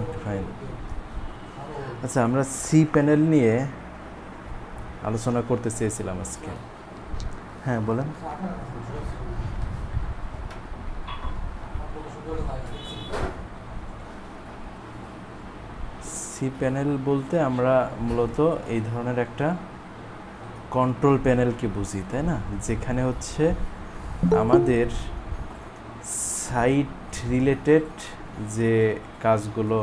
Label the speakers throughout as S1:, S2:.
S1: ওকে, fine. আচ্ছা, আমরা C panel নিয়ে আলোচনা করতে চেয়েছিলাম আজকে। হ্যাঁ, বলেন। সি প্যানেল বলতে আমরা মূলত এই ধরনের একটা কন্ট্রোল প্যানেলকে বুঝি, তাই না? যেখানে হচ্ছে আমাদের সাইট রিলেটেড যে কাজগুলো,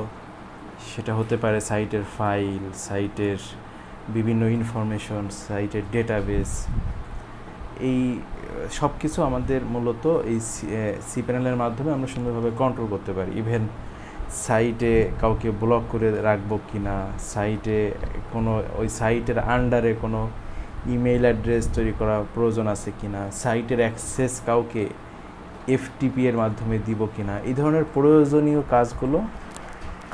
S1: সেটা হতে পারে সাইটের ফাইল, সাইটের বিভিন্ন ইনফরমেশন, সাইটের ডেটাবেস, এই সব কিছু আমাদের মূলত এই সি প্যানেলের মাধ্যমে আমরা সুন্দরভাবে কন্ট্রোল করতে পারি। ইভেন সাইটে কাউকে ব্লক করে রাখবো কি না, সাইটে কোনো ওই সাইটের আন্ডারে কোনো ইমেইল অ্যাড্রেস তৈরি করা প্রয়োজন আছে কি না, সাইটের অ্যাক্সেস কাউকে এফটিপি এর মাধ্যমে দিব কি না, এই ধরনের প্রয়োজনীয় কাজগুলো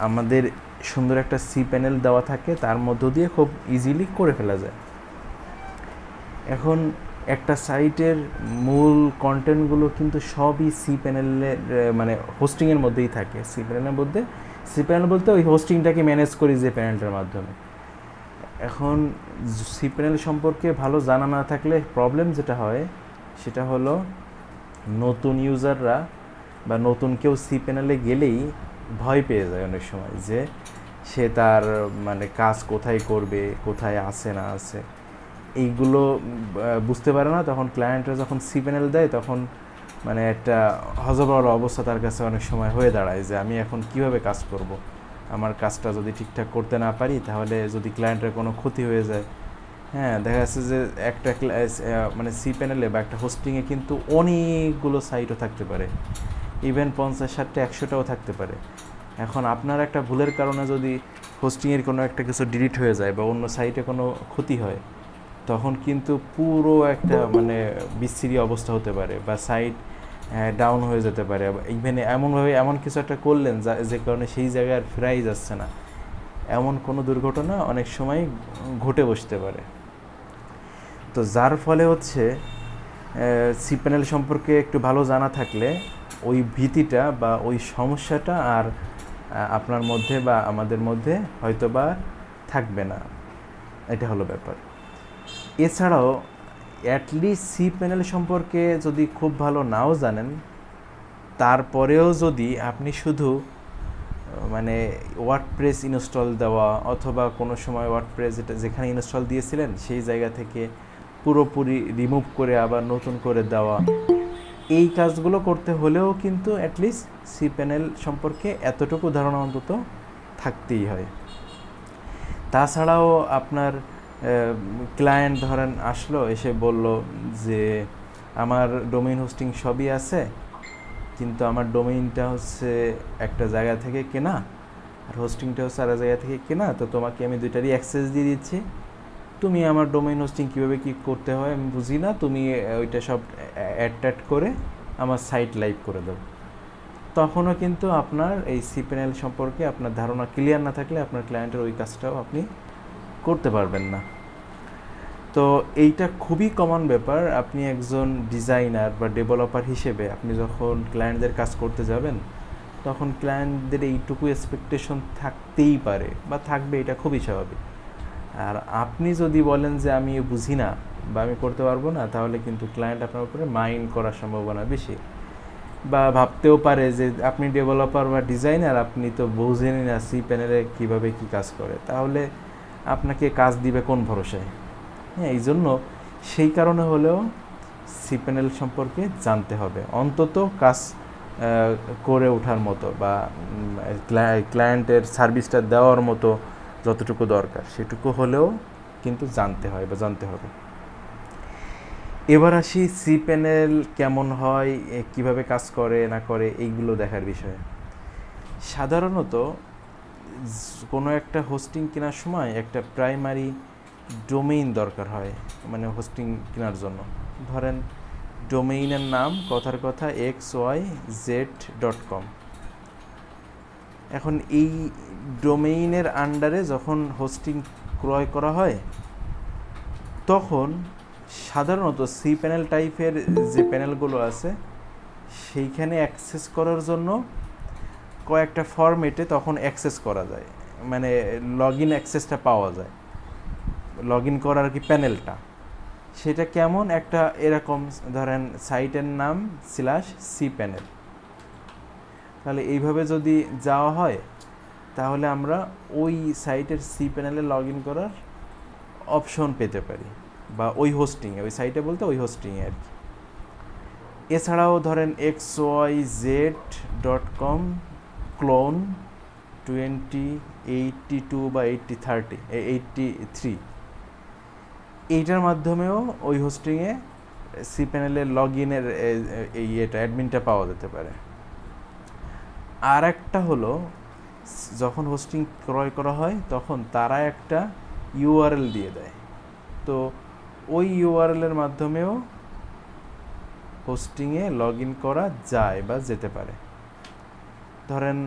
S1: আমাদের সুন্দর একটা সি প্যানেল দেওয়া থাকে, তার মধ্য দিয়ে খুব ইজিলি করে ফেলা যায়। এখন একটা সাইটের মূল কন্টেন্টগুলো কিন্তু সবই সি প্যানেলের মানে হোস্টিংয়ের মধ্যেই থাকে। সি প্যানেলের মধ্যে, সি প্যানেল বলতে ওই হোস্টিংটাকে ম্যানেজ করি যে প্যানেলটার মাধ্যমে। এখন সি প্যানেল সম্পর্কে ভালো জানা না থাকলে প্রবলেম যেটা হয় সেটা হলো নতুন ইউজাররা বা নতুন কেউ সি প্যানেলে গেলেই ভয় পেয়ে যায় অনেক সময়, যে সে তার মানে কাজ কোথায় করবে, কোথায় আছে না আছে, এইগুলো বুঝতে পারে না। তখন ক্লায়েন্টরা যখন সি প্যানেল দেয় তখন মানে একটা হযবরল অবস্থা তার কাছে অনেক সময় হয়ে দাঁড়ায়, যে আমি এখন কিভাবে কাজ করব, আমার কাজটা যদি ঠিকঠাক করতে না পারি তাহলে যদি ক্লায়েন্টের কোনো ক্ষতি হয়ে যায়। হ্যাঁ, দেখা যাচ্ছে যে একটা মানে সি প্যানেলে বা একটা হোস্টিংয়ে কিন্তু অনেকগুলো সাইটও থাকতে পারে, ইভেন 50, 60, 100টাও থাকতে পারে। এখন আপনার একটা ভুলের কারণে যদি হোস্টিংয়ের কোনো একটা কিছু ডিলিট হয়ে যায় বা অন্য সাইটে কোনো ক্ষতি হয়, তখন কিন্তু পুরো একটা মানে বিচ্ছিরি অবস্থা হতে পারে, বা সাইট ডাউন হয়ে যেতে পারে। ইভেন এমনভাবে এমন কিছু একটা করলেন যে কারণে সেই জায়গায় আর ফেরাই যাচ্ছে না, এমন কোনো দুর্ঘটনা অনেক সময় ঘটে বসতে পারে। তো যার ফলে হচ্ছে সি প্যানেল সম্পর্কে একটু ভালো জানা থাকলে ওই ভীতিটা বা ওই সমস্যাটা আর আপনার মধ্যে বা আমাদের মধ্যে হয়তো বা থাকবে না, এটা হলো ব্যাপার। এছাড়াও অ্যাটলিস্ট সি প্যানেল সম্পর্কে যদি খুব ভালো নাও জানেন, তারপরেও যদি আপনি শুধু মানে ওয়ার্ডপ্রেস ইনস্টল দেওয়া, অথবা কোনো সময় ওয়ার্ডপ্রেস যেখানে ইনস্টল দিয়েছিলেন সেই জায়গা থেকে পুরোপুরি রিমুভ করে আবার নতুন করে দেওয়া, এই কাজগুলো করতে হলেও কিন্তু অ্যাটলিস্ট সি প্যানেল সম্পর্কে এতটুকু ধারণা অন্তত থাকতেই হয়। তাছাড়াও আপনার ক্লায়েন্ট ধরেন আসলো, এসে বলল যে আমার ডোমেইন হোস্টিং সবই আছে, কিন্তু আমার ডোমেইনটা হচ্ছে একটা জায়গা থেকে কেনা আর হোস্টিংটা হচ্ছে আরেক জায়গা থেকে কেনা, তো তোমাকে আমি দুইটারই অ্যাক্সেস দিয়ে দিচ্ছি, তুমি আমার ডোমেইন হোস্টিং কীভাবে কী করতে হয় আমি বুঝি না, তুমি ওইটা সব অ্যাড করে আমার সাইট লাইভ করে দাও। তখনও কিন্তু আপনার এই সি প্যানেল সম্পর্কে আপনার ধারণা ক্লিয়ার না থাকলে আপনার ক্লায়েন্টের ওই কাজটাও আপনি করতে পারবেন না। তো এইটা খুবই কমন ব্যাপার। আপনি একজন ডিজাইনার বা ডেভেলপার হিসেবে আপনি যখন ক্লায়েন্টদের কাজ করতে যাবেন, তখন ক্লায়েন্টদের এইটুকু এক্সপেকটেশন থাকতেই পারে বা থাকবে, এটা খুবই স্বাভাবিক। আর আপনি যদি বলেন যে আমি বুঝি না বা আমি করতে পারবো না, তাহলে কিন্তু ক্লায়েন্ট আপনার উপরে মাইন্ড করার সম্ভাবনা বেশি, বা ভাবতেও পারে যে আপনি ডেভেলপার বা ডিজাইনার, আপনি তো বোঝেনই না সি প্যানেলে কীভাবে কী কাজ করে, তাহলে আপনাকে কাজ দিবে কোন ভরসায়? হ্যাঁ, এই জন্য সেই কারণে হলেও সি প্যানেল সম্পর্কে জানতে হবে, অন্তত কাজ করে ওঠার মতো বা ক্লায়েন্টের সার্ভিসটা দেওয়ার মতো যতটুকু দরকার সেটুকু হলেও কিন্তু জানতে হয় বা জানতে হবে। এবার আসি সি প্যানেল কেমন হয়, কিভাবে কাজ করে না করে, এইগুলো দেখার বিষয়ে। সাধারণত কোনো একটা হোস্টিং কেনার সময় একটা প্রাইমারি ডোমেইন দরকার হয়, মানে হোস্টিং কেনার জন্য। ধরেন ডোমেইনের নাম কথার কথা xyz.com। এখন এই ডোমেইনের আন্ডারে যখন হোস্টিং ক্রয় করা হয়, তখন সাধারণত সি প্যানেল টাইপের যে প্যানেলগুলো আছে সেইখানে অ্যাক্সেস করার জন্য কয়েকটা ফরম্যাটে তখন অ্যাক্সেস করা যায়, মানে লগ ইন অ্যাক্সেসটা পাওয়া যায়, লগ ইন করার কি প্যানেলটা সেটা কেমন একটা এরকম ধরেন সাইটের নাম /cpanel। তাহলে এইভাবে যদি যাওয়া হয় তাহলে আমরা ওই সাইটের cpanel-এ লগ ইন করার অপশন পেতে পারি, বা ওই হোস্টিংয়ে, ওই সাইটে বলতে ওই হোস্টিংয়ে আর কি। এছাড়াও ধরেন xyz.com ক্লোন 2082 বা 83 এইটার মাধ্যমেও ওই হোস্টিংয়ে cpanel-এর লগ ইনের এটা অ্যাডমিনটা পাওয়া যেতে পারে। আর একটা হলো যখন হোস্টিং ক্রয় করা হয় তখন তারা একটা ইউআরএল দিয়ে দেয়, তো ওই ইউআরএলের মাধ্যমেও হোস্টিংয়ে লগ ইন করা যায় বা যেতে পারে। ধরেন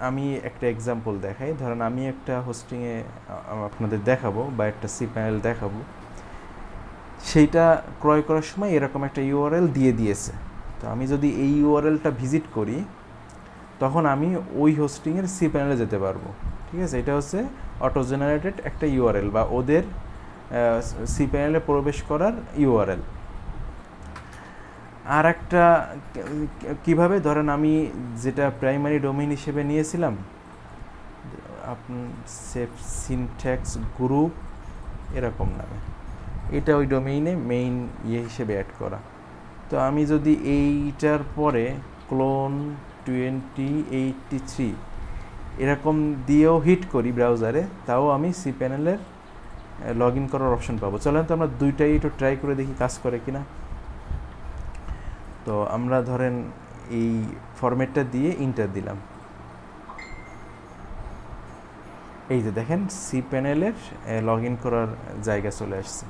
S1: আমি একটা এক্সাম্পল দেখাই, ধরেন আমি একটা হোস্টিংয়ে আপনাদের দেখাবো বা একটা cpanel দেখাবো, সেইটা ক্রয় করার সময় এরকম একটা ইউআরএল দিয়ে দিয়েছে। তো আমি যদি এই ইউআরএলটা ভিজিট করি তখন আমি ওই হোস্টিংয়ের cpanel-এ যেতে পারবো, ঠিক আছে। এটা হচ্ছে অটো জেনারেটেড একটা ইউআরএল বা ওদের cpanel-এ প্রবেশ করার ইউআরএল। আর একটা কীভাবে, ধরেন আমি যেটা প্রাইমারি ডোমেইন হিসেবে নিয়েছিলাম সেফ সিনট্যাক্স গ্রুপ এরকম নামে, এটা ওই ডোমেইনে মেইন হিসেবে অ্যাড করা। তো আমি যদি এইটার পরে ক্লোন 2083 এরকম দিয়েও হিট করি ব্রাউজারে, তাও আমি cpanel-এর লগ ইন করার অপশন পাবো। চলেন তো আমরা দুইটাই একটু ট্রাই করে দেখি কাজ করে কিনা। তো আমরা ধরেন এই ফরম্যাটটা দিয়ে ইন্টার দিলাম, এই যে দেখেন cpanel-এর লগ ইন করার জায়গা চলে আসছে।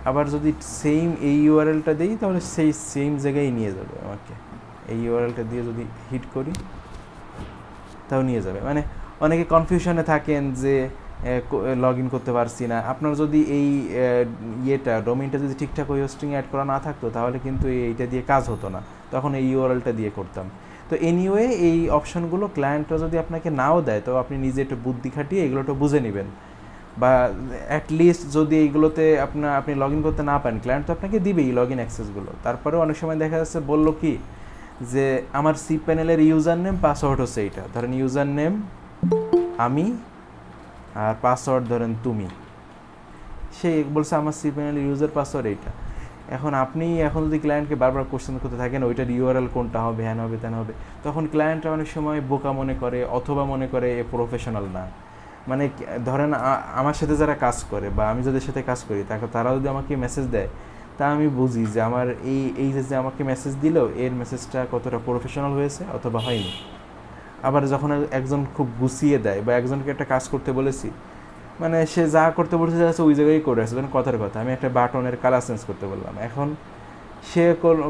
S1: আবার যদি সেম এই ইউআরএলটা দিই তাহলে সেই সেম জায়গায় নিয়ে যাবে আমাকে। এই ইউআরএলটা দিয়ে যদি হিট করি তাও নিয়ে যাবে। মানে অনেকে কনফিউশনে থাকেন যে লগ ইন করতে পারছি না। আপনার যদি এই ডোমেইনটা যদি ঠিকঠাক ওই হোস্টিং অ্যাড করা না থাকতো তাহলে কিন্তু এইটা দিয়ে কাজ হতো না, তখন এই ইউআরএলটা দিয়ে করতাম। তো এনিওয়ে এই অপশনগুলো ক্লায়েন্টরা যদি আপনাকে নাও দেয় তো আপনি নিজে একটু বুদ্ধি খাটিয়ে এগুলো একটু বুঝে নেবেন, বা অ্যাটলিস্ট যদি এইগুলোতে আপনি লগ ইন করতে না পারেন, ক্লায়েন্ট তো আপনাকে দিবেই লগ ইন অ্যাক্সেসগুলো। তারপরেও অনেক সময় দেখা যাচ্ছে বললো কি যে আমার cpanel-এর ইউজার নেম পাসওয়ার্ড হচ্ছে এইটা, ধরেন ইউজার নেম আমি আর পাসওয়ার্ড ধরেন তুমি, সে বলছে আমার cpanel ইউজার পাসওয়ার্ড এইটা। এখন যদি ক্লায়েন্টকে বারবার কোশ্চেন করতে থাকেন ওইটার ইউআরএল কোনটা হবে, হ্যান হবে তেন হবে, তখন ক্লায়েন্টরা অনেক সময় বোকা মনে করে অথবা মনে করে এ প্রফেশনাল না। মানে ধরেন আমার সাথে যারা কাজ করে বা আমি যাদের সাথে কাজ করি তারা যদি আমাকে মেসেজ দেয় তা আমি বুঝি যে আমার এই যে আমাকে মেসেজ দিল এর মেসেজটা কতটা প্রফেশনাল হয়েছে অথবা হয়নি। আবার যখন একজন খুব গুছিয়ে দেয় বা একজনকে একটা কাজ করতে বলেছি, মানে সে যা করতে বলেছে যাচ্ছে ওই জায়গায় করে আসে, যেন কথার কথা আমি একটা বাটনের কালার চেঞ্জ করতে বললাম, এখন সে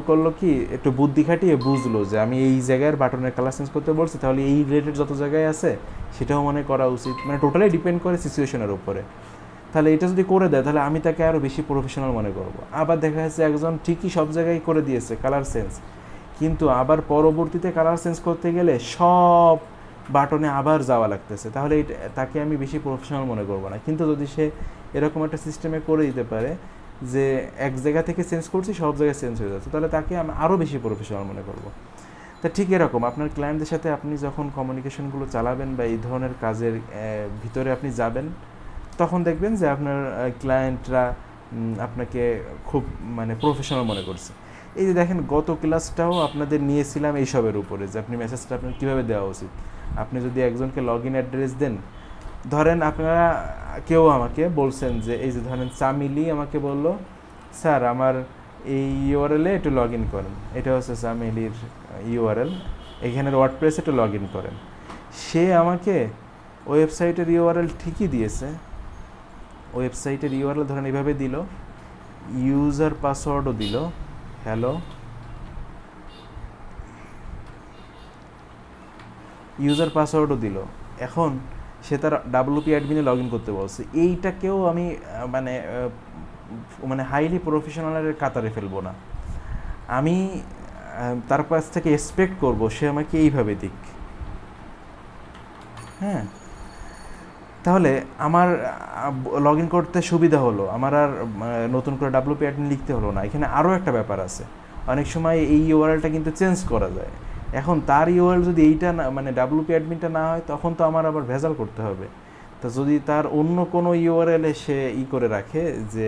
S1: করলো কি একটু বুদ্ধি খাটিয়ে বুঝলো যে আমি এই জায়গার বাটনের কালার চেঞ্জ করতে বলছি, তাহলে এই রিলেটেড যত জায়গায় আছে সেটাও মনে করা উচিত। মানে টোটালি ডিপেন্ড করে সিচুয়েশনের উপরে। তাহলে এটা যদি করে দেয় তাহলে আমি তাকে আরও বেশি প্রফেশনাল মনে করবো। আবার দেখা যাচ্ছে একজন ঠিকই সব জায়গায় করে দিয়েছে কালার চেঞ্জ, কিন্তু আবার পরবর্তীতে কালার চেঞ্জ করতে গেলে সব বাটনে আবার যাওয়া লাগতেছে, তাহলে তাকে আমি বেশি প্রফেশনাল মনে করবো না। কিন্তু যদি সে এরকম একটা সিস্টেমে করে দিতে পারে যে এক জায়গা থেকে চেঞ্জ করছি সব জায়গায় চেঞ্জ হয়ে যাচ্ছে, তাহলে তাকে আমি আরও বেশি প্রফেশনাল মনে করবো। তা ঠিক এরকম আপনার ক্লায়েন্টদের সাথে আপনি যখন কমিউনিকেশনগুলো চালাবেন বা এই ধরনের কাজের ভিতরে আপনি যাবেন, তখন দেখবেন যে আপনার ক্লায়েন্টরা আপনাকে খুব মানে প্রফেশনাল মনে করছে। এই যে দেখেন গত ক্লাসটাও আপনাদের নিয়েছিলাম এইসবের উপরে যে আপনি মেসেজটা আপনার কীভাবে দেওয়া উচিত। আপনি যদি একজনকে লগ ইন অ্যাড্রেস দেন, ধরেন আপনারা কেউ আমাকে বলছেন যে এই যে ধরেন চামিলি আমাকে বলল স্যার আমার এই ইউআরএলে একটু লগ ইন করেন, এটা হচ্ছে চামিলির ইউআরএল, এখানের ওয়ার্ডপ্রেসে একটু লগ ইন করেন। সে আমাকে ওয়েবসাইটের ইউআরএল ঠিকই দিয়েছে, ওয়েবসাইটের ইউআরএল ধরেন এইভাবে দিল, ইউজার পাসওয়ার্ডও দিল, হ্যালো ইউজার পাসওয়ার্ডও দিল। এখন সে তার WP অ্যাডমিনে লগ ইন করতে বলছে, এইটাকেও আমি মানে হাইলি প্রফেশনালের কাতারে ফেলবো না। আমি তার কাছ থেকে এক্সপেক্ট করব সে আমাকে এইভাবে দিক, হ্যাঁ, তাহলে আমার লগ ইন করতে সুবিধা হলো, আমার আর নতুন করে WP অ্যাডমিন লিখতে হলো না। এখানে আরও একটা ব্যাপার আছে, অনেক সময় এই ইউআরএলটা কিন্তু চেঞ্জ করা যায়। এখন তার ইউআরএল যদি এইটা না, মানে WP অ্যাডমিনটা না হয়, তখন তো আমার আবার ভেজাল করতে হবে। তো যদি তার অন্য কোনো ইউআরএলে সে করে রাখে যে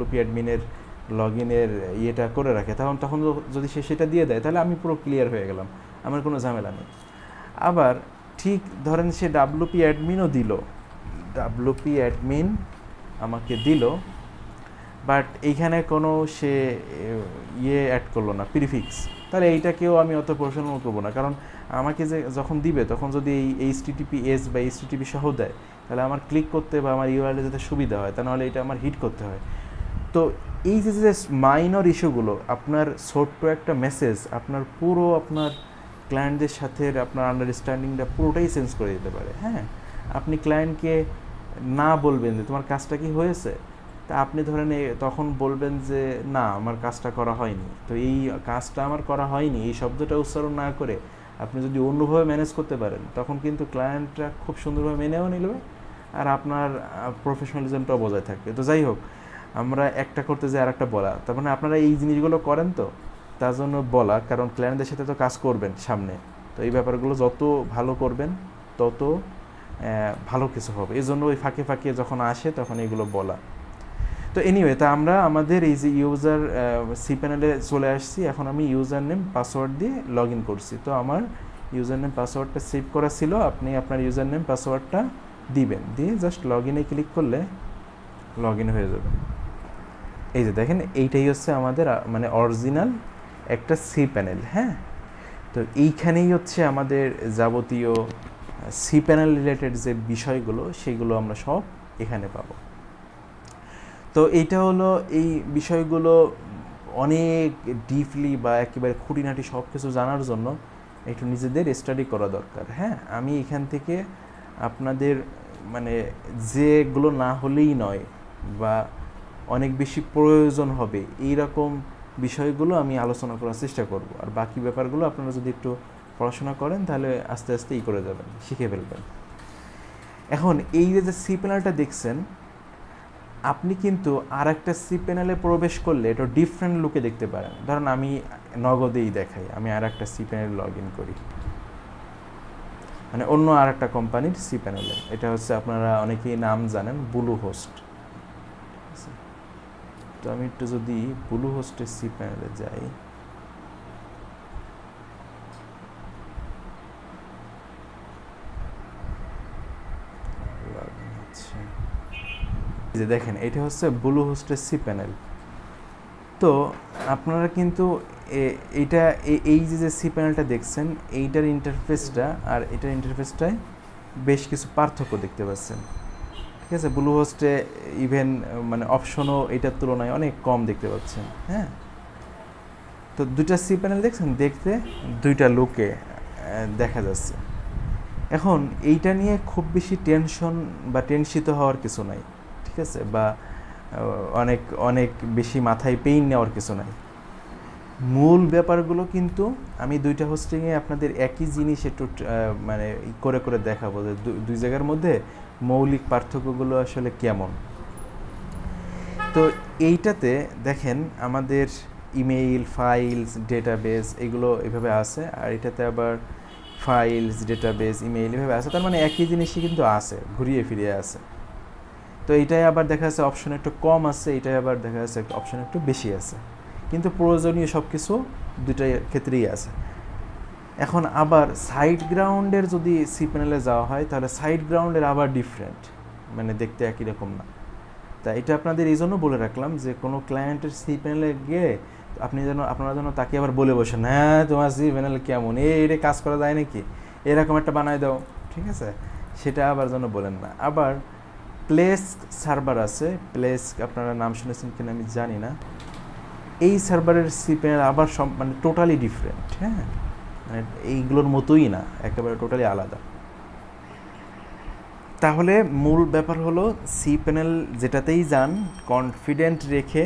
S1: WP অ্যাডমিনের লগ ইনের ইয়েটা করে রাখে, তখন যদি সে সেটা দিয়ে দেয়, তাহলে আমি পুরো ক্লিয়ার হয়ে গেলাম, আমার কোনো ঝামেলা নেই। আবার ঠিক ধরেন সে WP অ্যাডমিনও দিল, WP অ্যাডমিন আমাকে দিল, বাট এইখানে কোনো সে অ্যাড করলো না, প্রিফিক্স, তাহলে এইটাকেও আমি অত প্রশ্ন করবো না। কারণ আমাকে যে যখন দিবে, তখন যদি এই HTTPS বা HTTP সহ দেয়, তাহলে আমার ক্লিক করতে বা আমার ইউআরএলে যেতে সুবিধা হয়, তা নাহলে এটা আমার হিট করতে হয়। তো এই যে মাইনর ইস্যুগুলো, আপনার ছোট্ট একটা মেসেজ আপনার পুরো আপনার ক্লায়েন্টদের সাথে আপনার আন্ডারস্ট্যান্ডিংটা পুরোটাই চেঞ্জ করে দিতে পারে। হ্যাঁ, আপনি ক্লায়েন্টকে না বলবেন যে তোমার কাজটা কি হয়েছে, তা আপনি ধরেন তখন বলবেন যে না, আমার কাজটা করা হয়নি। তো এই কাজটা আমার করা হয়নি এই শব্দটা উচ্চারণ না করে আপনি যদি অন্যভাবে ম্যানেজ করতে পারেন, তখন কিন্তু ক্লায়েন্টরা খুব সুন্দরভাবে মেনেও নিলবে, আর আপনার প্রফেশনালিজমটাও বজায় থাকবে। তো যাই হোক, আমরা একটা করতে যাই আর একটা বলা, তার মানে আপনারা এই জিনিসগুলো করেন, তো তার জন্য বলা, কারণ ক্লায়েন্টদের সাথে তো কাজ করবেন সামনে, তো এই ব্যাপারগুলো যত ভালো করবেন তত ভালো কিছু হবে। এই জন্য ওই ফাঁকে ফাঁকে যখন আসে তখন এগুলো বলা। তো এনিওয়ে, তা আমরা আমাদের এই যে ইউজার cPanel-এ চলে আসছি। এখন আমি ইউজার নেম পাসওয়ার্ড দিয়ে লগ ইন করছি। তো আমার ইউজার নেম পাসওয়ার্ডটা সেভ করা ছিল, আপনি আপনার ইউজার নেম পাসওয়ার্ডটা দিবেন, দিয়ে জাস্ট লগ ইনে ক্লিক করলে লগ ইন হয়ে যাবে। এই যে দেখেন, এইটাই হচ্ছে আমাদের মানে অরিজিনাল একটা cPanel। হ্যাঁ, তো এইখানেই হচ্ছে আমাদের যাবতীয় cPanel রিলেটেড যে বিষয়গুলো, সেগুলো আমরা সব এখানে পাবো। তো এইটা হলো এই বিষয়গুলো অনেক ডিপলি বা একেবারে খুঁটিনাটি সব কিছু জানার জন্য একটু নিজেদের স্টাডি করা দরকার। হ্যাঁ, আমি এখান থেকে আপনাদের মানে যেগুলো না হলেই নয় বা অনেক বেশি প্রয়োজন হবে এই রকম বিষয়গুলো আমি আলোচনা করার চেষ্টা করব, আর বাকি ব্যাপারগুলো আপনারা যদি একটু পড়াশোনা করেন তাহলে আস্তে আস্তে করে যাবেন, শিখে ফেলবেন। এখন এই যে cPanel-টা দেখছেন, আপনি কিন্তু আর একটা cPanel-এ প্রবেশ করলে এটা ডিফারেন্ট লুকে দেখতে পারেন। ধরুন আমি নগদেই দেখাই, আমি আর একটা cPanel লগ ইন করি, মানে অন্য আর একটা কোম্পানির cPanel-এ। এটা হচ্ছে আপনারা অনেকেই নাম জানেন, ব্লুহোস্ট। তো আমি একটু যদি ব্লুহোস্টের cPanel-এ যাই, যে দেখেন এটা হচ্ছে ব্লুহোস্টের cPanel। তো আপনারা কিন্তু এইটা এই যে cPanel-টা দেখছেন, এইটার ইন্টারফেসটা আর এটার ইন্টারফেসটায় বেশ কিছু পার্থক্য দেখতে পাচ্ছেন। ঠিক আছে, ব্লুহোস্টে ইভেন মানে অপশনও এটার তুলনায় অনেক কম দেখতে পাচ্ছেন। হ্যাঁ, তো দুইটা cPanel দেখছেন, দেখতে দুইটা লুকে দেখা যাচ্ছে। এখন এইটা নিয়ে খুব বেশি টেনশন বা টেনশিত হওয়ার কিছু নাই, ঠিক আছে, বা অনেক অনেক বেশি মাথায় পেইন নেওয়ার কিছু নাই। মূল ব্যাপারগুলো কিন্তু আমি দুইটা হোস্টিংয়ে আপনাদের একই জিনিস একটু মানে করে করে দেখাবো যে দুই জায়গার মধ্যে মৌলিক পার্থক্যগুলো আসলে কেমন। তো এইটাতে দেখেন আমাদের ইমেইল, ফাইলস, ডেটাবেস এগুলো এভাবে আছে, আর এটাতে আবার ফাইলস, ডেটাবেস, ইমেইল এভাবে আছে। তার মানে একই জিনিসই কিন্তু আছে, ঘুরিয়ে ফিরিয়ে আছে। তো এইটাই আবার দেখা যাচ্ছে অপশন একটু কম আছে, এইটাই আবার দেখা যাচ্ছে অপশন একটু বেশি আছে, কিন্তু প্রয়োজনীয় সব কিছু দুইটাই ক্ষেত্রেই আছে। এখন আবার সাইড গ্রাউন্ডের যদি cPanel-এ যাওয়া হয়, তাহলে সাইড গ্রাউন্ডের আবার ডিফারেন্ট, মানে দেখতে একই রকম না। তা এটা আপনাদের এই জন্য বলে রাখলাম যে কোনো ক্লায়েন্টের cPanel-এ গিয়ে আপনারা যেন তাকে আবার বলে বসেন, হ্যাঁ তোমার cPanel কেমন, এটা কাজ করা যায় নাকি, এরকম একটা বানায় দাও, ঠিক আছে, সেটা আবার যেন বলেন না। আবার প্লেস সার্ভার আছে, প্লেস আপনারা নাম শুনেছেন কিনা আমি জানি না। এই সার্ভারের cPanel আবার সব মানে টোটালি ডিফারেন্ট। হ্যাঁ, মানে এইগুলোর মতোই না, একেবারে টোটালি আলাদা। তাহলে মূল ব্যাপার হলো cPanel যেটাতেই যান কনফিডেন্ট রেখে,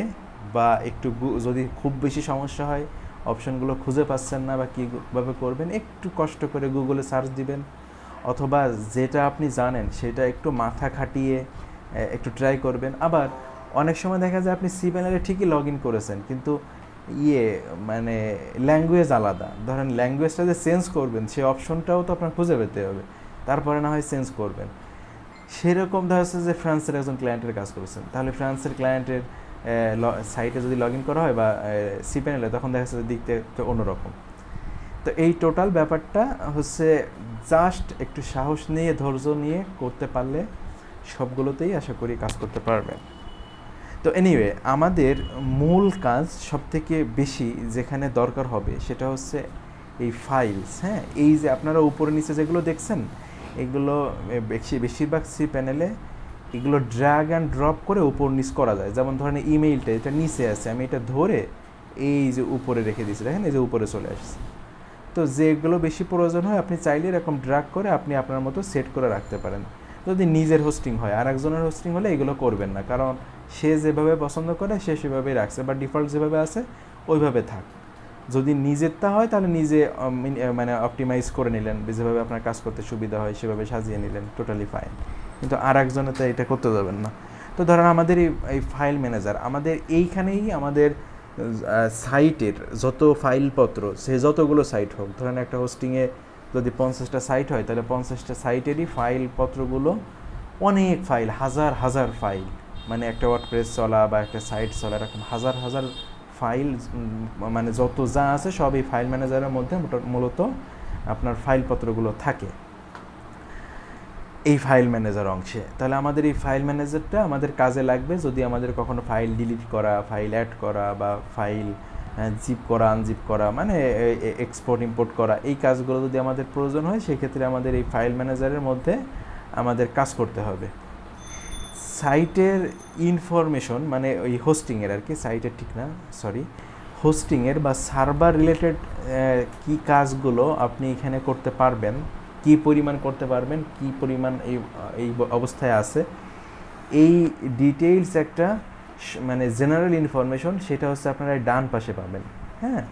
S1: বা একটু যদি খুব বেশি সমস্যা হয়, অপশনগুলো খুঁজে পাচ্ছেন না বা কীভাবে করবেন, একটু কষ্ট করে গুগলে সার্চ দিবেন, অথবা যেটা আপনি জানেন সেটা একটু মাথা খাটিয়ে একটু ট্রাই করবেন। আবার অনেক সময় দেখা যায় আপনি cPanel ঠিকই লগ ইন করেছেন, কিন্তু মানে ল্যাঙ্গুয়েজ আলাদা। ধরেন ল্যাঙ্গুয়েজটা যে চেঞ্জ করবেন সেই অপশনটাও তো আপনার খুঁজে পেতে হবে, তারপরে না হয় চেঞ্জ করবেন। সেরকম দেখা যাচ্ছে যে ফ্রান্সের একজন ক্লায়েন্টের কাজ করেছেন, তাহলে ফ্রান্সের ক্লায়েন্টের সাইটে যদি লগ ইন করা হয় বা cPanel, তখন দেখা যাচ্ছে দিকতে একটু অন্যরকম। তো এই টোটাল ব্যাপারটা হচ্ছে জাস্ট একটু সাহস নিয়ে ধৈর্য নিয়ে করতে পারলে সবগুলোতেই আশা করি কাজ করতে পারবেন। তো এনিওয়ে, আমাদের মূল কাজ সবথেকে বেশি যেখানে দরকার হবে সেটা হচ্ছে এই ফাইলস। হ্যাঁ, এই যে আপনারা উপরে নিচে যেগুলো দেখছেন, এগুলো বেশিরভাগ cPanel এগুলো ড্র্যাগ অ্যান্ড ড্রপ করে উপর নিচ করা যায়। যেমন ধরেন ইমেইলটা এটা নিচে আছে, আমি এটা ধরে এই যে উপরে রেখে দিয়েছি, দেখেন এই যে উপরে চলে আসছে। তো যেগুলো বেশি প্রয়োজন হয় আপনি চাইলে এরকম ড্র্যাগ করে আপনি আপনার মতো সেট করে রাখতে পারেন। যদি নিজের হোস্টিং হয়, আর একজনের হোস্টিং হলে এগুলো করবেন না, কারণ সে যেভাবে পছন্দ করে সে সেভাবেই রাখছে, বা ডিফল্ট যেভাবে আছে ওইভাবে থাক। যদি নিজেরটা হয় তাহলে নিজে মানে অপটিমাইজ করে নিলেন, যেভাবে আপনার কাজ করতে সুবিধা হয় সেভাবে সাজিয়ে নিলেন, টোটালি ফাইন। কিন্তু আর একজনের তো এটা করতে যাবেন না। তো ধরেন আমাদের এই ফাইল ম্যানেজার, আমাদের এইখানেই আমাদের সাইটের যত ফাইলপত্র, সে যতগুলো সাইট হোক, ধরেন একটা হোস্টিংয়ে যদি 50টা সাইট হয় তাহলে 50টা সাইটেরই ফাইলপত্রগুলো, অনেক ফাইল, হাজার হাজার ফাইল, মানে একটা ওয়ার্ডপ্রেস চলা বা একটা সাইট চলা, এরকম হাজার হাজার ফাইল, মানে যত যা আছে সব এই ফাইল ম্যানেজারের মধ্যে মূলত আপনার ফাইলপত্রগুলো থাকে এই ফাইল ম্যানেজার অংশে। তাহলে আমাদের এই ফাইল ম্যানেজারটা আমাদের কাজে লাগবে যদি আমাদের কখনো ফাইল ডিলিট করা, ফাইল অ্যাড করা, বা ফাইল জিপ করা, আনজিপ করা, মানে এক্সপোর্ট ইম্পোর্ট করা, এই কাজগুলো যদি আমাদের প্রয়োজন হয়, সেক্ষেত্রে আমাদের এই ফাইল ম্যানেজারের মধ্যে আমাদের কাজ করতে হবে। সাইটের ইনফরমেশন, মানে ওই হোস্টিংয়ের আর কি, সাইটের ঠিক না, সরি, হোস্টিংয়ের বা সার্ভার রিলেটেড কী কাজগুলো আপনি এখানে করতে পারবেন, কী পরিমাণ করতে পারবেন, কী পরিমাণ এই অবস্থায় আছে, এই ডিটেইলস একটা মানে জেনারেল ইনফরমেশন, সেটা হচ্ছে আপনারা ডান পাশে পাবেন। হ্যাঁ,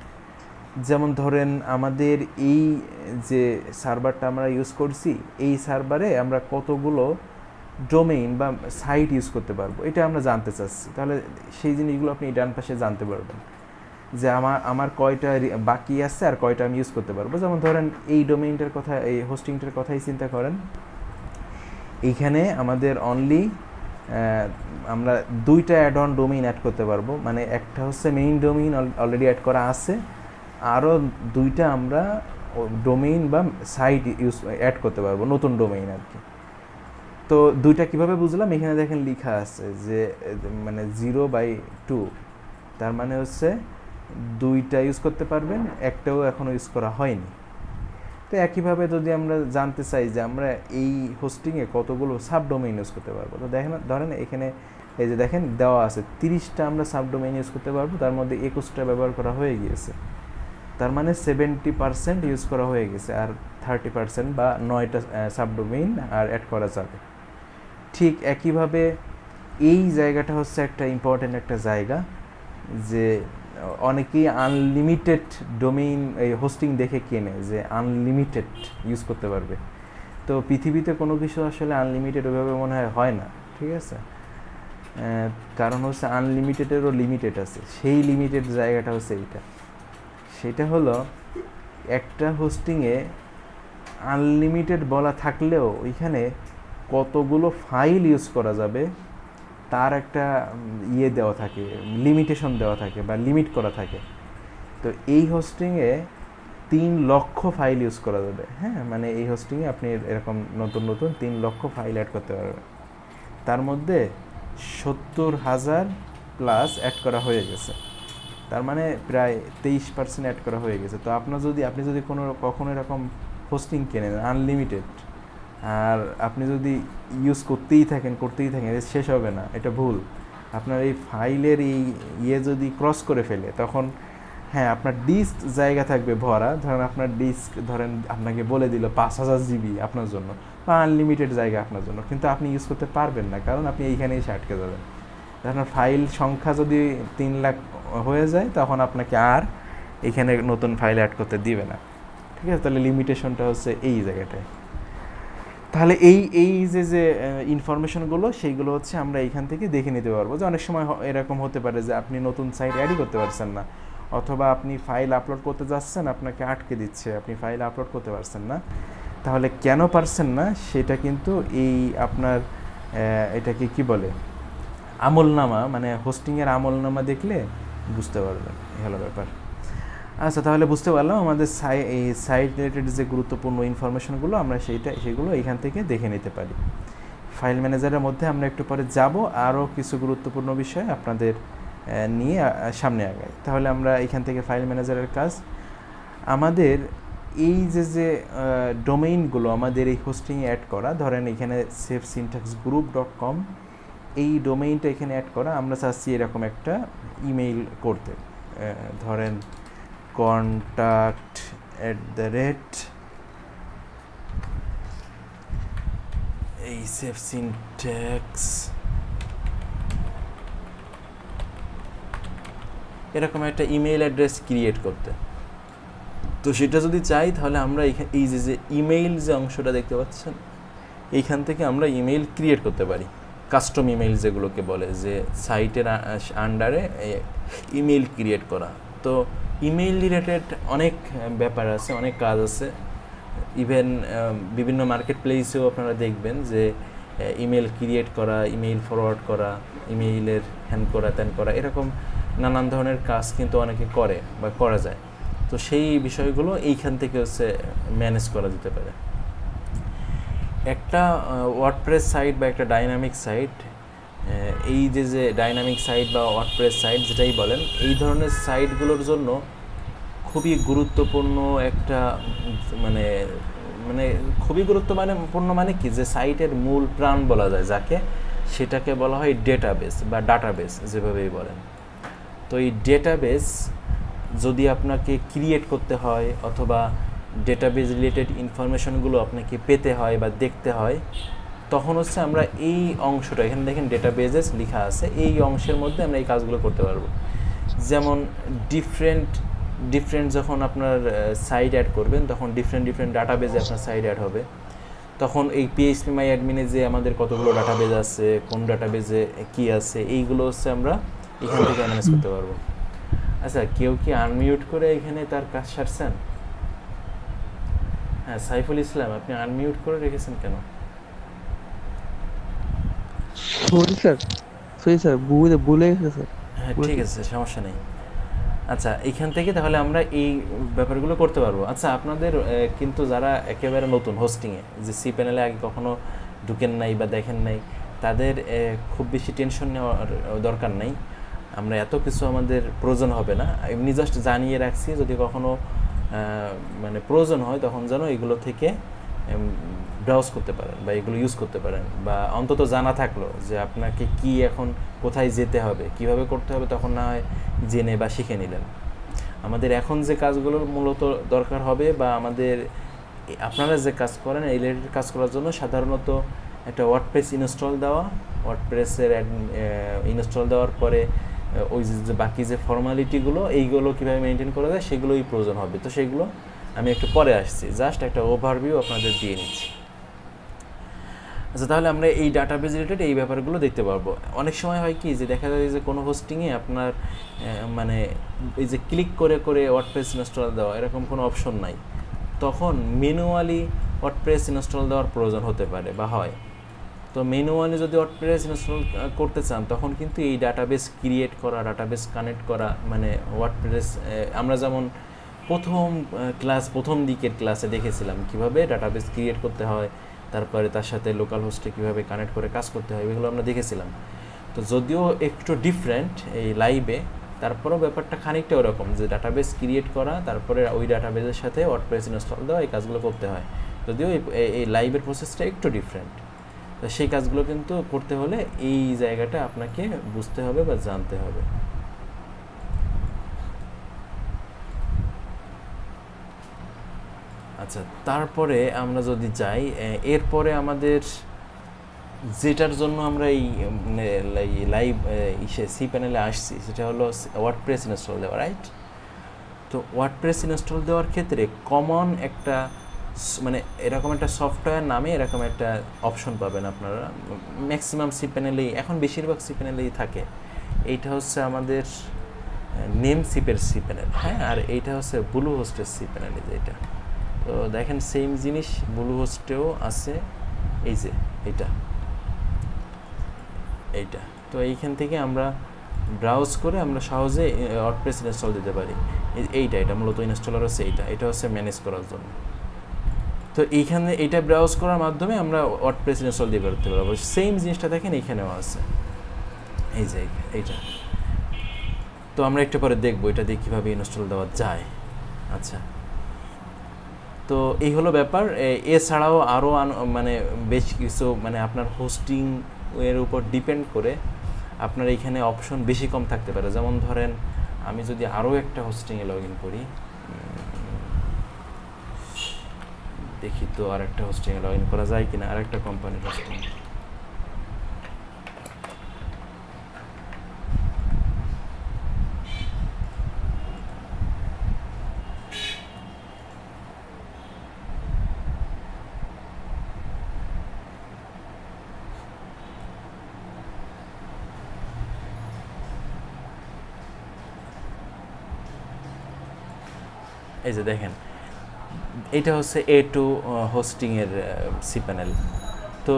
S1: যেমন ধরেন আমাদের এই যে সার্ভারটা আমরা ইউজ করছি, এই সার্ভারে আমরা কতগুলো ডোমেইন বা সাইট ইউজ করতে পারবো, এটা আমরা জানতে চাচ্ছি। তাহলে সেই জিনিসগুলো আপনি ডান পাশে জানতে পারবেন, যে আমার কয়টা বাকি আছে আর কয়টা আমি ইউজ করতে পারবো। যেমন ধরেন এই ডোমেইনটার কথা, এই হোস্টিংটার কথাই চিন্তা করেন, এইখানে আমাদের অনলি আমরা 2টা অ্যাড অন ডোমেইন অ্যাড করতে পারবো, মানে একটা হচ্ছে মেইন ডোমেইন অলরেডি অ্যাড করা আছে, আরও 2টা আমরা ডোমেইন বা সাইট অ্যাড করতে পারবো, নতুন ডোমেইন আর কি। তো 2টা কীভাবে বুঝলাম, এখানে দেখেন লেখা আছে যে মানে 0/2, তার মানে হচ্ছে 2টা ইউজ করতে পারবেন, একটাও এখনও ইউজ করা হয়নি। তো একইভাবে যদি আমরা জানতে চাই যে আমরা এই হোস্টিংয়ে কতগুলো সাবডোমেইন ইউজ করতে পারবো, তো দেখেন ধরেন এখানে এই যে দেখেন দেওয়া আছে 30টা আমরা সাবডোমেইন ইউজ করতে পারবো, তার মধ্যে 21টা ব্যবহার করা হয়ে গিয়েছে, তার মানে 70% ইউজ করা হয়ে গেছে, আর 30% বা 9টা সাবডোমেইন আর অ্যাড করা যাবে। ঠিক একইভাবে এই জায়গাটা হচ্ছে একটা ইম্পর্টেন্ট একটা জায়গা, যে অনেকেই আনলিমিটেড ডোমেইন এই হোস্টিং দেখে কেনে, যে আনলিমিটেড ইউজ করতে পারবে। তো পৃথিবীতে কোনো কিছু আসলে আনলিমিটেড ওইভাবে মনে হয় না, ঠিক আছে? কারণ হচ্ছে আনলিমিটেডেরও লিমিটেড আছে, সেই লিমিটেড জায়গাটা হচ্ছে এইটা। সেটা হলো একটা হোস্টিংয়ে আনলিমিটেড বলা থাকলেও ওইখানে কতগুলো ফাইল ইউজ করা যাবে তার একটা দেওয়া থাকে, লিমিটেশন দেওয়া থাকে বা লিমিট করা থাকে। তো এই হোস্টিংয়ে 3 লক্ষ ফাইল ইউজ করা যাবে। হ্যাঁ, মানে এই হোস্টিংয়ে আপনি এরকম নতুন নতুন 3 লক্ষ ফাইল অ্যাড করতে পারবেন, তার মধ্যে 70,000 প্লাস অ্যাড করা হয়ে গেছে, তার মানে প্রায় 23% অ্যাড করা হয়ে গেছে। তো আপনি যদি কখনো এরকম হোস্টিং কেনেন আনলিমিটেড, আর আপনি যদি ইউজ করতেই থাকেন শেষ হবে না, এটা ভুল। আপনার এই ফাইলের এই যদি ক্রস করে ফেলে, তখন হ্যাঁ আপনার ডিস্ক জায়গা থাকবে ভরা, ধরেন আপনার ডিস্ক আপনাকে বলে দিল 5000 GB আপনার জন্য, বা আনলিমিটেড জায়গা আপনার জন্য, কিন্তু আপনি ইউজ করতে পারবেন না, কারণ আপনি এইখানে এসে আটকে যাবেন। আপনার ফাইল সংখ্যা যদি 3 লাখ হয়ে যায়, তখন আপনাকে আর এখানে নতুন ফাইল অ্যাড করতে দিবে না, ঠিক আছে? তাহলে লিমিটেশনটা হচ্ছে এই জায়গাটায়। তাহলে এই যে ইনফরমেশনগুলো সেইগুলো হচ্ছে আমরা এইখান থেকে দেখে নিতে পারবো। যে অনেক সময় এরকম হতে পারে যে আপনি নতুন সাইট অ্যাডই করতে পারছেন না, অথবা আপনি ফাইল আপলোড করতে যাচ্ছেন আপনাকে আটকে দিচ্ছে, আপনি ফাইল আপলোড করতে পারছেন না। তাহলে কেন পারছেন না সেটা কিন্তু এই আপনার এটাকে কি বলে আমলনামা, মানে হোস্টিংয়ের আমলনামা দেখলে বুঝতে পারবেন। এই হলো ব্যাপার। আচ্ছা, তাহলে বুঝতে পারলাম আমাদের এই সাইট রিলেটেড যে গুরুত্বপূর্ণ ইনফরমেশনগুলো আমরা সেগুলো এইখান থেকে দেখে নিতে পারি। ফাইল ম্যানেজারের মধ্যে আমরা একটু পরে যাব, আরও কিছু গুরুত্বপূর্ণ বিষয় আপনাদের নিয়ে সামনে আগাই। তাহলে আমরা এইখান থেকে ফাইল ম্যানেজারের কাজ, আমাদের এই যে ডোমেইনগুলো আমাদের এই হোস্টিংয়ে অ্যাড করা, ধরেন এখানে safesyntaxgroup.com এই ডোমেইনটা এখানে অ্যাড করা, আমরা চাচ্ছি এরকম একটা ইমেইল করতে, ধরেন contact@ এই SafeSyntax এরকম একটা ইমেইল অ্যাড্রেস ক্রিয়েট করতে। তো সেটা যদি চাই তাহলে আমরা এই যে ইমেইল যে অংশটা দেখতে পাচ্ছেন এইখান থেকে আমরা ইমেইল ক্রিয়েট করতে পারি, কাস্টম ইমেইল যেগুলোকে বলে, যে সাইটের আন্ডারে ইমেইল ক্রিয়েট করা। তো ইমেইল রিলেটেড অনেক ব্যাপার আছে, অনেক কাজ আছে। ইভেন বিভিন্ন মার্কেট প্লেসেও আপনারা দেখবেন যে ইমেল ক্রিয়েট করা, ইমেইল ফরওয়ার্ড করা, ইমেইলের হ্যান করা ত্যান করা, এরকম নানান ধরনের কাজ কিন্তু অনেকে করে বা করা যায়। তো সেই বিষয়গুলো এইখান থেকে হচ্ছে ম্যানেজ করা যেতে পারে। একটা ওয়ার্ডপ্রেস সাইট বা একটা ডাইনামিক সাইট, এই যে ডাইনামিক সাইট বা ওয়ার্ডপ্রেস সাইট যেটাই বলেন, এই ধরনের সাইটগুলোর জন্য খুবই গুরুত্বপূর্ণ একটা মানে মানে খুবই গুরুত্বপূর্ণ মানে কি, যে সাইটের মূল প্রাণ বলা যায় যাকে, সেটাকে বলা হয় ডেটাবেস বা ডাটাবেস যেভাবেই বলেন। তো এই ডেটাবেস যদি আপনাকে ক্রিয়েট করতে হয় অথবা ডেটাবেস রিলেটেড ইনফরমেশনগুলো আপনাকে পেতে হয় বা দেখতে হয়, তখন হচ্ছে আমরা এই অংশটা, এখানে দেখেন ডেটাবেজেস লেখা আছে, এই অংশের মধ্যে আমরা এই কাজগুলো করতে পারবো। যেমন ডিফারেন্ট যখন আপনার সাইট অ্যাড করবেন তখন ডিফারেন্ট ডাটাবেজে আপনার সাইট অ্যাড হবে। তখন এই PHPMyAdmin-এ যে আমাদের কতগুলো ডাটাবেজ আছে, কোন ডাটাবেজে কি আছে, এইগুলো হচ্ছে আমরা এখান থেকে ম্যানেজ করতে পারবো। আচ্ছা, কেউ কি আনমিউট করে এখানে তার কাজ সারছেন? হ্যাঁ, সাইফুল ইসলাম, আপনি আনমিউট করে রেখেছেন কেন?
S2: সরি স্যার ভুলে গেছে স্যার।
S1: হ্যাঁ, ঠিক আছে, সমস্যা নেই। আচ্ছা, এইখান থেকে তাহলে আমরা এই ব্যাপারগুলো করতে পারবো। আচ্ছা, আপনাদের কিন্তু যারা একেবারে নতুন হোস্টিংয়ে, যে সি প্যানেলে আগে কখনো ঢুকেন নাই বা দেখেন নাই, তাদের খুব বেশি টেনশন নেওয়ার দরকার নাই। আমরা এত কিছু আমাদের প্রয়োজন হবে না, এমনি জাস্ট জানিয়ে রাখছি, যদি কখনো মানে প্রয়োজন হয় তখন যেন এগুলো থেকে ব্রাউজ করতে পারেন বা এগুলো ইউজ করতে পারেন, বা অন্তত জানা থাকলো যে আপনাকে কি এখন কোথায় যেতে হবে, কিভাবে করতে হবে, তখন না হয় জেনে বা শিখে নিলেন। আমাদের এখন যে কাজগুলো মূলত দরকার হবে, বা আপনারা যে কাজ করেন এই রিলেটেড কাজ করার জন্য সাধারণত একটা ওয়ার্ডপ্রেস ইনস্টল দেওয়া, ওয়ার্ডপ্রেসের ইনস্টল দেওয়ার পরে ওই যে বাকি যে ফর্মালিটিগুলো, এইগুলো কীভাবে মেনটেন করা যায় সেগুলোই প্রয়োজন হবে। তো সেগুলো আমি একটু পরে আসছি, জাস্ট একটা ওভারভিউ আপনাদের দিয়ে নিচ্ছি। আচ্ছা, তাহলে আমরা এই ডাটাবেজ রিলেটেড এই ব্যাপারগুলো দেখতে পারবো। অনেক সময় হয় কি, যে দেখা যায় যে কোনো হোস্টিংয়ে আপনার মানে এই যে ক্লিক করে করে ওয়ার্ডপ্রেস ইনস্টল দেওয়া এরকম কোনো অপশন নাই, তখন ম্যানুয়ালি ওয়ার্ডপ্রেস ইনস্টল দেওয়ার প্রয়োজন হতে পারে বা হয়। তো ম্যানুয়ালি যদি ওয়ার্ডপ্রেস ইনস্টল করতে চান তখন কিন্তু এই ডাটাবেস ক্রিয়েট করা, ডাটাবেস কানেক্ট করা, মানে ওয়ার্ডপ্রেস আমরা যেমন প্রথম দিকের ক্লাসে দেখেছিলাম কিভাবে ডাটাবেস ক্রিয়েট করতে হয়, তারপরে তার সাথে লোকাল হোস্টে কীভাবে কানেক্ট করে কাজ করতে হয়, এগুলো আমরা দেখেছিলাম। তো যদিও একটু ডিফারেন্ট এই লাইভে, তারপরেও ব্যাপারটা খানিকটা ওরকম, যে ডাটাবেস ক্রিয়েট করা, তারপরে ওই ডাটাবেসের সাথে ওয়ার্ডপ্রেস ইনস্টল দেওয়া, এই কাজগুলো করতে হয়। যদিও এই লাইভের প্রসেসটা একটু ডিফারেন্ট। তো সেই কাজগুলো কিন্তু করতে হলে এই জায়গাটা আপনাকে বুঝতে হবে বা জানতে হবে। আচ্ছা, তারপরে আমরা যদি যাই, এরপরে আমাদের যেটার জন্য আমরা এই লাইভ সি প্যানেলে আসছি সেটা হলো ওয়ার্ডপ্রেস ইনস্টল দেওয়া, রাইট? তো ওয়ার্ডপ্রেস ইনস্টল দেওয়ার ক্ষেত্রে কমন একটা মানে এরকম একটা সফটওয়্যার নামে এরকম একটা অপশন পাবেন আপনারা। ম্যাক্সিমাম সি প্যানেলেই, এখন বেশিরভাগ সি প্যানেলেই থাকে। এইটা হচ্ছে আমাদের নেম সিপের সি প্যানেল, হ্যাঁ, আর এইটা হচ্ছে ব্লু হোস্টের সি প্যানেল। যেটা তো দেখেন সেম জিনিস ব্লু হোস্টেও আছে, এই যে এইটা। তো এইখান থেকে আমরা ব্রাউজ করে আমরা সহজে ওয়ার্ডপ্রেস ইনস্টল দিতে পারি। এটা মূলত ইনস্টলার হচ্ছে এটা হচ্ছে ম্যানেজ করার জন্য। তো এইখানে এটা ব্রাউজ করার মাধ্যমে আমরা ওয়ার্ডপ্রেস ইনস্টল দিয়ে করতে পারবো। সেম জিনিসটা দেখেন এইখানেও আছে, এই যে এইটা। তো আমরা একটু পরে দেখবো এটা দিয়ে কীভাবে ইনস্টল দেওয়া যায়। আচ্ছা, তো এই হলো ব্যাপার। এছাড়াও আরও মানে বেশ কিছু, মানে আপনার হোস্টিং এর উপর ডিপেন্ড করে আপনার এখানে অপশন বেশি কম থাকতে পারে। যেমন ধরেন আমি যদি আরও একটা হোস্টিংয়ে লগ ইন করি, দেখি তো আর একটা হোস্টিংয়ে লগ ইন করা যায় কিনা, আর একটা কোম্পানির হোস্টিং। এই যে দেখেন এটা হচ্ছে A2 হোস্টিংয়ের সি প্যানেল। তো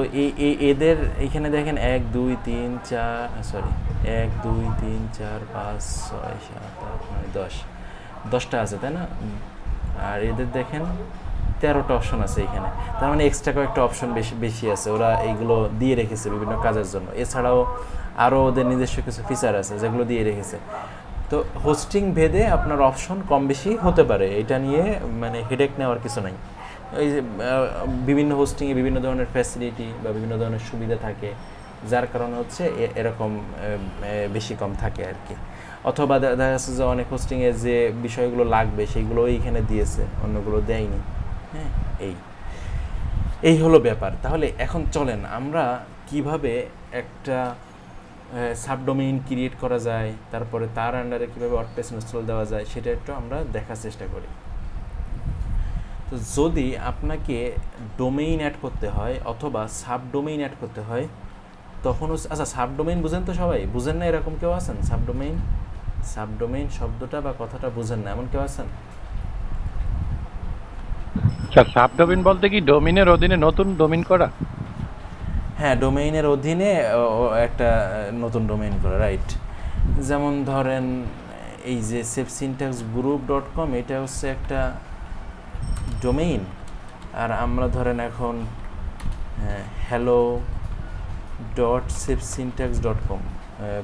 S1: এদের এখানে দেখেন 1 2 3 4 সরি 1 2 3 4 5 6 7 8 9 10টা আছে, তাই না? আর এদের দেখেন 13টা অপশন আছে এখানে। তার মানে এক্সট্রা কয়েকটা অপশন বেশি আছে, ওরা এইগুলো দিয়ে রেখেছে বিভিন্ন কাজের জন্য। এছাড়াও আরও ওদের নিজস্ব কিছু ফিচার আছে যেগুলো দিয়ে রেখেছে। তো হোস্টিং ভেদে আপনার অপশন কম বেশি হতে পারে, এটা নিয়ে মানে হেডেক নেওয়ার কিছু নাই। এই যে বিভিন্ন হোস্টিংয়ে বিভিন্ন ধরনের ফ্যাসিলিটি বা বিভিন্ন ধরনের সুবিধা থাকে, যার কারণে হচ্ছে এরকম বেশি কম থাকে আর কি। অথবা দেখা যাচ্ছে যে অনেক হোস্টিংয়ে যে বিষয়গুলো লাগবে সেইগুলো এইখানে দিয়েছে, অন্যগুলো দেয়নি। হ্যাঁ, এই হলো ব্যাপার। তাহলে এখন চলেন আমরা কিভাবে একটা সাবডোমেইন ক্রিয়েট করা যায়, তারপরে তার আন্ডারে কীভাবে ওয়ার্ডপ্রেস ইনস্টল দেওয়া যায় সেটা একটু আমরা দেখার চেষ্টা করি। তো যদি আপনাকে ডোমেইন অ্যাড করতে হয় অথবা সাবডোমেইন অ্যাড করতে হয় তখন আচ্ছা, সাবডোমেইন বুঝেন তো সবাই? বুঝেন না এরকম কেউ আছেন? সাবডোমেইন শব্দটা বা কথাটা বুঝেন না এমন কেউ আছেন?
S3: স্যার, সাবডোমেইন বলতে কি ডোমেইনের অধীনে নতুন ডোমেইন করা?
S1: হ্যাঁ, ডোমেইনের অধীনে একটা নতুন ডোমেইন করা, রাইট। যেমন ধরেন এই যে SafeSyntaxGroup.com, এটা হচ্ছে একটা ডোমেইন। আর আমরা ধরেন এখন hello.safesyntax.com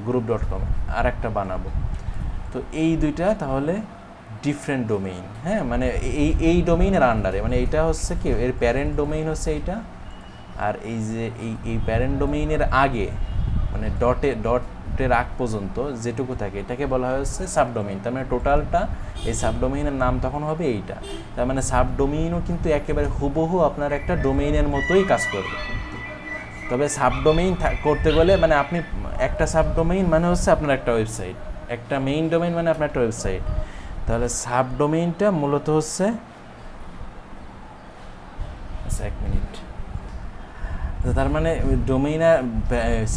S1: group.com আর একটা বানাবো। তো এই দুইটা তাহলে ডিফারেন্ট ডোমেইন। হ্যাঁ, মানে এই ডোমেইনের আন্ডারে, মানে এটা হচ্ছে কি এর প্যারেন্ট ডোমেইন হচ্ছে এইটা, আর এই যে এই প্যারেন্ট ডোমেইনের আগে মানে ডটের আগ পর্যন্ত যেটুকু থাকে এটাকে বলা হচ্ছে সাবডোমেইন। তার মানে টোটালটা এই সাবডোমেইনের নাম তখন হবে এইটা। তার মানে সাবডোমেইনও কিন্তু একেবারে হুবহু আপনার একটা ডোমেইনের মতোই কাজ করবে। তবে সাবডোমেইন করতে গেলে মানে আপনি একটা সাবডোমেইন মানে হচ্ছে আপনার একটা ওয়েবসাইট, একটা মেইন ডোমেইন মানে আপনার একটা ওয়েবসাইট। তাহলে সাবডোমেইনটা মূলত হচ্ছে, আচ্ছা 1 মিনিট, তার মানে ডোমেইন আর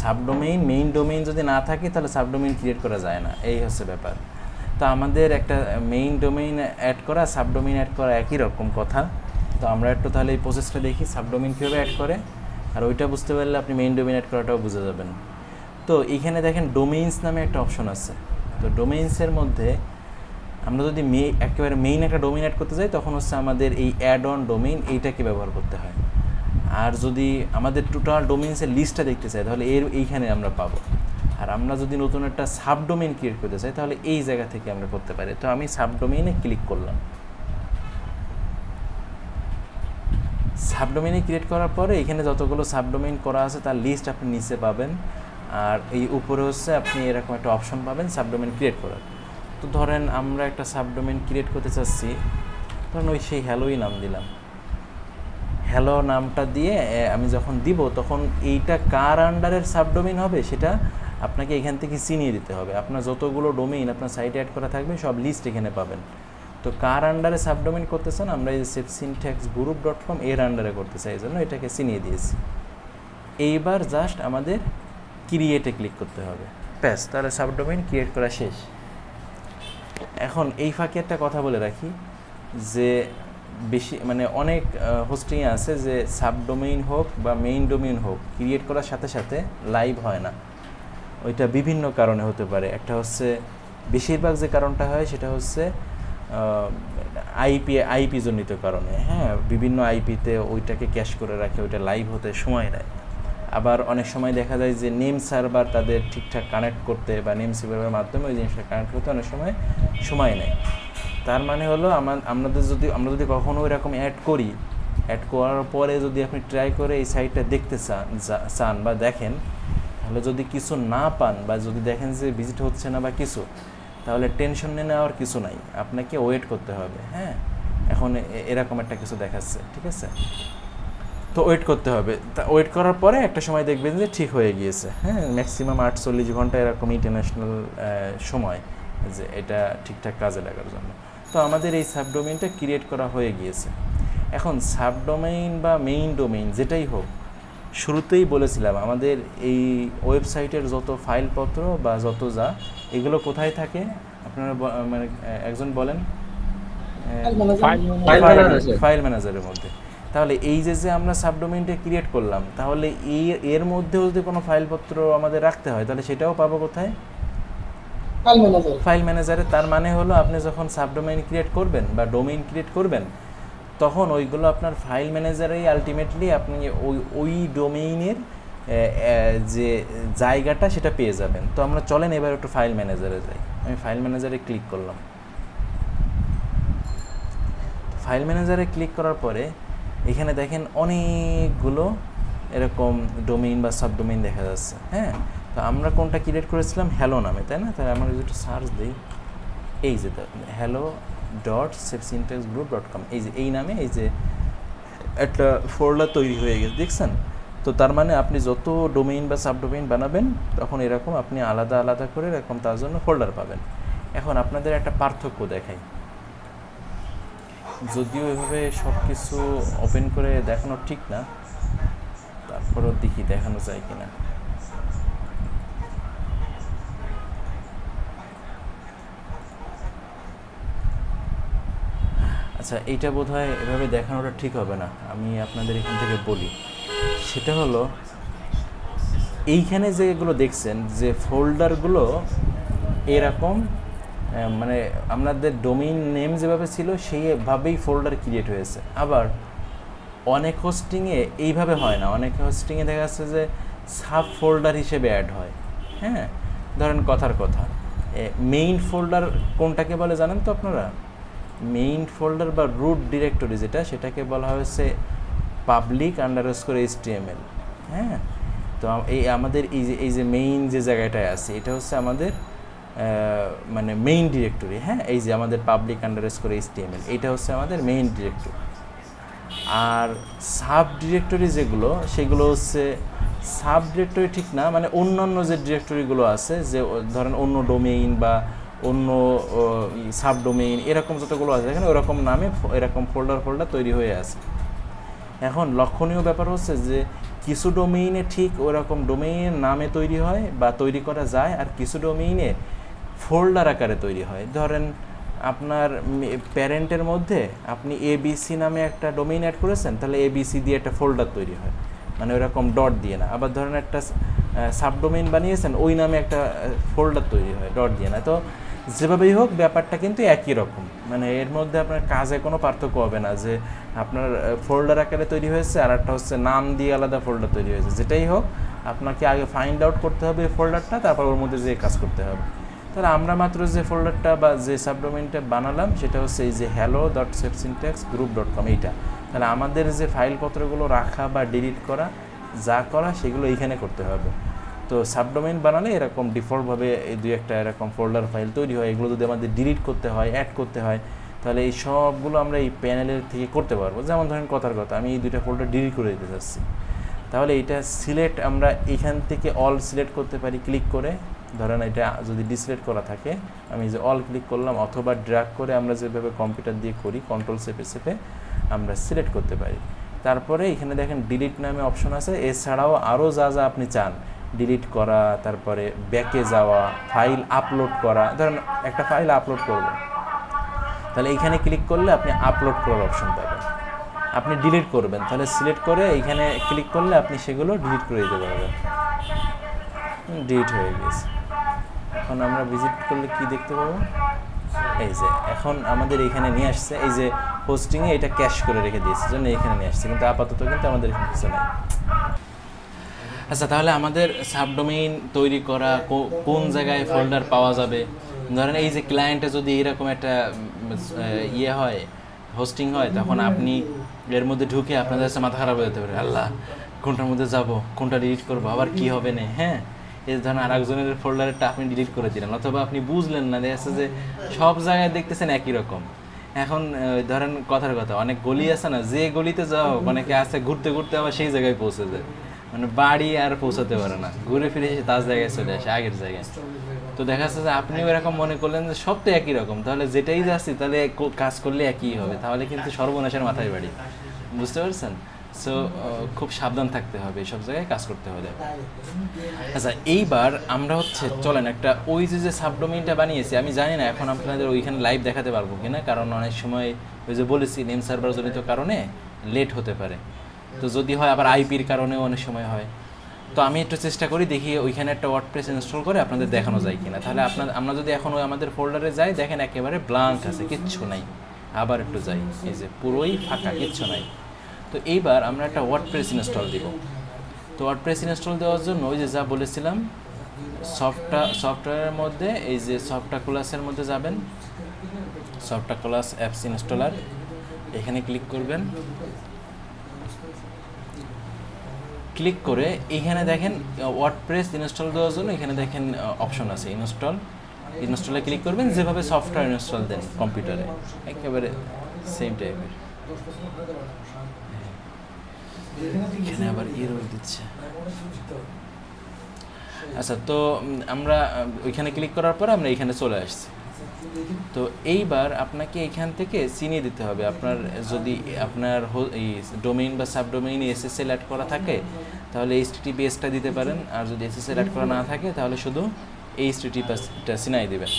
S1: সাবডোমেইন, মেইন ডোমেইন যদি না থাকে তাহলে সাবডোমেইন ক্রিয়েট করা যায় না, এই হচ্ছে ব্যাপার। তো আমাদের একটা মেইন ডোমেইন অ্যাড করা, সাবডোমেইন অ্যাড করা একই রকম কথা। তো আমরা একটু তাহলে এই প্রসেসটা দেখি সাবডোমেইন কীভাবে অ্যাড করে, আর ওইটা বুঝতে পারলে আপনি মেইন ডোমেইন অ্যাড করাটাও বুঝে যাবেন। তো এইখানে দেখেন ডোমেইনস নামে একটা অপশন আছে। তো ডোমেইনসের মধ্যে আমরা যদি একেবারে মেইন একটা ডোমেইন অ্যাড করতে যাই তখন হচ্ছে আমাদের এই অ্যাড অন ডোমেইন এইটাকে ব্যবহার করতে হয়। আর যদি আমাদের টোটাল ডোমেইনসের লিস্টটা দেখতে চাই তাহলে এইখানে আমরা পাবো। আর আমরা যদি নতুন একটা সাবডোমেইন ক্রিয়েট করতে চাই তাহলে এই জায়গা থেকে আমরা করতে পারি। তো আমি সাবডোমেইনে ক্লিক করলাম। সাবডোমেইনে ক্রিয়েট করার পরে এখানে যতগুলো সাবডোমেইন করা আছে তার লিস্ট আপনি নিচে পাবেন, আর এই উপরে হচ্ছে আপনি এরকম একটা অপশন পাবেন সাবডোমেইন ক্রিয়েট করার। তো ধরেন আমরা একটা সাবডোমেইন ক্রিয়েট করতে চাচ্ছি, ধরেন ওই সেই হ্যালোই নাম দিলাম। হ্যালো নামটা দিয়ে আমি যখন দিব তখন এইটা কার আন্ডারের সাবডোমেইন হবে সেটা আপনাকে এখান থেকে চিনিয়ে দিতে হবে। আপনার যতগুলো ডোমেইন আপনার সাইটে অ্যাড করা থাকবে সব লিস্ট এখানে পাবেন। তো কার আন্ডারে সাবডোমেইন করতে চান? আমরা এই sepsyntaxgroup.com এর আন্ডারে করতে চাই, এই জন্য এটাকে চিনিয়ে দিয়েছি। এইবার জাস্ট আমাদের ক্রিয়েটে ক্লিক করতে হবে, ব্যাস, তাহলে সাবডোমেইন ক্রিয়েট করা শেষ। এখন এই ফাঁকে একটা কথা বলে রাখি যে বেশি মানে অনেক হোস্টিংয়ে আছে যে সাবডোমেইন হোক বা মেইন ডোমেইন হোক ক্রিয়েট করার সাথে সাথে লাইভ হয় না। ওইটা বিভিন্ন কারণে হতে পারে। একটা হচ্ছে বেশিরভাগ যে কারণটা হয় সেটা হচ্ছে আইপি জনিত কারণে, হ্যাঁ, বিভিন্ন আইপিতে ওইটাকে ক্যাশ করে রাখে, ওইটা লাইভ হতে সময় নেয়। আবার অনেক সময় দেখা যায় যে নেম সার্ভার তাদের ঠিকঠাক কানেক্ট করতে বা নেম সার্ভারের মাধ্যমে ওই জিনিসটা কানেক্ট করতে অনেক সময় নেয়। তার মানে হলো আমরা যদি কখনো এরকম অ্যাড করার পরে যদি আপনি ট্রাই করে এই সাইটটা দেখতে চান বা দেখেন, তাহলে যদি কিছু না পান বা যদি দেখেন যে ভিজিট হচ্ছে না বা কিছু, তাহলে টেনশন নেওয়ার কিছু নাই, আপনাকে ওয়েট করতে হবে। হ্যাঁ, এখন এরকম একটা কিছু দেখাচ্ছে, ঠিক আছে, তো ওয়েট করতে হবে। তা ওয়েট করার পরে একটা সময় দেখবেন যে ঠিক হয়ে গিয়েছে। হ্যাঁ, ম্যাক্সিমাম 48 ঘন্টা এরকম ইন্টারন্যাশনাল সময় যে এটা ঠিকঠাক কাজে লাগার জন্য। তো আমাদের এই সাবডোমেইনটা ক্রিয়েট করা হয়ে গিয়েছে। এখন সাবডোমেইন বা মেইন ডোমেইন যেটাই হোক, শুরুতেই বলেছিলাম আমাদের এই ওয়েবসাইটের যত ফাইলপত্র বা যত যা এগুলো কোথায় থাকে আপনারা মানে একজন বলেন? ফাইল ম্যানেজারের মধ্যে। তাহলে এই যে আমরা সাবডোমেইনটা ক্রিয়েট করলাম, তাহলে এর মধ্যেও যদি কোনো ফাইলপত্র আমাদের রাখতে হয় তাহলে সেটাও পাবো কোথায়? ফাইল ম্যানেজারে। তার মানে হলো আপনি যখন সাবডোমেইন ক্রিয়েট করবেন বা ডোমেইন ক্রিয়েট করবেন, তখন ওইগুলো আপনার ফাইল ম্যানেজারেই আলটিমেটলি আপনি ওই ডোমেইনের যে জায়গাটা সেটা পেয়ে যাবেন। তো আমরা চলেন এবার একটু ফাইল ম্যানেজারে যাই। আমি ফাইল ম্যানেজারে ক্লিক করলাম। ফাইল ম্যানেজারে ক্লিক করার পরে এখানে দেখেন অনেকগুলো এরকম ডোমেইন বা সাবডোমেইন দেখা যাচ্ছে। হ্যাঁ, তো আমরা কোনটা ক্রিয়েট করেছিলাম? হ্যালো নামে, তাই না? তাহলে আমরা যদি একটু সার্চ দিই, এই যে hello.sepsyntaxgroup.com, এই নামে এই যে একটা ফোল্ডার তৈরি হয়ে গেছে, দেখছেন? তো তার মানে আপনি যত ডোমেইন বা সাবডোমেইন বানাবেন তখন এরকম আপনি আলাদা আলাদা করে এরকম তার জন্য ফোল্ডার পাবেন। এখন আপনাদের একটা পার্থক্য দেখাই, যদিও এভাবে সব কিছু ওপেন করে দেখানো ঠিক না, তারপরও দেখি দেখানো যায় কিনা। আচ্ছা, এইটা বোধহয় এভাবে দেখানোটা ঠিক হবে না, আমি আপনাদের এখান থেকে বলি। সেটা হলো এইখানে যেগুলো দেখছেন যে ফোল্ডারগুলো এরকম মানে আপনাদের ডোমেইন নেম যেভাবে ছিল সেইভাবেই ফোল্ডার ক্রিয়েট হয়েছে। আবার অনেক হোস্টিংয়ে এইভাবে হয় না, অনেক হোস্টিংয়ে দেখা যাচ্ছে যে সাব ফোল্ডার হিসেবে অ্যাড হয়। হ্যাঁ, ধরেন কথার কথা মেইন ফোল্ডার কোনটাকে বলে জানেন তো আপনারা? মেইন ফোল্ডার বা রুট ডিরেক্টরি যেটা, সেটাকে বলা হয়েছে public_html। হ্যাঁ, তো আমাদের এই যে মেইন যে জায়গাটায় আছে এটা হচ্ছে আমাদের মানে মেইন ডিরেক্টরি। হ্যাঁ, এই যে আমাদের public_html এটা হচ্ছে আমাদের মেইন ডিরেক্টরি। আর সাব ডিরেক্টরি যেগুলো, সেগুলো হচ্ছে সাব ডিরেক্টরি ঠিক না, মানে অন্যান্য যে ডিরেক্টরিগুলো আছে, যে ধরেন অন্য ডোমেইন বা অন্য সাবডোমেইন এরকম যতগুলো আছে এখানে ওরকম নামে এরকম ফোল্ডার তৈরি হয়ে আছে। এখন লক্ষণীয় ব্যাপার হচ্ছে যে কিছু ডোমেইনে ঠিক ওরকম ডোমেইনের নামে তৈরি হয় বা তৈরি করা যায়, আর কিছু ডোমেইনে ফোল্ডার আকারে তৈরি হয়। ধরেন আপনার প্যারেন্টের মধ্যে আপনি ABC নামে একটা ডোমেইন অ্যাড করেছেন, তাহলে ABC দিয়ে একটা ফোল্ডার তৈরি হয়, মানে ওরকম ডট দিয়ে না। আবার ধরেন একটা সাবডোমেইন বানিয়েছেন, ওই নামে একটা ফোল্ডার তৈরি হয় ডট দিয়ে না। তো যেভাবেই হোক ব্যাপারটা কিন্তু একই রকম, মানে এর মধ্যে আপনার কাজে কোনো পার্থক্য হবে না যে আপনার ফোল্ডার আকারে তৈরি হয়েছে আর একটা হচ্ছে নাম দিয়ে আলাদা ফোল্ডার তৈরি হয়েছে। যেটাই হোক আপনাকে আগে ফাইন্ড আউট করতে হবে ফোল্ডারটা, তারপর ওর মধ্যে যে কাজ করতে হবে। তাহলে আমরা মাত্র যে ফোল্ডারটা বা যে সাবডোমেইনটা বানালাম সেটা হচ্ছে এই যে hello.sepsyntaxgroup.com এইটা। তাহলে আমাদের যে ফাইলপত্রগুলো রাখা বা ডিলিট করা যা করা সেগুলো এইখানে করতে হবে। তো সাবডোমেইন বানালে এরকম ডিফল্টভাবে এই দুই একটা এরকম ফোল্ডার ফাইল তৈরি হয়। এগুলো যদি আমাদের ডিলিট করতে হয়, অ্যাড করতে হয়, তাহলে এই সবগুলো আমরা এই প্যানেলের থেকে করতে পারবো। যেমন ধরেন কথার কথা আমি এই দুইটা ফোল্ডার ডিলিট করে দিতে চাচ্ছি, তাহলে এইটা সিলেক্ট আমরা এখান থেকে অল সিলেক্ট করতে পারি ক্লিক করে, ধরেন এটা যদি ডিসিলেক্ট করা থাকে, আমি যে অল ক্লিক করলাম অথবা ড্র্যাগ করে আমরা যেভাবে কম্পিউটার দিয়ে করি কন্ট্রোল চেপে আমরা সিলেক্ট করতে পারি। তারপরে এখানে দেখেন ডিলিট নামে অপশন আছে। এছাড়াও আরও যা আপনি চান, ডিলিট করা, তারপরে ব্যাকে যাওয়া, ফাইল আপলোড করা। ধরেন একটা ফাইল আপলোড করব, তাহলে এইখানে ক্লিক করলে আপনি আপলোড করার অপশন পাবেন। আপনি ডিলিট করবেন, তাহলে সিলেক্ট করে এইখানে ক্লিক করলে আপনি সেগুলো ডিলিট করে দিতে পারবেন। ডিলিট হয়ে গেছে। এখন আমরা ভিজিট করলে কি দেখতে পাবো, এই যে এখন আমাদের এখানে নিয়ে আসছে, এই যে হোস্টিংয়ে এটা ক্যাশ করে রেখে দিয়েছে জন্য এখানে নিয়ে আসছে, কিন্তু আপাতত কিন্তু আমাদের এখানে কিছু নেই। আচ্ছা, তাহলে আমাদের সাবডোমেইন তৈরি করা, কোন জায়গায় ফোল্ডার পাওয়া যাবে, ধরেন এই যে ক্লায়েন্টে যদি এরকম একটা ইয়ে হয়, হোস্টিং হয়, তখন আপনি এর মধ্যে ঢুকে আপনাদের কাছে মাথা খারাপ হয়ে যেতে পারে, আল্লাহ কোনটার মধ্যে যাব, কোনটা ডিলিট করবো, আবার কি হবে না। হ্যাঁ, এই ধরেন আর একজনের ফোল্ডারটা আপনি ডিলিট করে দিলেন, অথবা আপনি বুঝলেন না, দেখা যাচ্ছে যে সব জায়গায় দেখতেছেন একই রকম। এখন ধরেন কথার কথা, অনেক গলি আছে না, যে গলিতে যাও অনেকে আছে ঘুরতে ঘুরতে আবার সেই জায়গায় পৌঁছে যায়, মানে বাড়ি আর পৌঁছাতে পারে না, ঘুরে ফিরে এসে তার জায়গায় চলে আসে আগের জায়গায়। তো দেখা যাচ্ছে যে আপনিও এরকম মনে করলেন যে সব তো একই রকম, তাহলে যেটাই যাচ্ছি তাহলে কাজ করলে একই হবে, তাহলে কিন্তু সর্বনাশের মাথায় বাড়ি। বুঝতে পারছেন? সো খুব সাবধান থাকতে হবে এইসব জায়গায় কাজ করতে হলে। আচ্ছা, এইবার আমরা চলেন একটা ওই যে সাবডোমেইনটা বানিয়েছি, আমি জানি না এখন আপনাদের ওইখানে লাইভ দেখাতে পারবো কিনা, কারণ অনেক সময় ওই যে বলেছি নেম সার্ভার জনিত কারণে লেট হতে পারে, তো যদি হয় আবার আইপির কারণেও অনেক সময় হয়। তো আমি একটু চেষ্টা করি, দেখি ওইখানে একটা ওয়ার্ডপ্রেস ইনস্টল করে আপনাদের দেখানো যায় কিনা। তাহলে আমরা যদি এখন আমাদের ফোল্ডারে যাই, দেখেন একেবারে ব্ল্যাঙ্ক আছে, কিচ্ছু নাই। আবার একটু যাই, এই যে পুরোই ফাঁকা, কিচ্ছু নাই। তো এইবার আমরা একটা ওয়ার্ডপ্রেস ইনস্টল দিব। তো ওয়ার্ডপ্রেস ইনস্টল দেওয়ার জন্য ওই যে যা বলেছিলাম, সফটওয়্যারের মধ্যে এই যে সফটওয়্যার ক্লাসের মধ্যে যাবেন, সফটওয়্যার ক্লাস অ্যাপস ইনস্টলার, এখানে ক্লিক করবেন। ক্লিক করে এইখানে দেখেন ওয়ার্ডপ্রেস ইনস্টল দেওয়ার জন্য এখানে দেখেন অপশন আছে ইনস্টলে ক্লিক করবেন, যেভাবে সফটওয়্যার ইনস্টল দেন কম্পিউটারে, একেবারে সেম টাইপের। এখানে আবার এরর দিচ্ছে। আচ্ছা, তো আমরা ওইখানে ক্লিক করার পরে আমরা এখানে চলে আসছি। তো এইবার আপনাকে এখান থেকে চিনিয়ে দিতে হবে, আপনার যদি আপনার এই ডোমেইন বা সাবডোমেইনে এসএসএল অ্যাড করা থাকে তাহলে HTTPSটা দিতে পারেন, আর যদি এসএসএল অ্যাড করা না থাকে তাহলে শুধু HTTPSটা চিনাই দেবেন।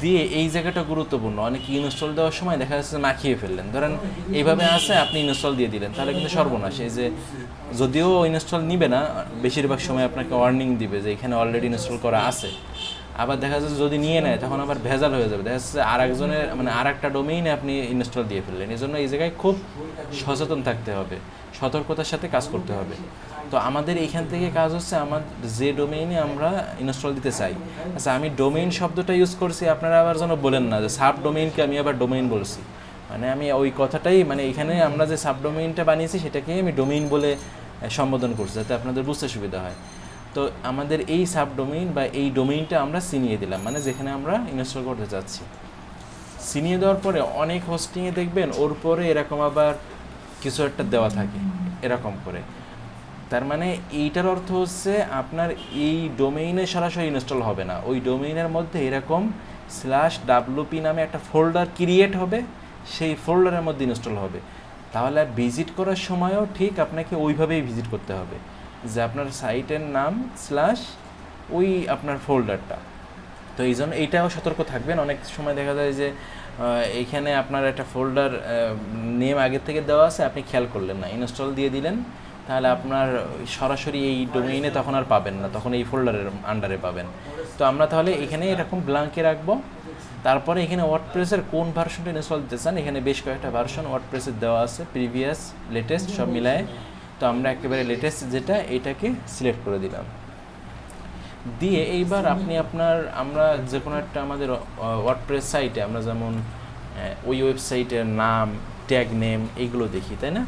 S1: দিয়ে এই জায়গাটা গুরুত্বপূর্ণ, অনেকে ইনস্টল দেওয়ার সময় দেখা যাচ্ছে মাখিয়ে ফেললেন, ধরেন এইভাবে আসে আপনি ইনস্টল দিয়ে দিলেন, তাহলে কিন্তু সর্বনাশ। এই যে যদিও ইনস্টল নিবে না, বেশিরভাগ সময় আপনাকে ওয়ার্নিং দিবে যে এখানে অলরেডি ইনস্টল করা আছে। আবার দেখা যাচ্ছে যদি নিয়ে নেয় তখন আবার ভেজাল হয়ে যাবে, দেখা যাচ্ছে আর একজনের মানে আর একটা ডোমেইনে আপনি ইনস্টল দিয়ে ফেললেন। এই জন্য এই জায়গায় খুব সচেতন থাকতে হবে, সতর্কতার সাথে কাজ করতে হবে। তো আমাদের এইখান থেকে কাজ হচ্ছে আমার যে ডোমেইনে আমরা ইনস্টল দিতে চাই। আচ্ছা, আমি ডোমেইন শব্দটা ইউজ করছি, আপনারা আবার যেন বলেন না যে সাব ডোমেইনকে আমি আবার ডোমেইন বলছি, মানে আমি ওই কথাটাই, মানে এখানে আমরা যে সাব ডোমেইনটা বানিয়েছি সেটাকেই আমি ডোমেইন বলে সম্বোধন করছি, যাতে আপনাদের বুঝতে সুবিধা হয়। তো আমাদের এই সাবডোমেইন বা এই ডোমেইনটা আমরা চিনিয়ে দিলাম, মানে যেখানে আমরা ইনস্টল করতে চাচ্ছি। চিনিয়ে দেওয়ার পরে অনেক হোস্টিংয়ে দেখবেন ওর পরে এরকম আবার কিছু একটা দেওয়া থাকে এরকম করে, তার মানে এইটার অর্থ হচ্ছে আপনার এই ডোমেইনে সরাসরি ইনস্টল হবে না, ওই ডোমেইনের মধ্যে এরকম /wp নামে একটা ফোল্ডার ক্রিয়েট হবে, সেই ফোল্ডারের মধ্যে ইনস্টল হবে। তাহলে ভিজিট করার সময়ও ঠিক আপনাকে ওইভাবেই ভিজিট করতে হবে, যে আপনার সাইটের নাম / ওই আপনার ফোল্ডারটা। তো এই জন্য এইটাও সতর্ক থাকবেন। অনেক সময় দেখা যায় যে এইখানে আপনার একটা ফোল্ডার নেম আগের থেকে দেওয়া আছে, আপনি খেয়াল করলেন না, ইনস্টল দিয়ে দিলেন, তাহলে আপনার সরাসরি এই ডোমেইনে তখন আর পাবেন না, তখন এই ফোল্ডারের আন্ডারে পাবেন। তো আমরা তাহলে এখানে এরকম ব্ল্যাঙ্কে রাখবো। তারপরে এখানে ওয়ার্ডপ্রেসের কোন ভার্সনটা ইনস্টল দিতে চান, এখানে বেশ কয়েকটা ভার্সন ওয়ার্ডপ্রেসের দেওয়া আছে, প্রিভিয়াস, লেটেস্ট সব মিলায়। তো আমরা একেবারে লেটেস্ট যেটা, এইটাকে সিলেক্ট করে দিলাম। দিয়ে এইবার আমরা যে কোনো একটা আমাদের ওয়ার্ডপ্রেস সাইটে আমরা যেমন ওই ওয়েবসাইটের নাম, ট্যাগ নেম এইগুলো দেখি, তাই না?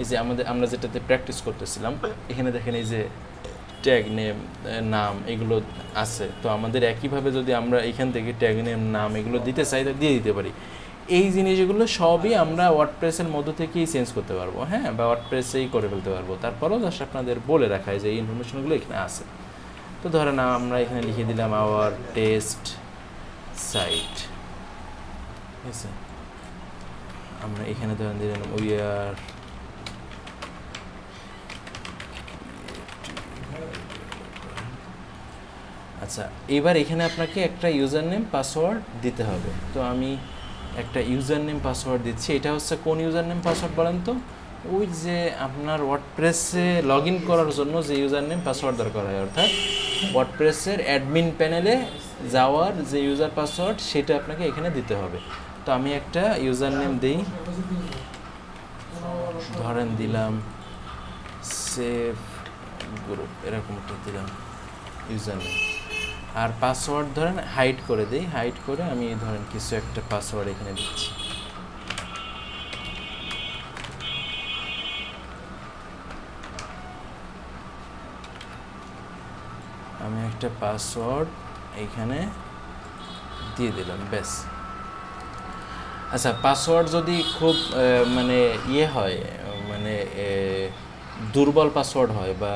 S1: এই যে আমরা যেটাতে প্র্যাকটিস করতেছিলাম, এখানে দেখেন এই যে ট্যাগ নেম, নাম এগুলো আছে। তো আমাদের একইভাবে যদি আমরা এখান থেকে ট্যাগ নেম, নাম এগুলো দিতে চাই দিয়ে দিতে পারি। এই জিনিসগুলো সবই আমরা ওয়ার্ডপ্রেসের মধ্য থেকেই চেঞ্জ করতে পারবো, হ্যাঁ, বা ওয়ার্ডপ্রেসেই করে ফেলতে পারবো। তারপরেও জাস্ট আপনাদের বলে রাখায় যে এই ইনফরমেশনগুলো এখানে আছে। তো ধরেন আমরা এখানে লিখে দিলাম আওয়ার টেস্ট সাইট, ঠিক আছে। আমরা এখানে ধরেন দিলাম উই আর আচ্ছা, এবার এখানে আপনাকে একটা ইউজার নেম পাসওয়ার্ড দিতে হবে। তো আমি একটা ইউজার নেম পাসওয়ার্ড দিচ্ছি। এটা হচ্ছে কোন ইউজার নেম পাসওয়ার্ড বলেন তো? ওই যে আপনার ওয়ার্ডপ্রেসে লগ ইন করার জন্য যে ইউজার নেম পাসওয়ার্ড দরকার হয়, অর্থাৎ ওয়ার্ডপ্রেসের অ্যাডমিন প্যানেলে যাওয়ার যে ইউজার পাসওয়ার্ড সেটা আপনাকে এখানে দিতে হবে। তো আমি একটা ইউজার নেম দিই, ধরেন দিলাম সেভ গ্রুপ, এরকম একটা দিলাম ইউজার নেম। আর পাসওয়ার্ড ধরেন হাইড করে দিই, হাইড করে আমি ধরেন কিছু একটা পাসওয়ার্ড এখানে দিচ্ছি। আমি একটা পাসওয়ার্ড এইখানে দিয়ে দিলাম, ব্যাস। আচ্ছা, পাসওয়ার্ড যদি খুব মানে হয়, মানে দুর্বল পাসওয়ার্ড হয় বা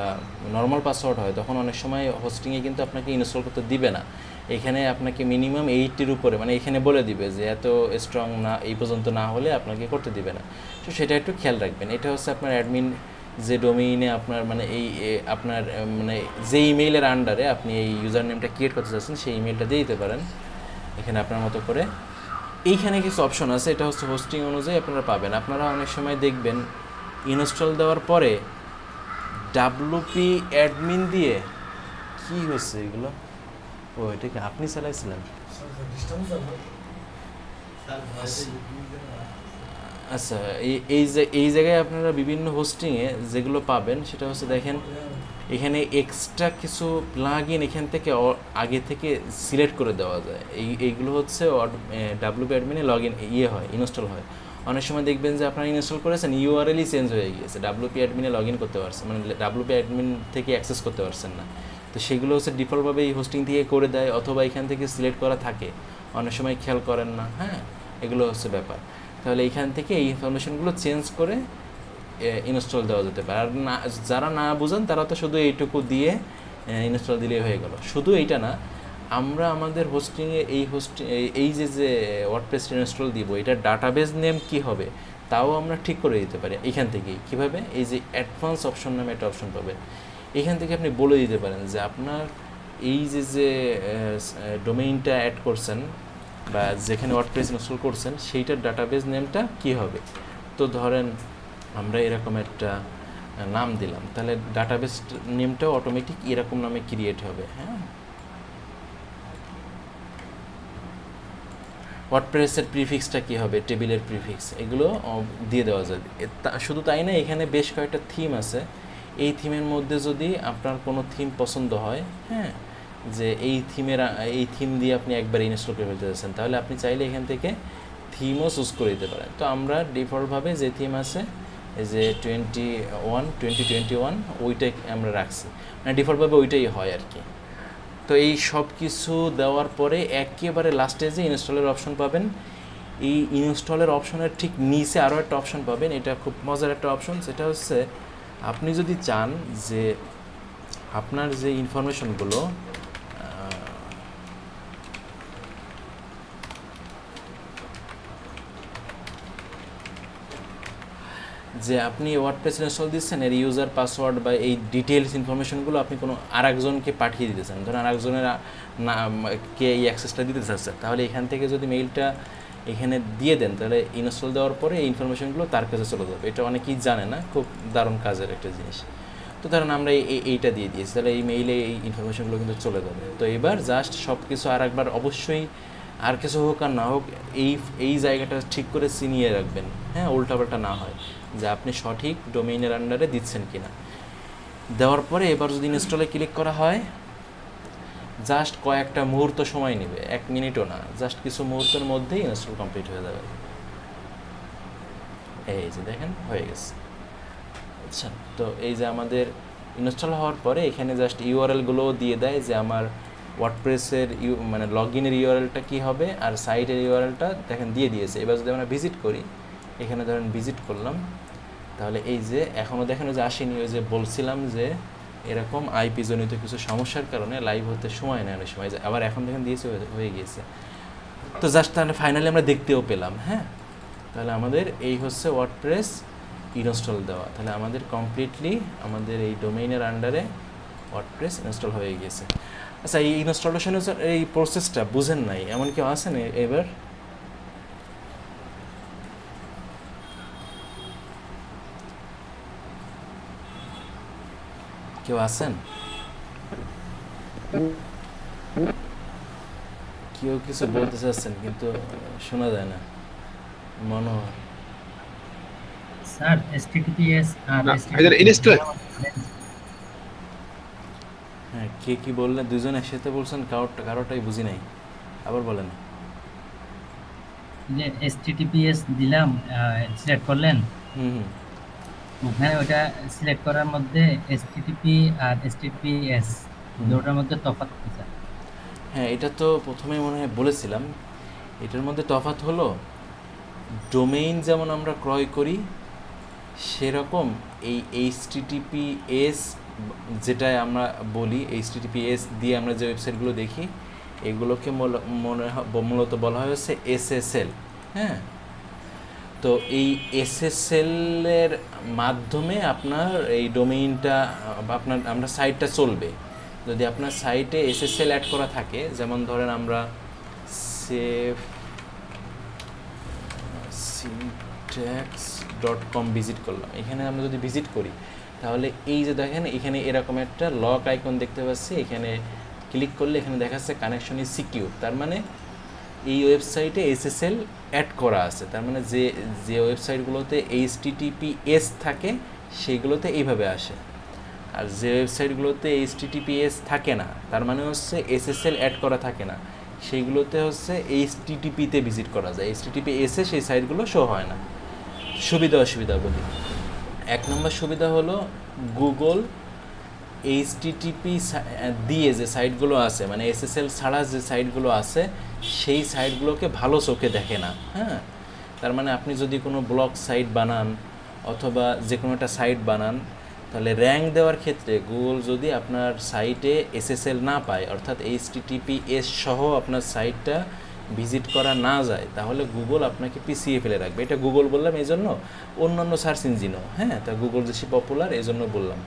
S1: নর্মাল পাসওয়ার্ড হয়, তখন অনেক সময় হোস্টিংয়ে কিন্তু আপনাকে ইনস্টল করতে দিবে না। এখানে আপনাকে মিনিমাম 80-র উপরে, মানে এখানে বলে দিবে যে এত স্ট্রং না, এই পর্যন্ত না হলে আপনাকে করতে দিবে না। তো সেটা একটু খেয়াল রাখবেন। এটা হচ্ছে আপনার অ্যাডমিন যে ডোমেইনে আপনার মানে এই আপনার মানে যে ইমেইলের আন্ডারে আপনি এই ইউজার নেমটা ক্রিয়েট করতে চাচ্ছেন সেই ইমেইলটা দিয়ে দিতে পারেন এখানে আপনার মতো করে। এইখানে কিছু অপশন আছে, এটা হচ্ছে হোস্টিং অনুযায়ী আপনারা পাবেন। আপনারা অনেক সময় দেখবেন ইনস্টল দেওয়ার পরে WP অ্যাডমিন দিয়ে কি হচ্ছে এগুলো, ও এটা কি আপনি চালাইছিলেন? আচ্ছা, এই জায়গায় আপনারা বিভিন্ন হোস্টিংয়ে যেগুলো পাবেন সেটা হচ্ছে দেখেন এখানে এক্সট্রা কিছু প্লাগ ইন এখান থেকে আগে থেকে সিলেক্ট করে দেওয়া যায়। এইগুলো হচ্ছে WP অ্যাডমিনে লগ ইন হয়, ইনস্টল হয়। অনেক সময় দেখবেন যে আপনারা ইনস্টল করেছেন, ইউআরএলই চেঞ্জ হয়ে গিয়েছে, WP অ্যাডমিনে লগ ইন করতে পারছেন, মানে WP অ্যাডমিন থেকে অ্যাক্সেস করতে পারছেন না। তো সেগুলো হচ্ছে ডিফল্টভাবে এই হোস্টিং থেকে করে দেয়, অথবা এখান থেকে সিলেক্ট করা থাকে, অনেক সময় খেয়াল করেন না। হ্যাঁ, এগুলো হচ্ছে ব্যাপার। তাহলে এইখান থেকে এই ইনফরমেশনগুলো চেঞ্জ করে ইনস্টল দেওয়া যেতে পারে। আর না, যারা না বুঝেন তারা তো শুধু এইটুকু দিয়ে ইনস্টল দিলেই হয়ে গেল। শুধু এইটা না, আমরা আমাদের হোস্টিংয়ে এই যে ওয়ার্ডপ্রেস ইনস্টল দিব, এটার ডাটাবেস নেম কি হবে তাও আমরা ঠিক করে দিতে পারি এখান থেকেই। কীভাবে? এই যে অ্যাডভান্স অপশন নামে একটা অপশন পাবেন, এখান থেকে আপনি বলে দিতে পারেন যে আপনার এই যে ডোমেইনটা অ্যাড করছেন বা যেখানে ওয়ার্ডপ্রেস ইনস্টল করছেন সেইটার ডাটাবেস নেমটা কি হবে। তো ধরেন আমরা এরকম একটা নাম দিলাম, তাহলে ডাটাবেস নেমটাও অটোমেটিক এরকম নামে ক্রিয়েট হবে। হ্যাঁ, ওয়ার্ডপ্রেসের প্রিফিক্সটা কী হবে, টেবিলের প্রিফিক্স, এগুলো দিয়ে দেওয়া যায়। শুধু তাই না, এখানে বেশ কয়েকটা থিম আছে। এই থিমের মধ্যে যদি আপনার কোনো থিম পছন্দ হয়, হ্যাঁ, যে এই থিম দিয়ে আপনি একবার ইনস্টল করে ফেলতে চাচ্ছেন, তাহলে আপনি চাইলে এখান থেকে থিমও চুজ করে দিতে পারেন। তো আমরা ডিফল্টভাবে যে থিম আছে এই যে 2021 ওইটাই আমরা রাখছি, মানে ডিফল্টভাবে ওইটাই হয় আর কি। তো এই সব কিছু দেওয়ার পরে একেবারে লাস্টে যে ইনস্টলের অপশন পাবেন, এই ইনস্টলের অপশনের ঠিক নিচে আরও একটা অপশন পাবেন। এটা খুব মজার একটা অপশন, সেটা হচ্ছে আপনি যদি চান যে আপনার যে ইনফরমেশনগুলো যে আপনি ওয়ার্ডপ্রেস ইনস্টল দিচ্ছেন, এর ইউজার পাসওয়ার্ড বা এই ডিটেলস ইনফরমেশনগুলো আপনি কোনো আরেকজনকে পাঠিয়ে দিতেছেন, ধরুন আরেকজনের কে এই অ্যাক্সেসটা দিতে চাচ্ছেন, তাহলে এখান থেকে যদি মেইলটা এখানে দিয়ে দেন, তাহলে ইনস্টল দেওয়ার পরে এই ইনফরমেশনগুলো তার কাছে চলে যাবে। এটা অনেকেই জানে না, খুব দারুণ কাজের একটা জিনিস। তো ধরুন আমরা এইটা দিয়ে দিয়েছি, তাহলে এই মেইলে এই ইনফরমেশনগুলো কিন্তু চলে যাবে। তো এবার জাস্ট সব কিছু আর একবার অবশ্যই আর কিছু হোক আর না হোক এই জায়গাটা ঠিক করে চিনিয়ে রাখবেন, হ্যাঁ, উল্টাপাল্টা না হয়, যে আপনি সঠিক ডোমেইনের আন্ডারে দিচ্ছেন কিনা। দেওয়ার পরে এবার যদি ইনস্টলে ক্লিক করা হয়, জাস্ট কয়েকটা মুহূর্ত সময় নেবে, 1 মিনিটও না, জাস্ট কিছু মুহূর্তের মধ্যেই ইনস্টল কমপ্লিট হয়ে যাবে। এই যে দেখেন হয়ে গেছে। আচ্ছা, তো এই যে আমাদের ইনস্টল হওয়ার পরে এখানে জাস্ট ইউআরএলগুলোও দিয়ে দেয় যে আমার ওয়ার্ডপ্রেসের মানে লগ ইনের ইউআরএলটা কী হবে আর সাইটের ইউআরএলটা দেখেন দিয়ে দিয়েছে। এবার যদি আমরা ভিজিট করি, এখানে ধরেন ভিজিট করলাম, তাহলে এই যে এখনও দেখেন যে আসেনি, ওই যে বলছিলাম যে এরকম আইপি জনিত কিছু সমস্যার কারণে লাইভ হতে সময় নেয় অনেক সময়, আবার এখন দেখেন দিয়েছে হয়ে গিয়েছে। তো জাস্ট তাহলে ফাইনালি আমরা দেখতেও পেলাম। হ্যাঁ, তাহলে আমাদের এই হচ্ছে ওয়ার্ডপ্রেস ইনস্টল দেওয়া। তাহলে আমাদের কমপ্লিটলি আমাদের এই ডোমেইনের আন্ডারে ওয়ার্ডপ্রেস ইনস্টল হয়ে গেছে। আচ্ছা, এই ইনস্টলেশনের এই প্রসেসটা বুঝেন নাই এমন কেউ আছেন এবার? কেউ আছেন? কেউ কিছু বলতে চাচ্ছেন কিন্তু শোনা যায় না মনোহর।
S4: স্যার HTTPS আর
S5: either install
S1: হ্যাঁ, কে কি বললেন? দুজন একসাথে বলছেন, কারোটাই বুঝি নাই, আবার বলেন।
S4: যে HTTPS দিলাম, সিলেক্ট করলেন,
S1: হুম,
S4: ওখানে ওটা সিলেক্ট করার মধ্যে HTTP আর HTTPS দুটোর মধ্যে তফাৎ কি স্যার?
S1: হ্যাঁ, এটা তো প্রথমেই মনে হয় বলেছিলাম। এটার মধ্যে তফাৎ হলো, ডোমেইন যেমন আমরা ক্রয় করি সেরকম এই HTTPS যেটাই আমরা বলি, HTTPS দিয়ে আমরা যে ওয়েবসাইটগুলো দেখি এগুলোকে মূলত বলা হয়েছে SSL। হ্যাঁ, তো এই SSL-এর মাধ্যমে আপনার এই ডোমেইনটা আমরা সাইটটা চলবে। যদি আপনার সাইটে SSL অ্যাড করা থাকে, যেমন ধরেন আমরা syntax.com ভিজিট করলাম, এখানে আমরা যদি ভিজিট করি তাহলে এই যে দেখেন এখানে এরকম একটা লক আইকন দেখতে পাচ্ছি, এখানে ক্লিক করলে এখানে দেখাচ্ছে কানেকশন ইজ সিকিউর। তার মানে এই ওয়েবসাইটে SSL অ্যাড করা আছে। তার মানে যে ওয়েবসাইটগুলোতে HTTPS থাকে সেইগুলোতে এইভাবে আসে, আর যে ওয়েবসাইটগুলোতে HTTPS থাকে না, তার মানে হচ্ছে SSL অ্যাড করা থাকে না, সেইগুলোতে হচ্ছে HTTP-তে ভিজিট করা যায়। HTTPS-এ সেই সাইটগুলো শো হয় না। সুবিধা অসুবিধা বলি। 1 নম্বর সুবিধা হলো গুগল HTTP দিয়ে যে সাইটগুলো আছে, মানে SSL ছাড়া যে সাইটগুলো আছে সেই সাইটগুলোকে ভালো চোখে দেখে না। হ্যাঁ, তার মানে আপনি যদি কোনো ব্লগ সাইট বানান অথবা যে কোনো একটা সাইট বানান, তাহলে র্যাঙ্ক দেওয়ার ক্ষেত্রে গুগল যদি আপনার সাইটে SSL না পায়, অর্থাৎ HTTPS সহ আপনার সাইটটা ভিজিট করা না যায়, তাহলে গুগল আপনাকে পিছিয়ে ফেলে রাখবে। এটা গুগল বললাম এই জন্য, অন্যান্য সার্চ ইঞ্জিনও, হ্যাঁ, তা গুগল বেশি পপুলার এই জন্য বললাম।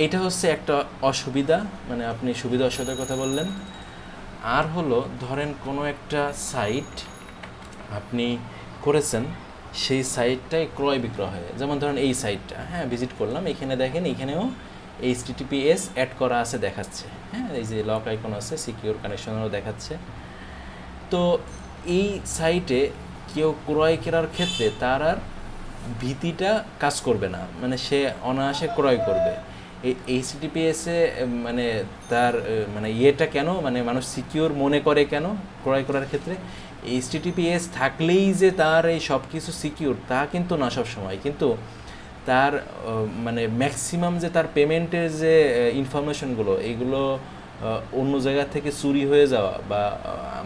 S1: এটা হচ্ছে একটা অসুবিধা, মানে আপনি সুবিধা অসুবিধার কথা বললেন। আর হলো ধরেন কোনো একটা সাইট আপনি করেছেন, সেই সাইটটাই ক্রয় বিক্রয় হয়, যেমন ধরেন এই সাইটটা, হ্যাঁ, ভিজিট করলাম, এখানে দেখেন এখানেও HTTPS অ্যাড করা আছে দেখাচ্ছে। হ্যাঁ, এই যে লক আইকন আছে, সিকিউর কানেকশনও দেখাচ্ছে। তো এই সাইটে কেউ ক্রয় করার ক্ষেত্রে তার আর ভীতিটা কাজ করবে না, মানে সে অনায়াসে ক্রয় করবে। এই HTTPS-এ মানে তার মানে ইয়েটা কেন, মানে মানুষ সিকিউর মনে করে কেন ক্রয় করার ক্ষেত্রে? HTTPS থাকলেই যে তার এই সব কিছু সিকিউর তা কিন্তু না সব সময়, কিন্তু তার মানে ম্যাক্সিমাম যে তার পেমেন্টের যে ইনফরমেশনগুলো, এইগুলো অন্য জায়গা থেকে চুরি হয়ে যাওয়া বা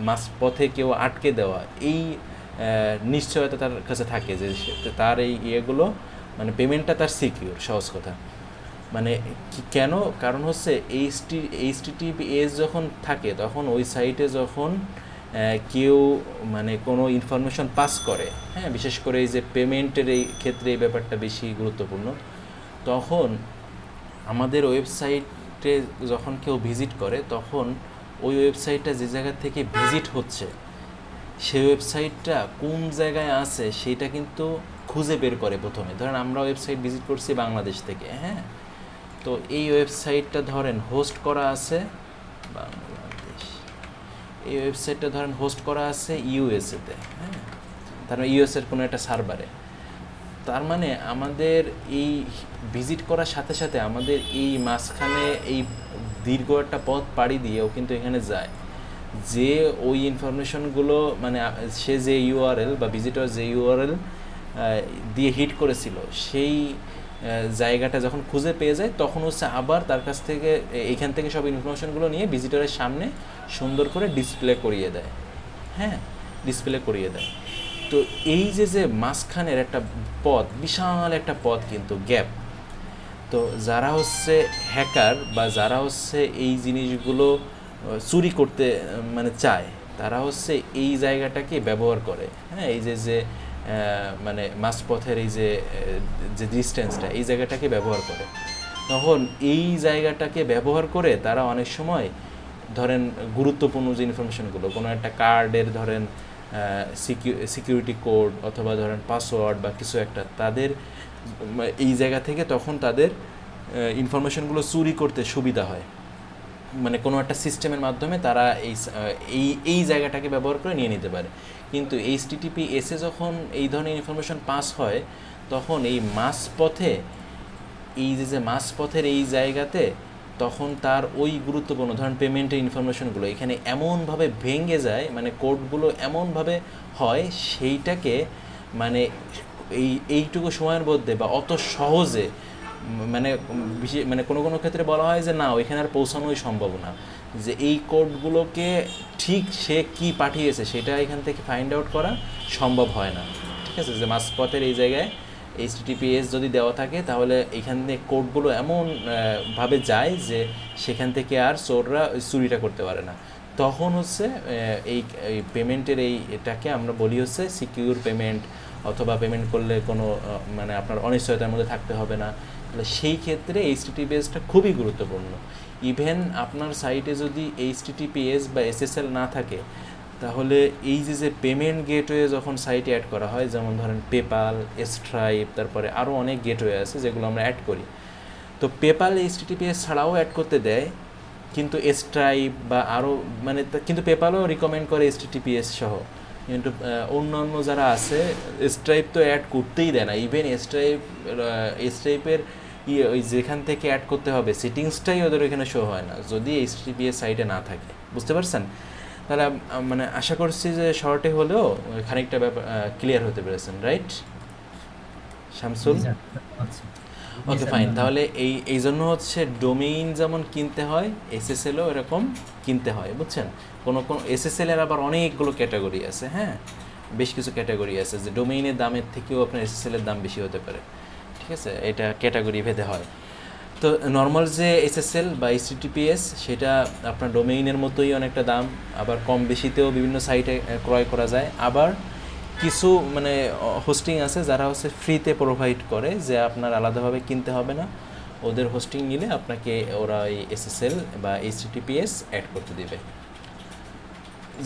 S1: মাঝপথে কেউ আটকে দেওয়া, এই নিশ্চয়তা তার কাছে থাকে যে তার এই ইয়েগুলো মানে পেমেন্টটা তার সিকিউর। সহজ কথা, মানে কেন? কারণ হচ্ছে HTTPS যখন থাকে তখন ওই সাইটে যখন কেউ মানে কোনো ইনফরমেশন পাস করে, হ্যাঁ, বিশেষ করে এই যে পেমেন্টের এই ক্ষেত্রে এই ব্যাপারটা বেশি গুরুত্বপূর্ণ, তখন আমাদের ওয়েবসাইটে যখন কেউ ভিজিট করে তখন ওই ওয়েবসাইটটা যে জায়গা থেকে ভিজিট হচ্ছে সেই ওয়েবসাইটটা কোন জায়গায় আছে সেটা কিন্তু খুঁজে বের করে প্রথমে। ধরেন আমরা ওয়েবসাইট ভিজিট করছি বাংলাদেশ থেকে, হ্যাঁ, তো এই ওয়েবসাইটটা ধরেন হোস্ট করা আছে বাংলাদেশ, এই ওয়েবসাইটটা ধরেন হোস্ট করা আছে USA-তে, হ্যাঁ, তার মানে US-এর কোনো একটা সার্ভারে। তার মানে আমাদের এই ভিজিট করার সাথে সাথে আমাদের এই মাঝখানে এই দীর্ঘ একটা পথ পাড়ি দিয়ে ও কিন্তু এখানে যায়, যে ওই ইনফরমেশনগুলো মানে সে যে URL বা ভিজিটর যে URL দিয়ে হিট করেছিল সেই জায়গাটা যখন খুঁজে পেয়ে যায় তখন হচ্ছে আবার তার কাছ থেকে এইখান থেকে সব ইনফরমেশনগুলো নিয়ে ভিজিটরের সামনে সুন্দর করে ডিসপ্লে করিয়ে দেয়। হ্যাঁ, ডিসপ্লে করিয়ে দেয়। তো এই যে মাঝখানের একটা পথ, বিশাল একটা পথ কিন্তু গ্যাপ, তো যারা হচ্ছে হ্যাকার বা যারা হচ্ছে এই জিনিসগুলো চুরি করতে মানে চায়, তারা হচ্ছে এই জায়গাটাকে ব্যবহার করে। হ্যাঁ, এই যে যে মানে মাঝপথের এই যে যে ডিস্টেন্সটা, এই জায়গাটাকে ব্যবহার করে। তখন এই জায়গাটাকে ব্যবহার করে তারা অনেক সময় ধরেন গুরুত্বপূর্ণ যে ইনফরমেশনগুলো, কোনো একটা কার্ডের ধরেন সিকিউরিটি কোড অথবা ধরেন পাসওয়ার্ড বা কিছু একটা, তাদের এই জায়গা থেকে তখন তাদের ইনফরমেশনগুলো চুরি করতে সুবিধা হয়। মানে কোনো একটা সিস্টেমের মাধ্যমে তারা এই জায়গাটাকে ব্যবহার করে নিয়ে নিতে পারে। কিন্তু HTTPS-এ যখন এই ধরনের ইনফরমেশন পাস হয়, তখন এই মাঝপথে এই যে মাঝপথের এই জায়গাতে তখন তার ওই গুরুত্বপূর্ণ ধরেন পেমেন্টের ইনফরমেশনগুলো এখানে এমনভাবে ভেঙে যায়, মানে কোডগুলো এমনভাবে হয় সেইটাকে মানে এইটুকু সময়ের মধ্যে বা অত সহজে মানে মানে কোনো কোনো ক্ষেত্রে বলা হয় যে না, ওইখানে আর পৌঁছানোই সম্ভব না, যে এই কোডগুলোকে ঠিক সে কি পাঠিয়েছে সেটা এখান থেকে ফাইন্ড আউট করা সম্ভব হয় না। ঠিক আছে, যে মাঝপথের এই জায়গায় HTTPS যদি দেওয়া থাকে তাহলে এখান থেকে কোডগুলো এমন ভাবে যায় যে সেখান থেকে আর চোররা চুরিটা করতে পারে না। তখন হচ্ছে এই পেমেন্টের এটাকে আমরা বলি হচ্ছে সিকিউর পেমেন্ট, অথবা পেমেন্ট করলে কোনো মানে আপনার অনিশ্চয়তার মধ্যে থাকতে হবে না। তাহলে সেই ক্ষেত্রে HTTPS-টা খুবই গুরুত্বপূর্ণ। ইভেন আপনার সাইটে যদি HTTPS বা SSL না থাকে, তাহলে এই যে পেমেন্ট গেটওয়ে যখন সাইটে অ্যাড করা হয়, যেমন ধরেন পেপাল, স্ট্রাইপ, তারপরে আরও অনেক গেটওয়ে আছে যেগুলো আমরা অ্যাড করি। তো পেপাল HTTPS ছাড়াও অ্যাড করতে দেয়, কিন্তু স্ট্রাইপ বা আরও মানে কিন্তু পেপালও রিকমেন্ড করে HTTPS সহ। কিন্তু অন্যান্য যারা আছে, স্ট্রাইপ তো অ্যাড করতেই দেয় না। ইভেন স্ট্রাইপের ওই যেখান থেকে অ্যাড করতে হবে সেটিংসটাই ওদের ওইখানে শো হয় না যদি HTTPS সাইটে না থাকে। বুঝতে পারছেন? তাহলে মানে আশা করছি যে শর্টে হলেও খানিকটা ব্যাপার ক্লিয়ার হতে পেরেছেন, রাইট শামসুল? Okay fine. তাহলে এই জন্য হচ্ছে ডোমেইন যেমন কিনতে হয়, SSL-ও এরকম কিনতে হয়, বুঝছেন? কোনো SSL-এর আবার অনেকগুলো ক্যাটাগরি আছে। হ্যাঁ, বেশ কিছু ক্যাটাগরি আছে, যে ডোমেইনের দামের থেকেও আপনার SSL-এর দাম বেশি হতে পারে। ঠিক আছে, এটা ক্যাটাগরি ভেদে হয়। তো নর্মাল যে SSL বা HTTPS সেটা আপনার ডোমেইনের মতোই অনেকটা দাম, আবার কম বেশিতেও বিভিন্ন সাইটে ক্রয় করা যায়। আবার কিছু মানে হোস্টিং আছে যারা হচ্ছে ফ্রিতে প্রোভাইড করে, যে আপনার আলাদাভাবে কিনতে হবে না, ওদের হোস্টিং নিলে আপনাকে ওরা এই SSL বা HTTPS অ্যাড করতে দেবে।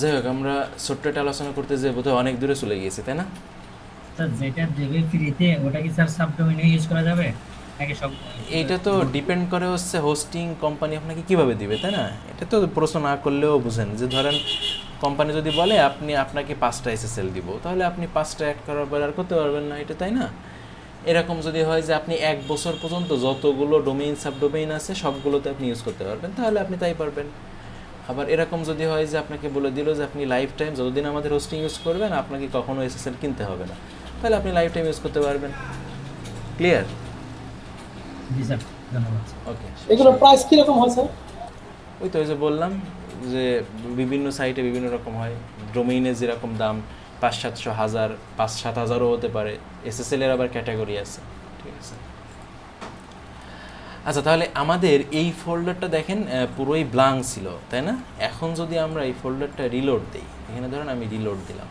S1: যাই হোক, আমরা ছোট্ট একটা আলোচনা করতে যে বোধহয় অনেক দূরে চলে গিয়েছি, তাই না?
S4: স্যার যেটা দেবে ফ্রিতে ওটা কি স্যার সাবডোমেইনে ইউজ করা যাবে নাকি সব?
S1: এইটা তো ডিপেন্ড করে হচ্ছে হোস্টিং কোম্পানি আপনাকে কিভাবে দিবে, তাই না? এটা তো প্রশ্ন না করলেও বুঝেন, যে ধরেন কোম্পানি যদি বলে আপনাকে 5টা SSL দিব, তাহলে আপনি 5টা অ্যাড করার পর আর করতে পারবেন না, এটা তাই না? এরকম যদি হয় যে আপনি 1 বছর পর্যন্ত যতগুলো ডোমেইন সাবডোমেইন আছে সবগুলোতে আপনি ইউজ করতে পারবেন, তাহলে আপনি তাই পারবেন। আবার এরকম যদি হয় যে আপনাকে বলে দিল যে আপনি লাইফ টাইম যতদিন আমাদের হোস্টিং ইউজ করবেন আপনাকে কখনো SSL কিনতে হবে না, তাহলে আপনি লাইফ টাইম ইউজ করতে পারবেন। ক্লিয়ার?
S4: জি স্যার, ধন্যবাদ।
S1: ওকে,
S5: এগুলো প্রাইস কিরকম হয় স্যার?
S1: ওই তো যে বললাম যে বিভিন্ন সাইটে বিভিন্ন রকম হয়। ডোমেইনে যেরকম দাম 500-700 হাজার 5-7 হাজারও হতে পারে। SSL-এর আবার ক্যাটাগরি আছে। ঠিক আছে, আচ্ছা তাহলে আমাদের এই ফোল্ডারটা দেখেন পুরোই ব্ল্যাঙ্ক ছিল, তাই না? এখন যদি আমরা এই ফোল্ডারটা রিলোড দিই, এখানে ধরেন আমি রিলোড দিলাম,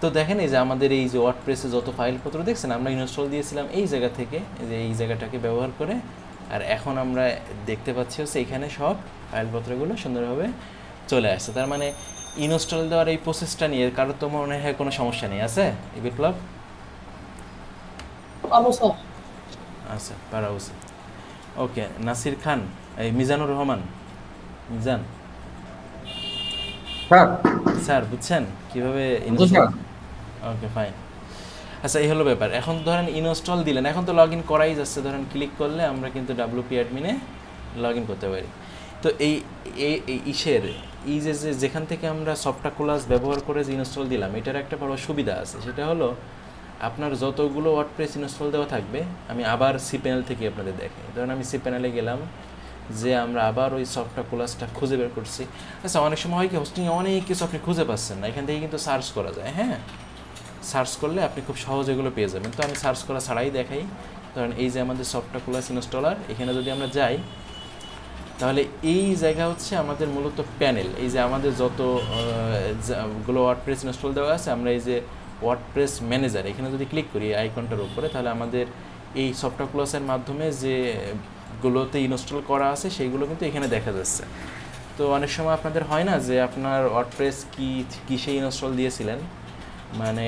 S1: তো দেখেন এই যে আমাদের এই যে ওয়ার্ডপ্রেসে যত ফাইলপত্র দেখছেন আমরা ইনস্টল দিয়েছিলাম এই জায়গা থেকে, যে এই জায়গাটাকে ব্যবহার করে। আর এখন আমরা দেখতে পাচ্ছি হচ্ছে এখানে সব ফাইলপত্রগুলো সুন্দরভাবে চলে আসছে। তার মানে ইনস্টল দেওয়ার এই প্রসেসটা নিয়ে কারোর তো মনে হয় কোনো সমস্যা নেই, আছে বিপ্লব? আচ্ছা, পারা উচিত। ওকে, নাসির খান, এই মিজানুর রহমান, মিজান স্যার বুঝছেন কীভাবে ইনস্টল? Okay fine. আচ্ছা, এই হলো ব্যাপার। এখন ধরেন ইনস্টল দিলেন, এখন তো লগ ইন করাই যাচ্ছে, ধরেন ক্লিক করলে আমরা কিন্তু WP অ্যাডমিনে লগ ইন করতে পারি। তো এই যে যেখান থেকে আমরা সফটওয়্যার ক্লাস ব্যবহার করে যে ইনস্টল দিলাম, এটার একটা বড় সুবিধা আছে, সেটা হলো আপনার যতগুলো ওয়ার্ডপ্রেস ইনস্টল দেওয়া থাকবে, আমি আবার cPanel থেকে আপনাদের দেখাই। ধরেন আমি cPanel-এ গেলাম, যে আমরা আবার ওই সফটওয়্যার ক্লাসটা খুঁজে বের করছি। আচ্ছা, অনেক সময় হয় কি হোস্টিংয়ে অনেক কিছু আপনি খুঁজে পাচ্ছেন না, এখান থেকে কিন্তু সার্চ করা যায়। হ্যাঁ, সার্চ করলে আপনি খুব সহজে এগুলো পেয়ে যাবেন। তো আমি সার্চ করা ছাড়াই দেখাই। ধরেন এই যে আমাদের সফটওয়্যার ইনস্টলার, এখানে যদি আমরা যাই তাহলে এই জায়গা হচ্ছে আমাদের মূলত প্যানেল। এই যে আমাদের যতগুলো ওয়ার্ডপ্রেস ইনস্টল দেওয়া আছে, আমরা এই যে ওয়ার্ডপ্রেস ম্যানেজার এখানে যদি ক্লিক করি আইকনটার উপরে, তাহলে আমাদের এই সফটওয়্যার মাধ্যমে যেগুলোতে ইনস্টল করা আছে সেইগুলো কিন্তু এখানে দেখা যাচ্ছে। তো অনেক সময় আপনাদের হয় না যে আপনার ওয়ার্ডপ্রেস কিসে ইনস্টল দিয়েছিলেন, মানে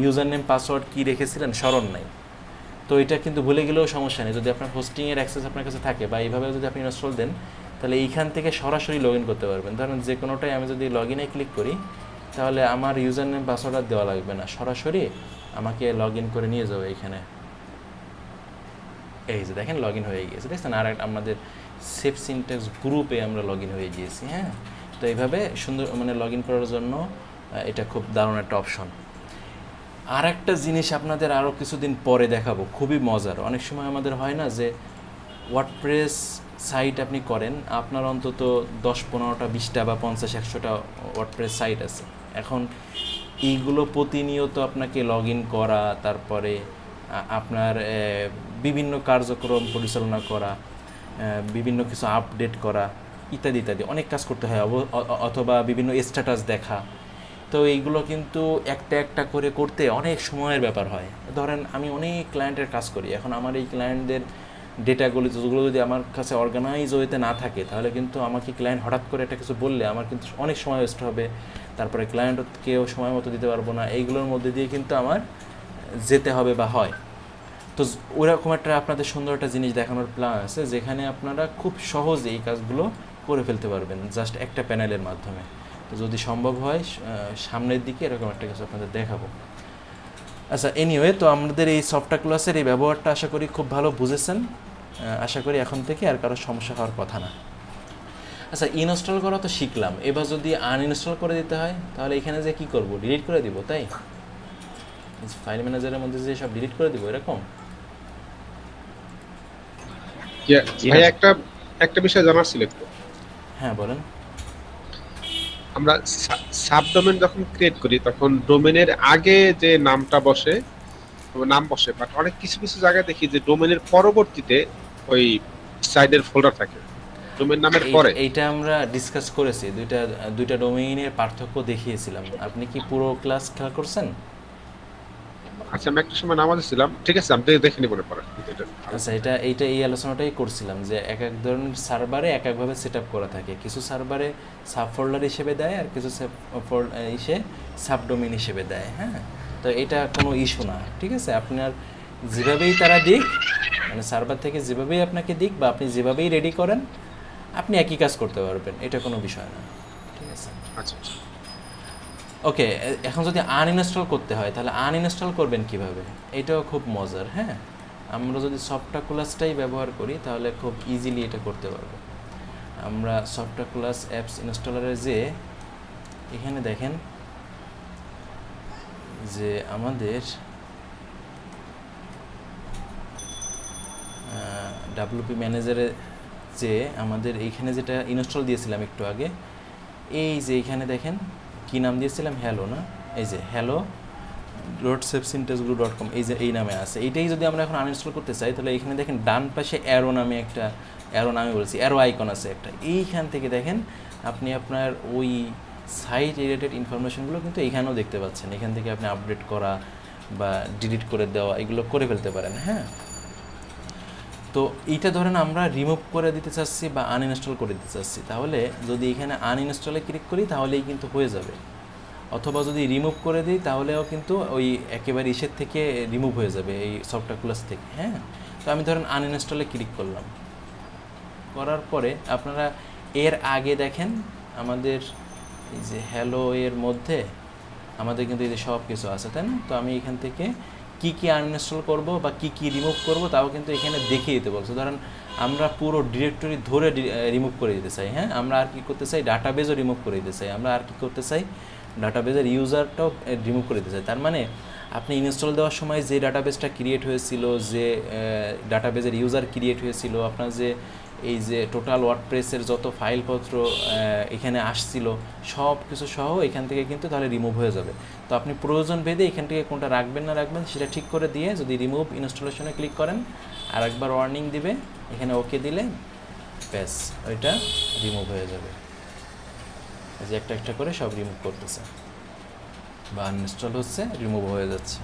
S1: ইউজার নেম পাসওয়ার্ড কী রেখেছিলেন স্মরণ নাই। তো এটা কিন্তু ভুলে গেলেও সমস্যা নেই, যদি আপনার হোস্টিংয়ের অ্যাক্সেস আপনার কাছে থাকে বা এইভাবে যদি আপনি ইনস্টল দেন, তাহলে এইখান থেকে সরাসরি লগ ইন করতে পারবেন। ধরেন যে কোনোটাই আমি যদি লগ ইনে ক্লিক করি, তাহলে আমার ইউজার নেম পাসওয়ার্ড আর দেওয়া লাগবে না, সরাসরি আমাকে লগ ইন করে নিয়ে যাবে এইখানে। এই যে দেখেন লগ ইন হয়ে গিয়েছে, দেখছেন? আর আমাদের সেফ সিনট্যাক্স গ্রুপে আমরা লগ ইন হয়ে গিয়েছি। হ্যাঁ, তো এইভাবে সুন্দর মানে লগ ইন করার জন্য এটা খুব দারুণ একটা অপশন। আর একটা জিনিস আপনাদের আরও কিছুদিন পরে দেখাবো, খুবই মজার। অনেক সময় আমাদের হয় না যে ওয়ার্ডপ্রেস সাইট আপনি করেন, আপনার অন্তত 10-15টা 20টা বা 50-100টা ওয়ার্ডপ্রেস সাইট আছে। এখন এইগুলো প্রতিনিয়ত আপনাকে লগ ইন করা, তারপরে আপনার বিভিন্ন কার্যক্রম পরিচালনা করা, বিভিন্ন কিছু আপডেট করা, ইত্যাদি ইত্যাদি অনেক কাজ করতে হয়, অথবা বিভিন্ন স্ট্যাটাস দেখা। তো এইগুলো কিন্তু একটা একটা করে করতে অনেক সময়ের ব্যাপার হয়। ধরেন আমি অনেক ক্লায়েন্টের কাজ করি, এখন আমার এই ক্লায়েন্টদের ডেটাগুলো যেগুলো যদি আমার কাছে অর্গানাইজ হইতে না থাকে, তাহলে কিন্তু আমাকে ক্লায়েন্ট হঠাৎ করে একটা কিছু বললে আমার কিন্তু অনেক সময় ওয়েস্ট হবে, তারপরে ক্লায়েন্টকেও সময় মতো দিতে পারবো না। এইগুলোর মধ্যে দিয়ে কিন্তু আমার যেতে হবে বা হয়। তো ওরকম একটা আপনাদের সুন্দর একটা জিনিস দেখানোর প্ল্যান আছে, যেখানে আপনারা খুব সহজে এই কাজগুলো করে ফেলতে পারবেন জাস্ট একটা প্যানেলের মাধ্যমে। তো যদি সম্ভব হয় সামনের দিকে এরকম একটা কিছু আপনাদের দেখাবো। আচ্ছা, এনিওয়ে, তো আমাদের এই সফটওয়্যার এই ব্যবহারটা আশা করি খুব ভালো বুঝেছেন। আশা করি এখন থেকে আর কারো সমস্যা হওয়ার কথা না। আচ্ছা, ইনস্টল করা তো শিখলাম, এবার যদি আনইনস্টল করে দিতে হয় তাহলে এখানে যে কী করব, ডিলিট করে দিব, তাই? ফাইল ম্যানেজারের মধ্যে যে সব ডিলিট করে দিব এরকম?
S6: ভাই একটা বিষয় জানার ছিল একটু।
S1: হ্যাঁ বলেন।
S6: আমরা সাবডোমেন যখন ক্রিয়েট করি তখন ডোমেনের আগে যে নামটা বসে নাম বসে, বাট অনেক কিছু কিছু জায়গায় দেখি যে ডোমেনের পরবর্তীতে ওই সাইডের ফোল্ডার থাকে ডোমেন নামের পরে।
S1: এইটা আমরা ডিসকাস করেছি, দুইটা ডোমেইনের পার্থক্য দেখিয়েছিলাম। আপনি কি পুরো ক্লাস খেয়াল করছেন?
S6: আচ্ছা, আমি একটা সময় নামাজে ছিলাম, ঠিক আছে, আমি দেখে নিব পরে।
S1: আচ্ছা, এইটা এই আলোচনাটাই করছিলাম যে এক এক ধরনের সার্ভারে এক একভাবে সেট আপ করা থাকে। কিছু সার্ভারে সাব ফোল্ডার হিসেবে দেয়, আর কিছু সাবডোমেইন হিসেবে দেয়। হ্যাঁ, তো এটা কোনো ইস্যু না, ঠিক আছে? আপনার যেভাবেই তারা দিক, মানে সার্ভার থেকে যেভাবেই আপনাকে দিক বা আপনি যেভাবেই রেডি করেন, আপনি একই কাজ করতে পারবেন, এটা কোনো বিষয় না, ঠিক আছে?
S6: আচ্ছা,
S1: ওকে, এখন যদি আনইনস্টল করতে হয় তাহলে আনইনস্টল করবেন কিভাবে, এটাও খুব মজার। হ্যাঁ, আমরা যদি সফটওয়্যারটাই ব্যবহার করি তাহলে খুব ইজিলি এটা করতে পারবো। আমরা সফটওয়্যার অ্যাপস ইনস্টলারে যে এখানে দেখেন যে আমাদের ডাব্লিউপি ম্যানেজারে যে আমাদের এইখানে যেটা ইনস্টল দিয়েছিলাম একটু আগে, এই যে এইখানে দেখেন কী নাম দিয়েছিলাম, হ্যালো না, এই যে hello.safesyntaxguru.com, এই যে এই নামে আছে। এইটাই যদি আমরা এখন আনইনস্টল করতে চাই তাহলে এখানে দেখেন ডান পাশে অ্যারো নামে বলছি, অ্যারো আইকন আছে একটা। এইখান থেকে দেখেন আপনি আপনার ওই সাইট রিলেটেড ইনফরমেশনগুলো কিন্তু এইখানেও দেখতে পাচ্ছেন। এখান থেকে আপনি আপডেট করা বা ডিলিট করে দেওয়া এগুলো করে ফেলতে পারেন। হ্যাঁ, তো এইটা ধরেন আমরা রিমুভ করে দিতে চাচ্ছি বা আনইনস্টল করে দিতে চাচ্ছি, তাহলে যদি এখানে আনইনস্টলে ক্লিক করি তাহলেই কিন্তু হয়ে যাবে, অথবা যদি রিমুভ করে দিই তাহলেও কিন্তু ওই একেবারে ইসের থেকে রিমুভ হয়ে যাবে, এই সফটওয়্যার থেকে। হ্যাঁ, তো আমি ধরেন আনইনস্টলে ক্লিক করলাম, করার পরে আপনারা এর আগে দেখেন আমাদের এই যে হ্যালো এর মধ্যে আমাদের কিন্তু এই যে সব কিছু আছে, তাই না? তো আমি এখান থেকে কি কি আনইনস্টল করব বা কি কি রিমুভ করব তাও কিন্তু এখানে দেখিয়ে দিতে বলছে। ধরেন আমরা পুরো ডিরেক্টরি ধরে রিমুভ করে দিতে চাই। হ্যাঁ, আমরা আর কি করতে চাই, ডাটাবেজও রিমুভ করে দিতে চাই। আমরা আর কি করতে চাই, ডাটাবেজের ইউজারটাও রিমুভ করে দিতে চাই। তার মানে আপনি ইনস্টল দেওয়ার সময় যে ডাটাবেসটা ক্রিয়েট হয়েছিল, যে ডাটাবেজের ইউজার ক্রিয়েট হয়েছিল, আপনার যে এই যে টোটাল ওয়ার্ডপ্রেসের যত ফাইলপত্র এখানে আসছিল সব কিছু সহ এখান থেকে কিন্তু তাহলে রিমুভ হয়ে যাবে। তো আপনি প্রয়োজন ভেদে এখান থেকে কোনটা রাখবেন না রাখবেন সেটা ঠিক করে দিয়ে যদি রিমুভ ইনস্টলেশনে ক্লিক করেন আর একবার ওয়ার্নিং দিবে, এখানে ওকে দিলে ব্যাস ওইটা রিমুভ হয়ে যাবে। এই যে একটা একটা করে সব রিমুভ করতেছে বা আনইনস্টল হচ্ছে, রিমুভ হয়ে যাচ্ছে।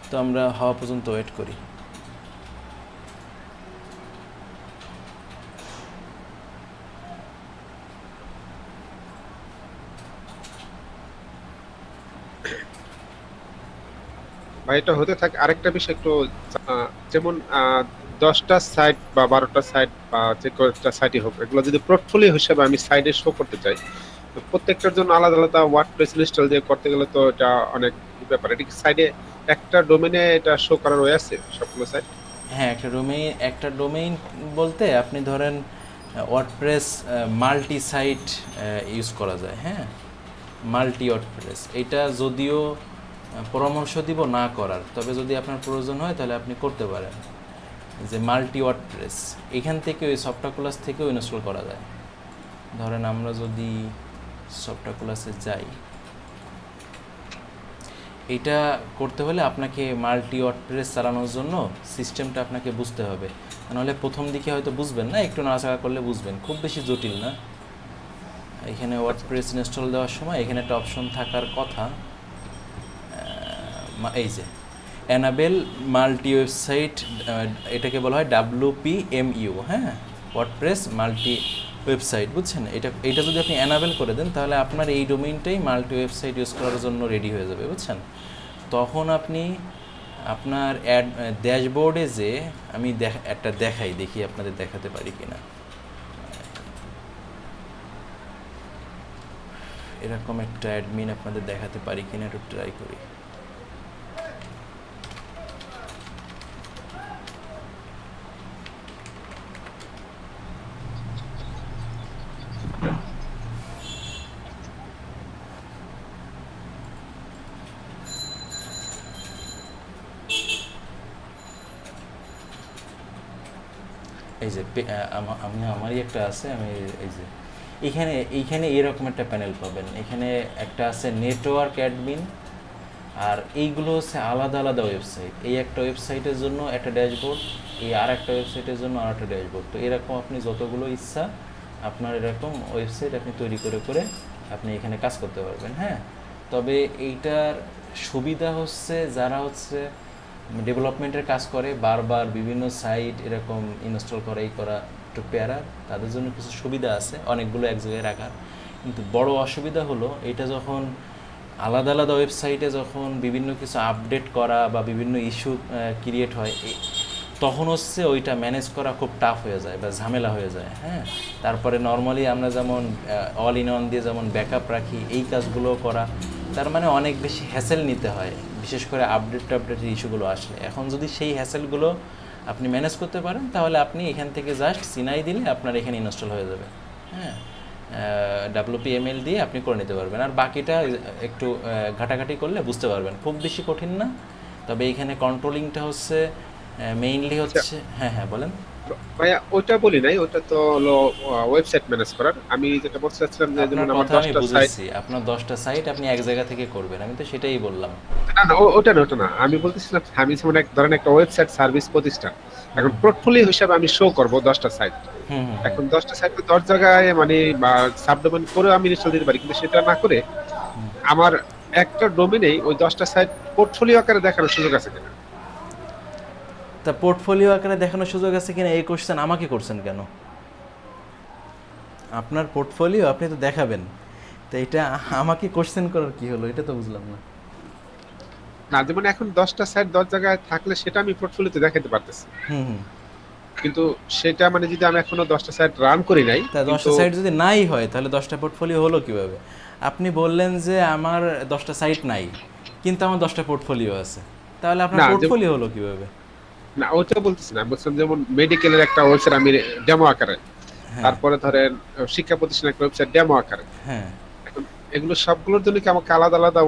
S1: তো আমরা হওয়া পর্যন্ত ওয়েট করি।
S6: বা এটা হতে থাকে। আরেকটা বিষয় একটু যেমন 10টা সাইট বা 12টা সাইট বা যে কয়েকটা সাইটই হোক, এগুলো যদি পোর্টফোলিও হিসেবে আমি সাইডে শো করতে চাই, তো প্রত্যেকটার জন্য আলাদা আলাদা ওয়ার্ডপ্রেস ইনস্টল দিয়ে করতে গেলে তো এটা অনেক ব্যাপার। এটা কি সাইডে একটা ডোমেনে এটা শো করার ওয়ে আছে সবগুলো সাইট?
S1: হ্যাঁ, একটা ডোমেইন বলতে আপনি ধরেন ওয়ার্ডপ্রেস মাল্টি সাইট ইউজ করা যায়। হ্যাঁ, মাল্টি ওয়ার্ডপ্রেস, এটা যদিও পরামর্শ দিব না করার, তবে যদি আপনার প্রয়োজন হয় তাহলে আপনি করতে পারেন। যে মাল্টি ওয়ার্ডপ্রেস এখান থেকে ওই সফটওয়্যার থেকেও ইনস্টল করা যায়। ধরেন আমরা যদি সফটওয়্যার যাই, এটা করতে হলে আপনাকে মাল্টি ওয়ার্ডপ্রেস চালানোর জন্য সিস্টেমটা আপনাকে বুঝতে হবে, নাহলে প্রথম দিকে হয়তো বুঝবেন না, একটু নাড়াচাড়া করলে বুঝবেন, খুব বেশি জটিল না। এখানে ওয়ার্ডপ্রেস ইনস্টল দেওয়ার সময় এখানে একটা অপশন থাকার কথা, এই যে এনাবেল মাল্টি ওয়েবসাইট, এটাকে বলা হয় WPMU। হ্যাঁ, ওয়ার্ডপ্রেস মাল্টি ওয়েবসাইট, বুঝছেন? এটা যদি আপনি এনাবেল করে দেন তাহলে আপনার এই ডোমেইনটাই মাল্টি ওয়েবসাইট ইউজ করার জন্য রেডি হয়ে যাবে, বুঝছেন? তখন আপনি আপনার ড্যাশবোর্ডে যে আমি একটা দেখি আপনাদের দেখাতে পারি কিনা। এরকম একটা অ্যাডমিন আপনাদের দেখাতে পারি কিনা একটু ট্রাই করি। এই যে আমারই একটা আছে, আমি এই যে এইখানে এরকম একটা প্যানেল পাবেন। এখানে একটা আছে নেটওয়ার্ক অ্যাডমিন, আর এইগুলো হচ্ছে আলাদা আলাদা ওয়েবসাইট। এই একটা ওয়েবসাইটের জন্য একটা ড্যাশবোর্ড, এই আর একটা ওয়েবসাইটের জন্য আর একটা ড্যাশবোর্ড। তো এরকম আপনি যতগুলো ইচ্ছা আপনার এরকম ওয়েবসাইট আপনি তৈরি করে আপনি এখানে কাজ করতে পারবেন। হ্যাঁ, তবে এইটার সুবিধা হচ্ছে যারা হচ্ছে ডেভেলপমেন্টের কাজ করে, বারবার বিভিন্ন সাইট এরকম ইনস্টল করা একটু প্যারা, তাদের জন্য কিছু সুবিধা আছে অনেকগুলো এক জায়গায় রাখার। কিন্তু বড় অসুবিধা হলো এটা যখন আলাদা আলাদা ওয়েবসাইটে যখন বিভিন্ন কিছু আপডেট করা বা বিভিন্ন ইস্যু ক্রিয়েট হয়, তখন হচ্ছে ওইটা ম্যানেজ করা খুব টাফ হয়ে যায় বা ঝামেলা হয়ে যায়। হ্যাঁ, তারপরে নর্মালি আমরা যেমন অল ইন ওয়ান দিয়ে যেমন ব্যাকআপ রাখি, এই কাজগুলো করা তার মানে অনেক বেশি হ্যাসেল নিতে হয়, বিশেষ করে আপডেটের ইস্যুগুলো আসলে। এখন যদি সেই হ্যাসেলগুলো আপনি ম্যানেজ করতে পারেন তাহলে আপনি এখান থেকে জাস্ট সিনাই দিলে আপনার এখানে ইনস্টল হয়ে যাবে। হ্যাঁ, WPML দিয়ে আপনি করে নিতে পারবেন, আর বাকিটা একটু ঘাটাঘাটি করলে বুঝতে পারবেন, খুব বেশি কঠিন না। তবে এখানে কন্ট্রোলিংটা হচ্ছে মেইনলি হচ্ছে, হ্যাঁ বলেন
S6: ভাইয়া। ওটা বলি নাই, ওটা তো হলো ওয়েবসাইট ম্যানেজ করার। আমি যেটা বলতে চাচ্ছিলাম যে যেমন আমার 10টা সাইট,
S1: আপনার 10টা সাইট আপনি এক জায়গা থেকে করবেন, আমি তো সেটাই বললাম।
S6: না ওটা না, আমি বলতেছিলাম আমি যেমন ধরেন একটা ওয়েবসাইট সার্ভিস প্রতিষ্ঠান, এখন পোর্টফোলিও হিসেবে আমি শো করব 10টা সাইট। এখন 10টা সাইট 10 জায়গায় মানে বা সাবডোমেন করে আমি ইনস্টল দিতে পারি, কিন্তু সেটা না করে আমার একটা ডোমেইনেই ওই 10টা সাইট পোর্টফোলিও আকারে দেখানোর সুযোগ আছে কিনা?
S1: তা পোর্টফোলিও আকারে দেখানোর সুযোগ আছে কিনা এই কোশ্চেন আমাকে করছেন কেন? আপনার পোর্টফোলিও আপনি তো দেখাবেন, তো এটা আমাকে কোশ্চেন করার কি হলো, এটা তো বুঝলাম না।
S6: না, যেমন এখন 10টা সাইট 10 জায়গায় থাকলে সেটা আমি পোর্টফোলিওতে দেখাতে পারতেছি, কিন্তু সেটা মানে যদি আমি এখনো 10টা সাইট রান করি নাই,
S1: তা 10টা সাইট যদি নাই হয় তাহলে 10টা পোর্টফোলিও হলো কিভাবে? আপনি বললেন যে আমার 10টা সাইট নাই কিন্তু আমার 10টা পোর্টফোলিও আছে, তাহলে আপনার পোর্টফোলিও হলো কিভাবে?
S6: না ওটা বলতেছি না, বলছিলাম যেমন মেডিকেলের একটা ওয়েবসাইট আমি ডেমো আকারে, তারপরে ধরেন শিক্ষা প্রতিষ্ঠানের একটা ওয়েবসাইট ডেমো আকারে। হ্যাঁ, এখন এগুলো সবগুলোর জন্য কি আমাকে আলাদা আলাদা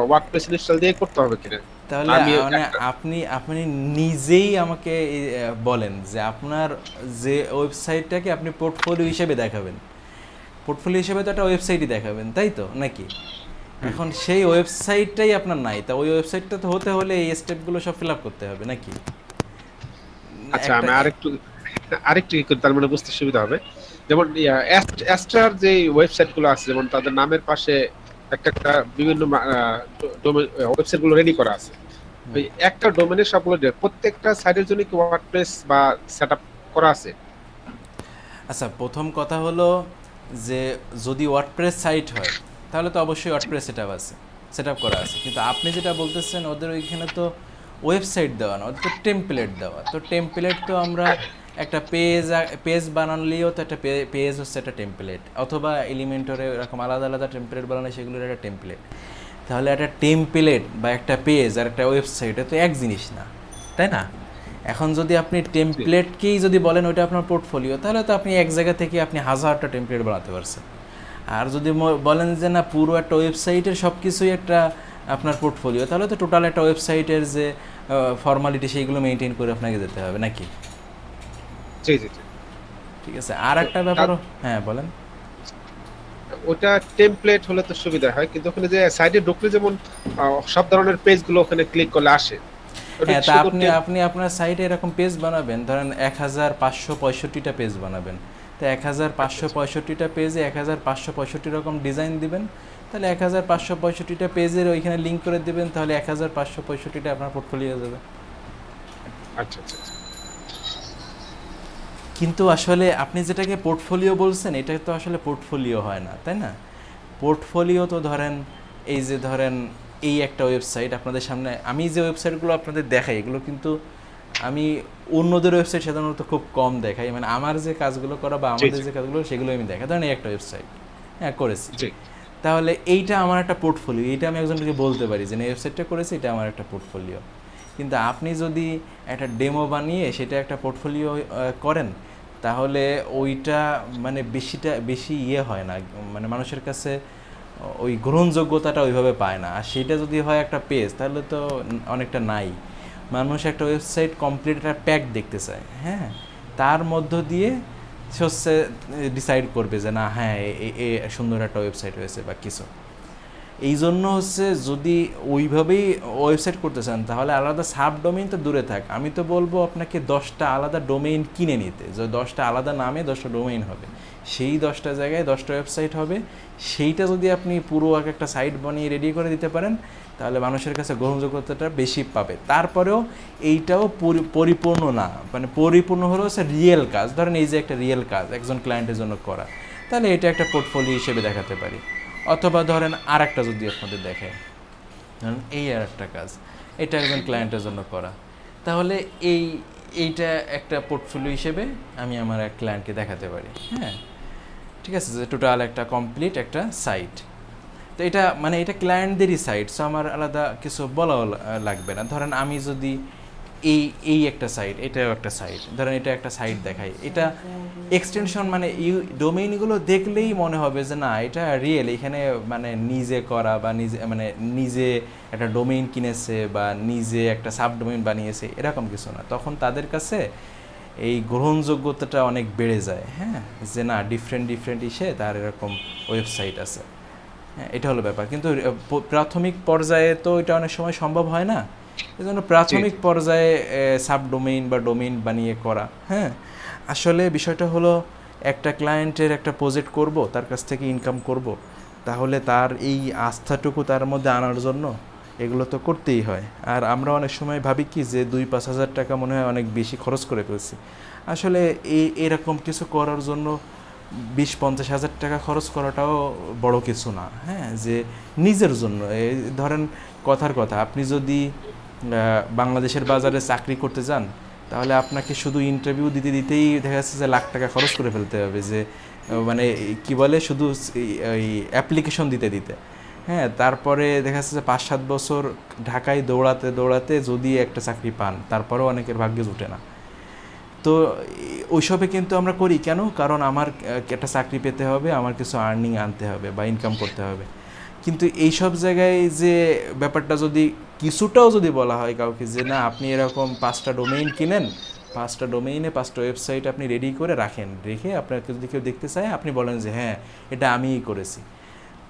S6: ওয়ার্ডপ্রেস ইনস্টল দিয়ে করতে হবে কিনা?
S1: তাহলে
S6: আমি
S1: মানে আপনি আপনি নিজেই আমাকে বলেন যে আপনার যে ওয়েবসাইটটাকে আপনি পোর্টফোলিও হিসেবে দেখাবেন, পোর্টফোলিও হিসেবে তো একটা ওয়েবসাইটই দেখাবেন, তাই তো নাকি? এখন সেই ওয়েবসাইটটাই আপনার নাই, তা ওই ওয়েবসাইটটা তো হতে হলে এই স্টেপগুলো সব ফিল আপ করতে হবে নাকি?
S6: আচ্ছা আমি আরেকটু কি করি তার মানে বুঝতে সুবিধা হবে। যেমন অ্যাস্ট্রার যে ওয়েবসাইট গুলো আছে, যেমন তাদের নামের পাশে একটা বিভিন্ন ওয়েবসাইট গুলো রেডি করা আছে। ওই একটা ডোমেনের সবগুলো প্রত্যেকটা সাইটের জন্য কি ওয়ার্ডপ্রেস বা সেটআপ করা আছে?
S1: আচ্ছা, প্রথম কথা হলো যে যদি ওয়ার্ডপ্রেস সাইট হয় তাহলে তো অবশ্যই ওয়ার্ডপ্রেস সেটআপ করা আছে, কিন্তু আপনি যেটা বলতেছেন ওদের ওইখানে তো ওয়েবসাইট দেওয়া না, ওদের তো টেমপ্লেট দেওয়া। তো টেমপ্লেট তো আমরা একটা পেজ বানালেও তো একটা পেজ হচ্ছে একটা টেমপ্লেট, অথবা এলিমেন্টরে এরকম আলাদা আলাদা টেমপ্লেট বানালে সেগুলোর একটা টেমপ্লেট। তাহলে একটা টেমপ্লেট বা একটা পেজ আর একটা ওয়েবসাইট তো এক জিনিস না, তাই না? এখন যদি আপনি টেমপ্লেটকেই যদি বলেন ওইটা আপনার পোর্টফোলিও, তাহলে তো আপনি এক জায়গা থেকে আপনি হাজারটা টেমপ্লেট বানাতে পারছেন। আর যদি বলেন যে না পুরো একটা ওয়েবসাইটের সব কিছুই একটা আপনার পোর্টফোলিও, তাহলে তো টোটাল একটা ওয়েবসাইটের যে ফর্মালিটি সেইগুলো মেনটেন করে আপনাকে যেতে হবে নাকি?
S6: জি জি জি,
S1: ঠিক আছে। আর একটা ব্যাপার, হ্যাঁ বলেন।
S6: ওটা টেমপ্লেট হলে তো সুবিধা হয়, কিন্তু ওখানে যে সাইটে ঢুকলে যেমন সব ধরনের পেজগুলো ওখানে ক্লিক করলে আসে।
S1: হ্যাঁ, তা আপনি আপনার সাইটে এরকম পেজ বানাবেন, ধরেন 1565টা পেজ বানাবেন, তো 1565টা পেজে 1565 রকম ডিজাইন দিবেন, তাহলে 1565টা পেজের ওইখানে লিঙ্ক করে দিবেন, তাহলে 1565টা আপনার পোর্টফোলিও হয়ে যাবে।
S6: আচ্ছা আচ্ছা আচ্ছা।
S1: কিন্তু আসলে আপনি যেটাকে পোর্টফোলিও বলছেন এটা তো আসলে পোর্টফোলিও হয় না, তাই না? পোর্টফোলিও তো ধরেন এই যে ধরেন এই একটা ওয়েবসাইট আপনাদের সামনে, আমি যে ওয়েবসাইটগুলো আপনাদের দেখাই এগুলো কিন্তু আমি অন্যদের ওয়েবসাইট সাধারণত খুব কম দেখাই, মানে আমার যে কাজগুলো করা বা আমাদের যে কাজগুলো সেগুলো আমি দেখাই। ধরেন এই একটা ওয়েবসাইট হ্যাঁ করেছি, তাহলে এইটা আমার একটা পোর্টফোলিও, এইটা আমি একজনকে বলতে পারি যে এই ওয়েবসাইটটা করেছি, এটা আমার একটা পোর্টফোলিও। কিন্তু আপনি যদি একটা ডেমো বানিয়ে সেটা একটা পোর্টফোলিও করেন, তাহলে ওইটা মানে বেশি হয় না, মানে মানুষের কাছে ওই গ্রহণযোগ্যতাটা ওইভাবে পায় না। আর সেটা যদি হয় একটা পেজ, তাহলে তো অনেকটা নাই। মানুষ একটা ওয়েবসাইট কমপ্লিট একটা প্যাক দেখতে চায়, হ্যাঁ, তার মধ্য দিয়ে সে হচ্ছে ডিসাইড করবে যে না হ্যাঁ এ সুন্দর একটা ওয়েবসাইট হয়েছে বা কিছু। এই জন্য হচ্ছে যদি ওইভাবেই ওয়েবসাইট করতে চান তাহলে আলাদা সাবডোমেইন তো দূরে থাক, আমি তো বলবো আপনাকে 10টা আলাদা ডোমেইন কিনে নিতে, যে 10টা আলাদা নামে 10টা ডোমেইন হবে, সেই 10টা জায়গায় 10টা ওয়েবসাইট হবে। সেইটা যদি আপনি পুরো একটা সাইট বানিয়ে রেডি করে দিতে পারেন তাহলে মানুষের কাছে গ্রহণযোগ্যতাটা বেশি পাবে। তারপরেও এইটাও পরিপূর্ণ না, মানে পরিপূর্ণ হলো হচ্ছে রিয়েল কাজ। ধরেন এই যে একটা রিয়েল কাজ একজন ক্লায়েন্টের জন্য করা, তাহলে এটা একটা পোর্টফোলিও হিসেবে দেখাতে পারি। অথবা ধরেন আর একটা যদি আপনাদের দেখায়, ধরেন এই আর একটা কাজ, এটা একজন ক্লায়েন্টের জন্য করা, তাহলে এইটা একটা পোর্টফোলিও হিসেবে আমি আমার এক ক্লায়েন্টকে দেখাতে পারি। হ্যাঁ ঠিক আছে, যে টোটাল একটা কমপ্লিট একটা সাইট। তো এটা মানে এটা ক্লায়েন্টদেরই সাইট, সো আমার আলাদা কিছু বলাও লাগবে না। ধরেন আমি যদি এই একটা সাইট, এটাও একটা সাইট, ধরেন এটা একটা সাইট দেখাই, এটা এক্সটেনশন মানে ডোমেইনগুলো দেখলেই মনে হবে যে না এটা রিয়েল, এখানে মানে নিজে করা বা নিজে একটা ডোমেইন কিনেছে বা নিজে একটা সাবডোমেইন বানিয়েছে, এরকম কিছু না। তখন তাদের কাছে এই গ্রহণযোগ্যতাটা অনেক বেড়ে যায়, হ্যাঁ, যে না ডিফারেন্ট ইসে তার এরকম ওয়েবসাইট আছে। হ্যাঁ, এটা হলো ব্যাপার। কিন্তু প্রাথমিক পর্যায়ে তো এটা অনেক সময় সম্ভব হয় না, এই জন্য প্রাথমিক পর্যায়ে সাবডোমেইন বা ডোমেইন বানিয়ে করা। হ্যাঁ, আসলে বিষয়টা হলো একটা ক্লায়েন্টের একটা প্রজেক্ট করব, তার কাছ থেকে ইনকাম করব, তাহলে তার এই আস্থাটুকু তার মধ্যে আনার জন্য এগুলো তো করতেই হয়। আর আমরা অনেক সময় ভাবি কি যে 2-5 হাজার টাকা মনে হয় অনেক বেশি খরচ করে ফেলছি। আসলে এরকম কিছু করার জন্য 20-50 হাজার টাকা খরচ করাটাও বড় কিছু না। হ্যাঁ, যে নিজের জন্য ধরেন কথার কথা, আপনি যদি বাংলাদেশের বাজারে চাকরি করতে যান তাহলে আপনাকে শুধু ইন্টারভিউ দিতেই দেখা যাচ্ছে যে লাখ টাকা খরচ করে ফেলতে হবে, যে মানে কি বলে শুধু ওই অ্যাপ্লিকেশন দিতে। হ্যাঁ, তারপরে দেখা যাচ্ছে যে 5-7 বছর ঢাকায় দৌড়াতে যদি একটা চাকরি পান, তারপরেও অনেকের ভাগ্যে জুটে না। তো ওইসবে কিন্তু আমরা করি কেন? কারণ আমার একটা চাকরি পেতে হবে, আমার কিছু আর্নিং আনতে হবে বা ইনকাম করতে হবে। কিন্তু এইসব জায়গায় যে ব্যাপারটা যদি কিছুটাও যদি বলা হয় কাউকে যে না আপনি এরকম 5টা ডোমেইন কিনেন, 5টা ডোমেইনে 5টা ওয়েবসাইট আপনি রেডি করে রাখেন, রেখে আপনাকে যদি কেউ দেখতে চায় আপনি বলেন যে হ্যাঁ এটা আমিই করেছি,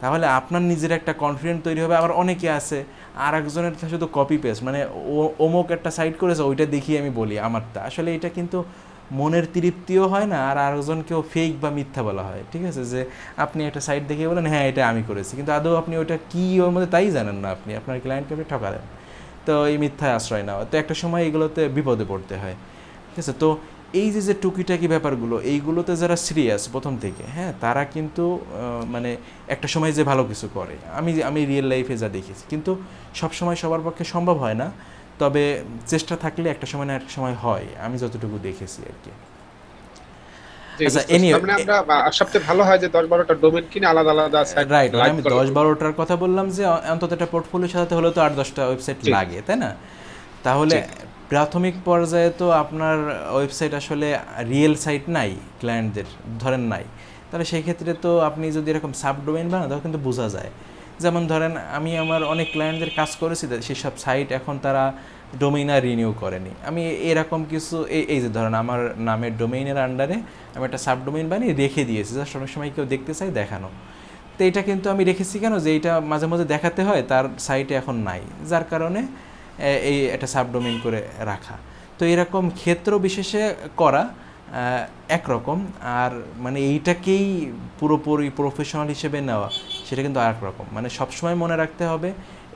S1: তাহলে আপনার নিজের একটা কনফিডেন্ট তৈরি হবে। আবার অনেকে আছে আর একজনের শুধু কপি পেস্ট, মানে অমুক একটা সাইট করেছে ওইটা দেখিয়ে আমি বলি আমারটা, আসলে এটা কিন্তু মনের তৃপ্তিও হয় না, আর আরেকজনকেও ফেক বা মিথ্যা বলা হয়। ঠিক আছে, যে আপনি একটা সাইট দেখিয়ে বলেন হ্যাঁ এটা আমি করেছি, কিন্তু আদৌ আপনি ওইটা কী ওর মধ্যে তাই জানেন না, আপনি আপনার ক্লায়েন্টকে আপনি ঠকালেন। তো এই মিথ্যায় আশ্রয় নেওয়া, তো একটা সময় এগুলোতে বিপদে পড়তে হয়। ঠিক আছে, তো এই যে টুকিটাকি ব্যাপারগুলো এইগুলোতে যারা সিরিয়াস প্রথম থেকে, হ্যাঁ তারা কিন্তু মানে একটা সময় যে ভালো কিছু করে, আমি রিয়েল লাইফে যা দেখেছি, কিন্তু সব সময় সবার পক্ষে সম্ভব হয় না, তবে চেষ্টা থাকলে একটা সময় না একটা সময় হয়, আমি যতটুকু দেখেছি আর কি। আচ্ছা
S6: মানে আমরা সবচেয়ে ভালো হয় যে 10-12টা ডোমেইন কিনে আলাদা আলাদা সাইট,
S1: রাইট, আমি 10-12টার কথা বললাম যে অন্তত একটা পোর্টফোলিও সাজাতে হলে তো 8-10টা ওয়েবসাইট লাগে, তাই না? তাহলে প্রাথমিক পর্যায়ে তো আপনার ওয়েবসাইট আসলে রিয়েল সাইট নাই ক্লায়েন্টদের, ধরেন নাই, তাহলে সেই ক্ষেত্রে তো আপনি যদি এরকম সাবডোমেইন বানান তাহলে কিন্তু বোঝা যায়। যেমন ধরেন আমি আমার অনেক ক্লায়েন্টদের কাজ করেছি, সেসব সাইট এখন তারা ডোমেইন আর রিনিউ করেনি। আমি এরকম কিছু এই যে ধরেন আমার নামের ডোমেইনের আন্ডারে আমি একটা সাবডোমেইন বানিয়ে রেখে দিয়েছি, জাস্ট অনেক সময় কেউ দেখতে চাই দেখানো। তো এটা কিন্তু আমি রেখেছি কেন, যে এইটা মাঝে মাঝে দেখাতে হয়, তার সাইটে এখন নাই, যার কারণে এই একটা সাবডোমেইন করে রাখা। তো এরকম ক্ষেত্র বিশেষে করা একরকম, আর মানে এইটাকেই পুরোপুরি প্রফেশনাল হিসেবে নেওয়া সেটা কিন্তু আরেক রকম। মানে সবসময় মনে রাখতে হবে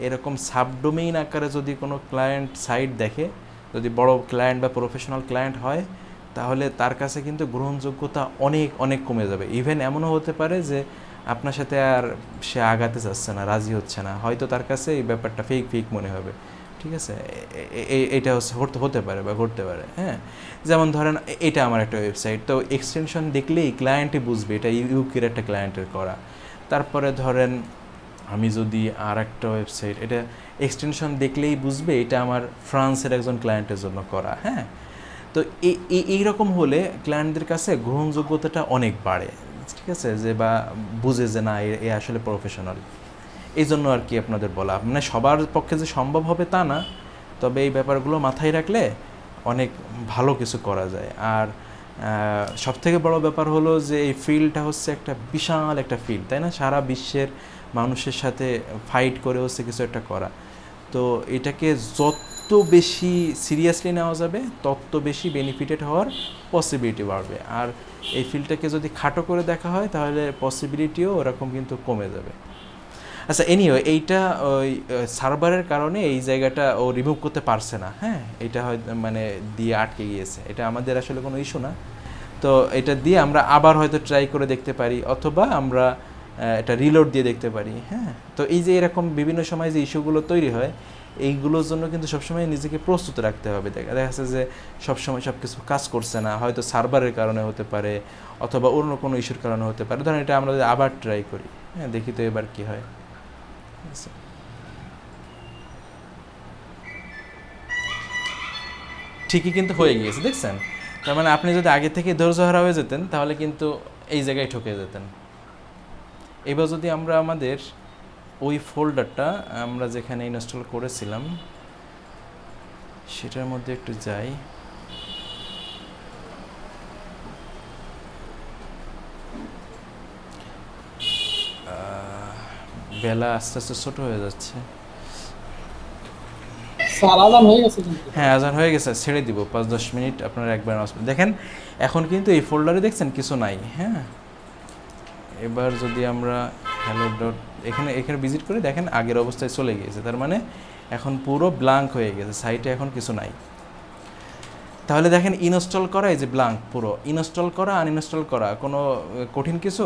S1: এরকম সাবডোমেইন আকারে যদি কোনো ক্লায়েন্ট সাইট দেখে, যদি বড় ক্লায়েন্ট বা প্রফেশনাল ক্লায়েন্ট হয়, তাহলে তার কাছে কিন্তু গ্রহণযোগ্যতা অনেক অনেক কমে যাবে। ইভেন এমনও হতে পারে যে আপনার সাথে আর সে আগাতে চাচ্ছে না, রাজি হচ্ছে না, হয়তো তার কাছে এই ব্যাপারটা ফেক ফেক মনে হবে। ঠিক আছে, এইটা হতে পারে বা ঘটতে পারে। হ্যাঁ, যেমন ধরেন এটা আমার একটা ওয়েবসাইট, তো এক্সটেনশন দেখলেই ক্লায়েন্টই বুঝবে এটা ইউকের একটা ক্লায়েন্টের করা। তারপরে ধরেন আমি যদি আর একটা ওয়েবসাইট, এটা এক্সটেনশন দেখলেই বুঝবে এটা আমার ফ্রান্সের একজন ক্লায়েন্টের জন্য করা। হ্যাঁ, তো এইরকম হলে ক্লায়েন্টদের কাছে গ্রহণযোগ্যতাটা অনেক বাড়ে। ঠিক আছে, যে বা বুঝে যে না এ আসলে প্রফেশনাল। এই জন্য আর কি আপনাদের বলা, মানে সবার পক্ষে যে সম্ভব হবে তা না, তবে এই ব্যাপারগুলো মাথায় রাখলে অনেক ভালো কিছু করা যায়। আর সবথেকে বড় ব্যাপার হলো যে এই ফিল্ডটা হচ্ছে একটা বিশাল একটা ফিল্ড, তাই না? সারা বিশ্বের মানুষের সাথে ফাইট করে হচ্ছে কিছু একটা করা। তো এটাকে যত বেশি সিরিয়াসলি নেওয়া যাবে তত বেশি বেনিফিটেড হওয়ার পসিবিলিটি বাড়বে। আর এই ফিল্ডটাকে যদি খাটো করে দেখা হয় তাহলে পসিবিলিটিও ওরকম কিন্তু কমে যাবে। আচ্ছা, এনিওয়ে এইটা ওই সার্ভারের কারণে এই জায়গাটা ও রিমুভ করতে পারছে না। হ্যাঁ, এটা হয়তো মানে দিয়ে আটকে গিয়েছে, এটা আমাদের আসলে কোনো ইস্যু না। তো এটা দিয়ে আমরা আবার হয়তো ট্রাই করে দেখতে পারি, অথবা আমরা এটা রিলোড দিয়ে দেখতে পারি। হ্যাঁ, তো এই যে এরকম বিভিন্ন সময় যে ইস্যুগুলো তৈরি হয়, এইগুলোর জন্য কিন্তু সবসময় নিজেকে প্রস্তুত রাখতে হবে। দেখা যাচ্ছে যে সবসময় সব কিছু কাজ করছে না, হয়তো সার্ভারের কারণে হতে পারে, অথবা অন্য কোনো ইস্যুর কারণে হতে পারে। ধরেন এটা আমরা আবার ট্রাই করি, হ্যাঁ দেখি তো এবার কী হয়। ঠিকই কিন্তু হয়ে গিয়েছে, দেখছেন? তার মানে আপনি যদি আগে থেকে ধৈর্যহারা হয়ে যেতেন তাহলে কিন্তু এই জায়গায় ঠকে যেতেন। এবার যদি আমরা আমাদের ওই ফোল্ডারটা আমরা যেখানে ইনস্টল করেছিলাম সেটার মধ্যে একটু যাই, বেলা আস্তে আস্তে ছোট হয়ে যাচ্ছে। হ্যাঁ, আজান হয়ে গেছে, ছেড়ে দিব 5-10 মিনিট আপনারা একবার দেখেন। এখন কিন্তু এই ফোল্ডারে দেখছেন কিছু নাই। হ্যাঁ, এবার যদি আমরা হ্যালো ডট এখানে ভিজিট করে দেখেন আগের অবস্থায় চলে গিয়েছে, তার মানে এখন পুরো ব্ল্যাঙ্ক হয়ে গেছে, সাইটে এখন কিছু নাই। তাহলে দেখেন ইনস্টল করা, এই যে ব্ল্যাঙ্ক পুরো, ইনস্টল করা আনইনস্টল করা কোনো কঠিন কিছু?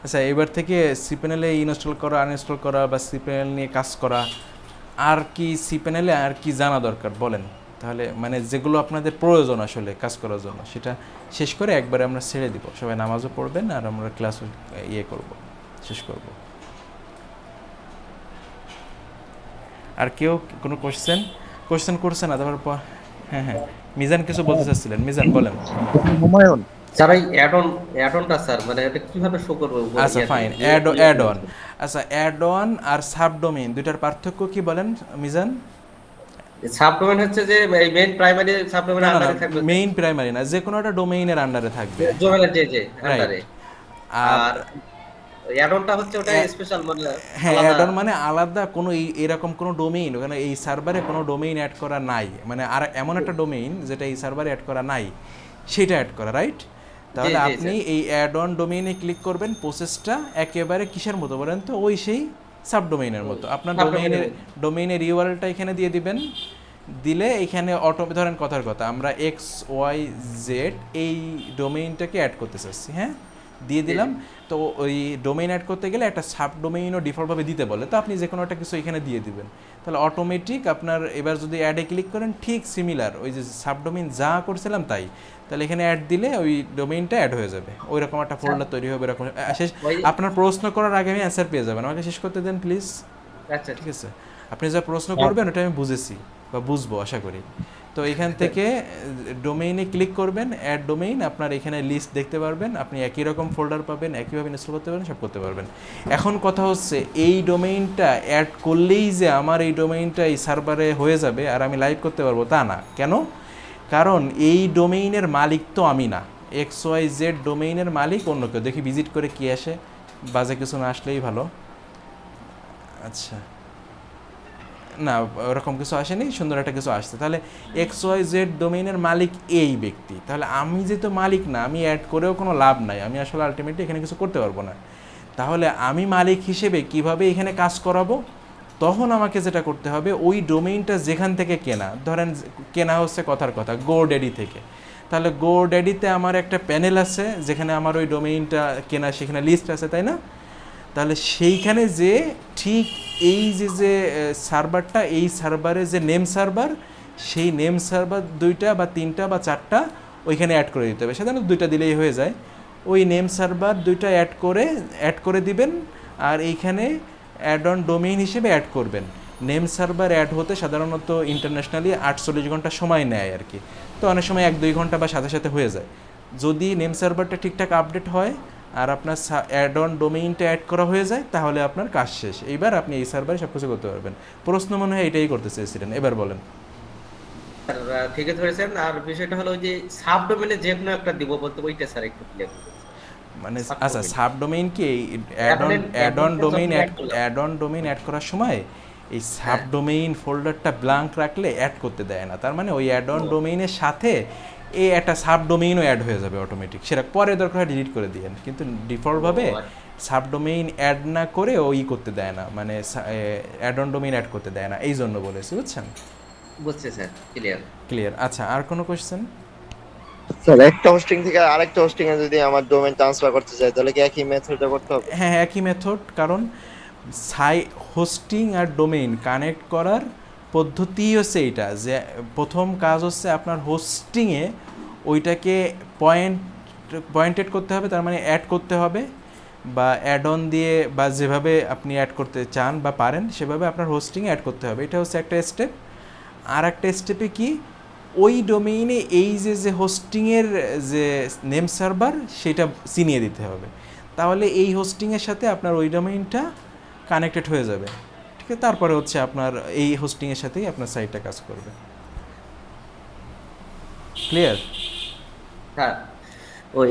S1: আচ্ছা, এবার থেকে সিপ্যানেলে ইনস্টল করা আনইনস্টল করা বা সিপ্যানেল নিয়ে কাজ করা, আর কি সিপ্যানেলে আর কি জানা দরকার বলেন? তাহলে মানে যেগুলো আপনাদের প্রয়োজন আসলে কাজ করার জন্য, সেটা শেষ করে একবারে আমরা ছেড়ে দিব। সবাই নামাজও পড়বেন আর আমরা ক্লাস করব, শেষ করব। আর কেউ কোনো কোশ্চেন করছে না? তারপর হ্যাঁ মিজান কিছু বলতে চাচ্ছিলেন, মিজান বলেন।
S2: হুমায়ুন
S7: স্যার এই অ্যাড অনটা স্যার মানে এটা কিভাবে শো করবে উপরে
S1: আচ্ছা
S7: ইয়াতে
S1: ফাইন,
S7: যে
S1: অ্যাড অন। আচ্ছা অ্যাড অন আর সাবডোমেইন দুইটার পার্থক্য কি বলেন মিজান?
S7: সাবডোমেন হচ্ছে যে এই মেইন প্রাইমারি সাবডোমেনের
S1: না না না,
S7: আন্ডারে থাকবে
S1: মেইন প্রাইমারি না, যে কোনো একটা ডোমেইনের আন্ডারে থাকবে,
S7: ডোমেনের যে
S1: রাইট।
S7: আন্ডারে।
S1: আর
S7: আর অ্যাড-অনটা হচ্ছে ওটা স্পেশাল মানে
S1: হ্যাঁ,
S7: আলাদা।
S1: অ্যাড অন মানে আলাদা কোনো এরকম কোনো ডোমেইন, ওখানে এই সার্ভারে কোনো ডোমেইন অ্যাড করা নাই, মানে আর এমন একটা ডোমেইন যেটা এই সার্ভারে অ্যাড করা নাই সেটা অ্যাড করা, রাইট? তাহলে
S7: জি,
S1: আপনি এই অ্যাড অন ডোমেইনে ক্লিক করবেন, প্রসেসটা একেবারে কিসের মতো বলেন তো, ওই সেই সাবডোমেইনের মতো। আপনার ডোমেইনের ইউআরএলটা এখানে দিয়ে দিবেন, দিলে এখানে ধরেন কথার কথা আমরা XYZ এই ডোমেইনটাকে অ্যাড করতে চাচ্ছি, হ্যাঁ দিয়ে দিলাম। তো ওই ডোমেইন অ্যাড করতে গেলে একটা সাব ডোমেইনও ডিফল্টভাবে দিতে বলে, তো আপনি যে কোনো একটা কিছু এখানে দিয়ে দিবেন, তাহলে অটোমেটিক আপনার এবার যদি অ্যাডে ক্লিক করেন ঠিক সিমিলার ওই যে সাব ডোমেইন যা করছিলাম তাই, তাহলে এখানে অ্যাড দিলে ওই ডোমেইনটা অ্যাড হয়ে যাবে, ওই রকম একটা ফোল্ডার তৈরি হবে এরকম। শেষ, আপনার প্রশ্ন করার আগে আমি অ্যান্সার পেয়ে যাবেন, আমাকে শেষ করতে দেন প্লিজ।
S7: আচ্ছা
S1: ঠিক আছে, আপনি যা প্রশ্ন করবেন ওটা আমি বুঝেছি বা বুঝবো আশা করি। তো এখান থেকে ডোমেইনে ক্লিক করবেন, অ্যাড ডোমেইন, আপনার এখানে লিস্ট দেখতে পারবেন, আপনি একই রকম ফোল্ডার পাবেন, একইভাবে ইনস্টল করতে পারবেন, সব করতে পারবেন। এখন কথা হচ্ছে এই ডোমেইনটা অ্যাড করলেই যে আমার এই ডোমেইনটা এই সার্ভারে হয়ে যাবে আর আমি লাইভ করতে পারবো তা না। কেন? কারণ এই ডোমেইনের মালিক তো আমি না, XYZ ডোমেইনের মালিক অন্য কেউ। দেখি ভিজিট করে কি আসে, বাজে কিছু না আসলেই ভালো। আচ্ছা না, ওরকম কিছু আসেনি, সুন্দর একটা কিছু আসছে। তাহলে XYZ ডোমেইনের মালিক এই ব্যক্তি, তাহলে আমি যেহেতু মালিক না, আমি অ্যাড করেও কোনো লাভ নাই, আমি আসলে আলটিমেটলি এখানে কিছু করতে পারবো না। তাহলে আমি মালিক হিসেবে কিভাবে এখানে কাজ করাবো? তখন আমাকে যেটা করতে হবে, ওই ডোমেইনটা যেখান থেকে কেনা, ধরেন কেনা হচ্ছে কথার কথা GoDaddy থেকে, তাহলে GoDaddyতে আমার একটা প্যানেল আছে যেখানে আমার ওই ডোমেইনটা কেনা, সেখানে লিস্ট আছে, তাই না? তাহলে সেইখানে যে ঠিক এই যে সার্ভারটা, এই সার্ভারে যে নেম সার্ভার, সেই নেম সার্ভার 2টা বা 3টা বা 4টা ওইখানে অ্যাড করে দিতে হবে, সাধারণত 2টা দিলেই হয়ে যায়। ওই নেম সার্ভার 2টা অ্যাড করে দিবেন, আর এইখানে অ্যাড অন ডোমেইন হিসেবে অ্যাড করবেন। নেম সার্ভার অ্যাড হতে সাধারণত ইন্টারন্যাশনালি 48 ঘন্টা সময় নেয় আর কি, তো অনেক সময় 1-2 ঘন্টা বা সাথে সাথে হয়ে যায় যদি নেম সার্ভারটা ঠিকঠাক আপডেট হয় আর আপনার অ্যাড অন ডোমেইনটা অ্যাড করা হয়ে যায়, তাহলে আপনার কাজ শেষ। এইবার আপনি এই সার্ভারে সব কিছু করতে পারবেন। প্রশ্ন মনে হয় এটাই করতে চেয়েছিলেন, এবার বলেন।
S7: ঠিক আছে ধরেছেন। আর বিষয়টা হলো যে সাবডোমেনে যে কোনো একটা দিব বলতে, ওইটা স্যার একটু ক্লিয়ার করুন।
S1: মানে আচ্ছা, সাবডোমেইন কি অ্যাড অন ডোমেইন অ্যাড করার সময় এই সাবডোমেইন ফোল্ডারটা ব্ল্যাঙ্ক রাখলে অ্যাড করতে দেয় না, তার মানে ওই অ্যাড অন ডোমেইনের সাথে এই একটা সাবডোমেইনও অ্যাড হয়ে যাবে অটোমেটিক, সেটা পরে দরকার হয় ডিলিট করে দিয়েন, কিন্তু ডিফল্টভাবে সাবডোমেইন অ্যাড না করে ওই করতে দেয় না, মানে অ্যাড অন ডোমেইন অ্যাড করতে দেয় না, এই জন্য বলেছি, বুঝছেন?
S7: বুঝছি স্যার,
S1: ক্লিয়ার। আচ্ছা, আর কোনো কোশ্চেন?
S2: স্যার একটা হোস্টিং থেকে আরেকটা হোস্টিং এ যদি আমার ডোমেইন ট্রান্সফার করতে চাই তাহলে কি একই মেথডটা করতে হবে?
S1: হ্যাঁ, একই মেথড, কারণ হোস্টিং আর ডোমেইন কানেক্ট করার পদ্ধতি হচ্ছে এইটা, যে প্রথম কাজ হচ্ছে আপনার হোস্টিংয়ে ওইটাকে পয়েন্টেড করতে হবে, তার মানে অ্যাড করতে হবে, বা অ্যাড অন দিয়ে বা যেভাবে আপনি অ্যাড করতে চান বা পারেন সেভাবে আপনার হোস্টিংয়ে অ্যাড করতে হবে, এটা হচ্ছে একটা স্টেপ। আর একটা স্টেপে কি, ওই ডোমেইনে এই যে হোস্টিংয়ের যে নেম সার্ভার সেটা চিনিয়ে দিতে হবে, তাহলে এই হোস্টিংয়ের সাথে আপনার ওই ডোমেইনটা কানেক্টেড হয়ে যাবে, ঠিক আছে? তারপরে হচ্ছে আপনার এই হোস্টিংয়ের সাথেই আপনার সাইটটা কাজ করবে। ক্লিয়ার?
S7: হ্যাঁ, ওই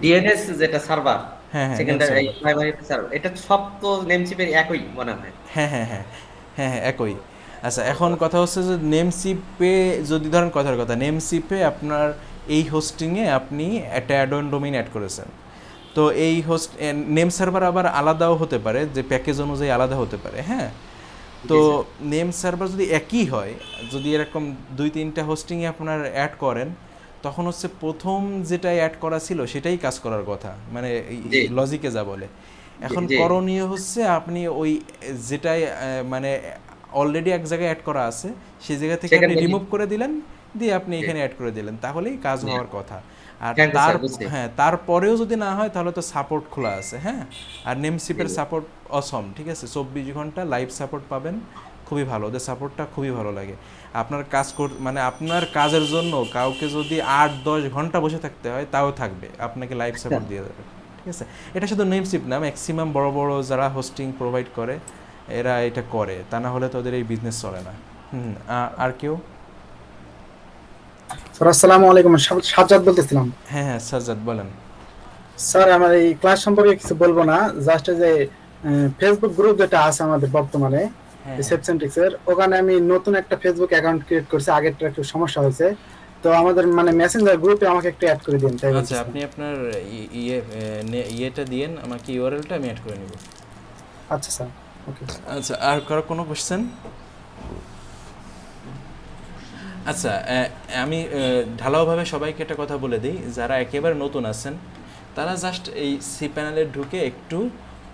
S7: ডিএনএস যেটা সার্ভার,
S1: হ্যাঁ,
S7: সেকেন্ডারি প্রাইমারি সার্ভার, এটা সব তো নেমচিপের একই মনে হয়।
S1: হ্যাঁ, একই। আচ্ছা, এখন কথা হচ্ছে যে নেমচিপে যদি ধরেন কথার কথা, নেমচিপে আপনার এই হোস্টিংয়ে আপনি একটা অ্যাড অন ডোমেইন অ্যাড করেছেন, তো এই নেম সার্ভার আবার আলাদাও হতে পারে, যে প্যাকেজ অনুযায়ী আলাদা হতে পারে, হ্যাঁ। তো নেম সার্ভার যদি একই হয়, যদি এরকম 2-3টা হোস্টিংয়ে আপনার অ্যাড করেন, তখন হচ্ছে প্রথম যেটা অ্যাড করা ছিল সেটাই কাজ করার কথা, মানে লজিকে যা বলে। এখন করণীয় হচ্ছে আপনি ওই যেটাই মানে অলরেডি এক জায়গায় অ্যাড করা আছে সেই জায়গা থেকে আপনি রিমুভ করে দিলেন, দিয়ে আপনি এখানে অ্যাড করে দিলেন, তাহলেই কাজ হওয়ার কথা। আর তারপরেও যদি না হয় তাহলে তো সাপোর্ট খোলা আছে, হ্যাঁ। আর নেমসিপের সাপোর্ট অসম, ঠিক আছে, 24 ঘন্টা লাইভ সাপোর্ট পাবেন, খুবই ভালো, ওদের সাপোর্টটা খুবই ভালো লাগে। আপনার কাজ মানে আপনার কাজের জন্য কাউকে যদি 8-10 ঘন্টা বসে থাকতে হয় তাও থাকবে, আপনাকে লাইভ সাপোর্ট দিয়ে দেবে, ঠিক আছে। এটা শুধু নেমসিপ না, ম্যাক্সিমাম বড় বড় যারা হোস্টিং প্রোভাইড করে এরা এটা করে, তা না হলে তোদের এই বিজনেস চলে না। আর কেউ?
S5: স্যার আসসালামু আলাইকুম, সাজ্জাদ বলতেছিলাম।
S1: হ্যাঁ হ্যাঁ সাজ্জাদ বলেন।
S5: স্যার আমার এই ক্লাস সম্পর্কে কিছু বলবো না, জাস্ট যে ফেসবুক গ্রুপ যেটা আছে আমাদের বর্তমানে সেপসেন্ট্রিক্স এর, ওখানে আমি নতুন একটা ফেসবুক অ্যাকাউন্ট ক্রিয়েট করছি, আগেরটা একটু সমস্যা হয়েছে, তো আমাদের মানে মেসেঞ্জার গ্রুপে আমাকে একটু অ্যাড করে দিন। তাই
S1: আচ্ছা আপনি আপনার ইয়েটা দিয়েন আমাকে, ইউআরএলটা আমি অ্যাড করে নিব।
S5: আচ্ছা স্যার, ওকে।
S1: আচ্ছা আর কারো কোনো কোশ্চেন? আচ্ছা আমি ঢালাওভাবে সবাইকে একটা কথা বলে দিই, যারা একেবারে নতুন আছেন তারা জাস্ট এই সি প্যানেলে ঢুকে একটু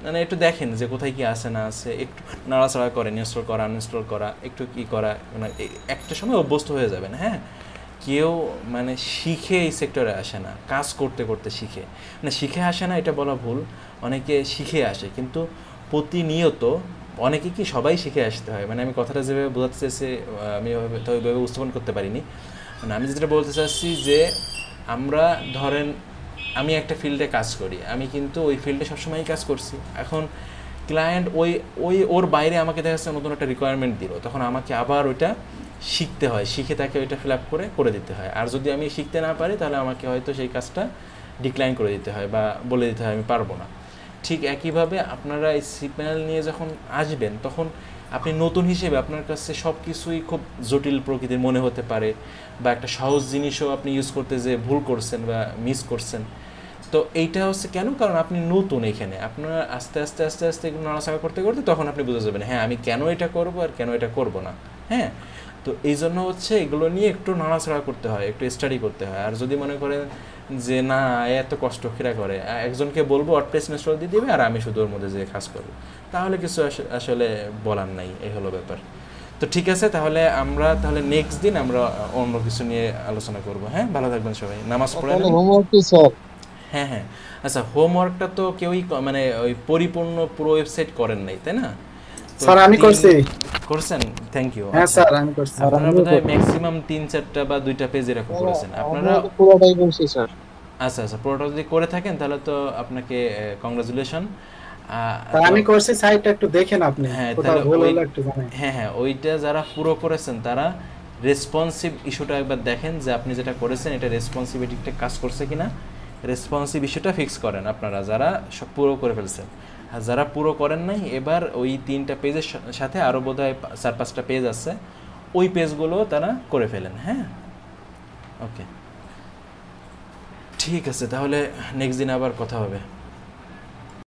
S1: মানে একটু দেখেন যে কোথায় কি আছে না আছে, একটু নাড়াচাড়া করেন, ইনস্টল করা আনইনস্টল করা, একটু কি করা, মানে একটা সময় অভ্যস্ত হয়ে যাবেন। হ্যাঁ, কেউ মানে শিখে এই সেক্টরে আসে না, কাজ করতে করতে শিখে, মানে শিখে আসে না এটা বলা ভুল, অনেকে শিখে আসে, কিন্তু প্রতিনিয়ত অনেকে কি সবাই শিখে আসতে হয়। মানে আমি কথাটা যেভাবে বোঝাতে চাইছি আমি হয়তো ওইভাবে উপস্থাপন করতে পারিনি। মানে আমি যেটা বলতে চাচ্ছি যে আমরা ধরেন আমি একটা ফিল্ডে কাজ করি, আমি কিন্তু ওই ফিল্ডে সবসময়ই কাজ করছি। এখন ক্লায়েন্ট ওর বাইরে আমাকে দেখা যাচ্ছে নতুন একটা রিকোয়ারমেন্ট দিল, তখন আমাকে আবার ওইটা শিখতে হয়, শিখে তাকে ওইটা ফিল আপ করে দিতে হয়। আর যদি আমি শিখতে না পারি তাহলে আমাকে হয়তো সেই কাজটা ডিক্লাইন করে দিতে হয় বা বলে দিতে হয় আমি পারবো না। ঠিক একইভাবে আপনারা এই সি প্যানেল নিয়ে যখন আসবেন তখন আপনি নতুন হিসেবে আপনার কাছে সব কিছুই খুব জটিল প্রকৃতির মনে হতে পারে, বা একটা সহজ জিনিসও আপনি ইউজ করতে যে ভুল করছেন বা মিস করছেন। তো এইটা হচ্ছে কেন, কারণ আপনি নতুন এখানে, আপনার আস্তে আস্তে আস্তে আস্তে এগুলো নাড়াচাড়া করতে করতে তখন আপনি বুঝে যাবেন হ্যাঁ আমি কেন এটা করব আর কেন এটা করব না। হ্যাঁ, তো এই জন্য হচ্ছে এগুলো নিয়ে একটু নাড়াচাড়া করতে হয়, একটু স্টাডি করতে হয়। আর যদি মনে করেন যে না এত কষ্ট কিরা করে, একজনকে বলবো ওয়ার্ডপ্রেস ইনস্টল দিয়ে দিবে আর আমি শুধু ওর মধ্যে যে কাজ করবো, তাহলে কিছু আসলে বলার নাই, এই হলো ব্যাপার। তো ঠিক আছে, তাহলে আমরা নেক্সট দিন আমরা অন্য কিছু নিয়ে আলোচনা করব। হ্যাঁ, ভালো থাকবেন সবাই, নামাজ পড়ে নেন। হ্যাঁ হ্যাঁ, আচ্ছা হোমওয়ার্কটা তো কেউই মানে ওই পরিপূর্ণ পুরো ওয়েবসাইট করেন নাই তাই না?
S5: স্যার আমি করছি।
S1: করছেন, থ্যাংক ইউ।
S5: হ্যাঁ স্যার আমি করছি।
S1: আপনারা বোধহয় ম্যাক্সিমাম 3-4টা বা 2টা পেজ এরকম করেছেন আপনারা?
S2: পুরোটাই করছি স্যার।
S1: আচ্ছা আচ্ছা, পুরোটা যদি করে থাকেন তাহলে তো আপনাকে কংগ্রাচুলেশন।
S5: আমি করছি, সাইটটা একটু দেখেন আপনি,
S1: হ্যাঁ
S5: কোথাও ভুল হলে একটু জানান।
S1: হ্যাঁ হ্যাঁ, ওইটা যারা পুরো করেছেন তারা রেসপন্সিভ ইস্যুটা একবার দেখেন যে আপনি যেটা করেছেন এটা রেসপন্সিবিলিটিটা কাজ করছে কিনা, রেসপন্সিভ ইস্যুটা ফিক্স করেন আপনারা যারা সব পুরো করে ফেলছেন। আর যারা পুরো করেন নাই, এবার ওই 3টা পেজের সাথে আরও বোধহয় 4-5টা পেজ আছে, ওই পেজগুলো তারা করে ফেলেন। হ্যাঁ, ওকে ঠিক আছে, তাহলে নেক্সট দিন আবার কথা হবে।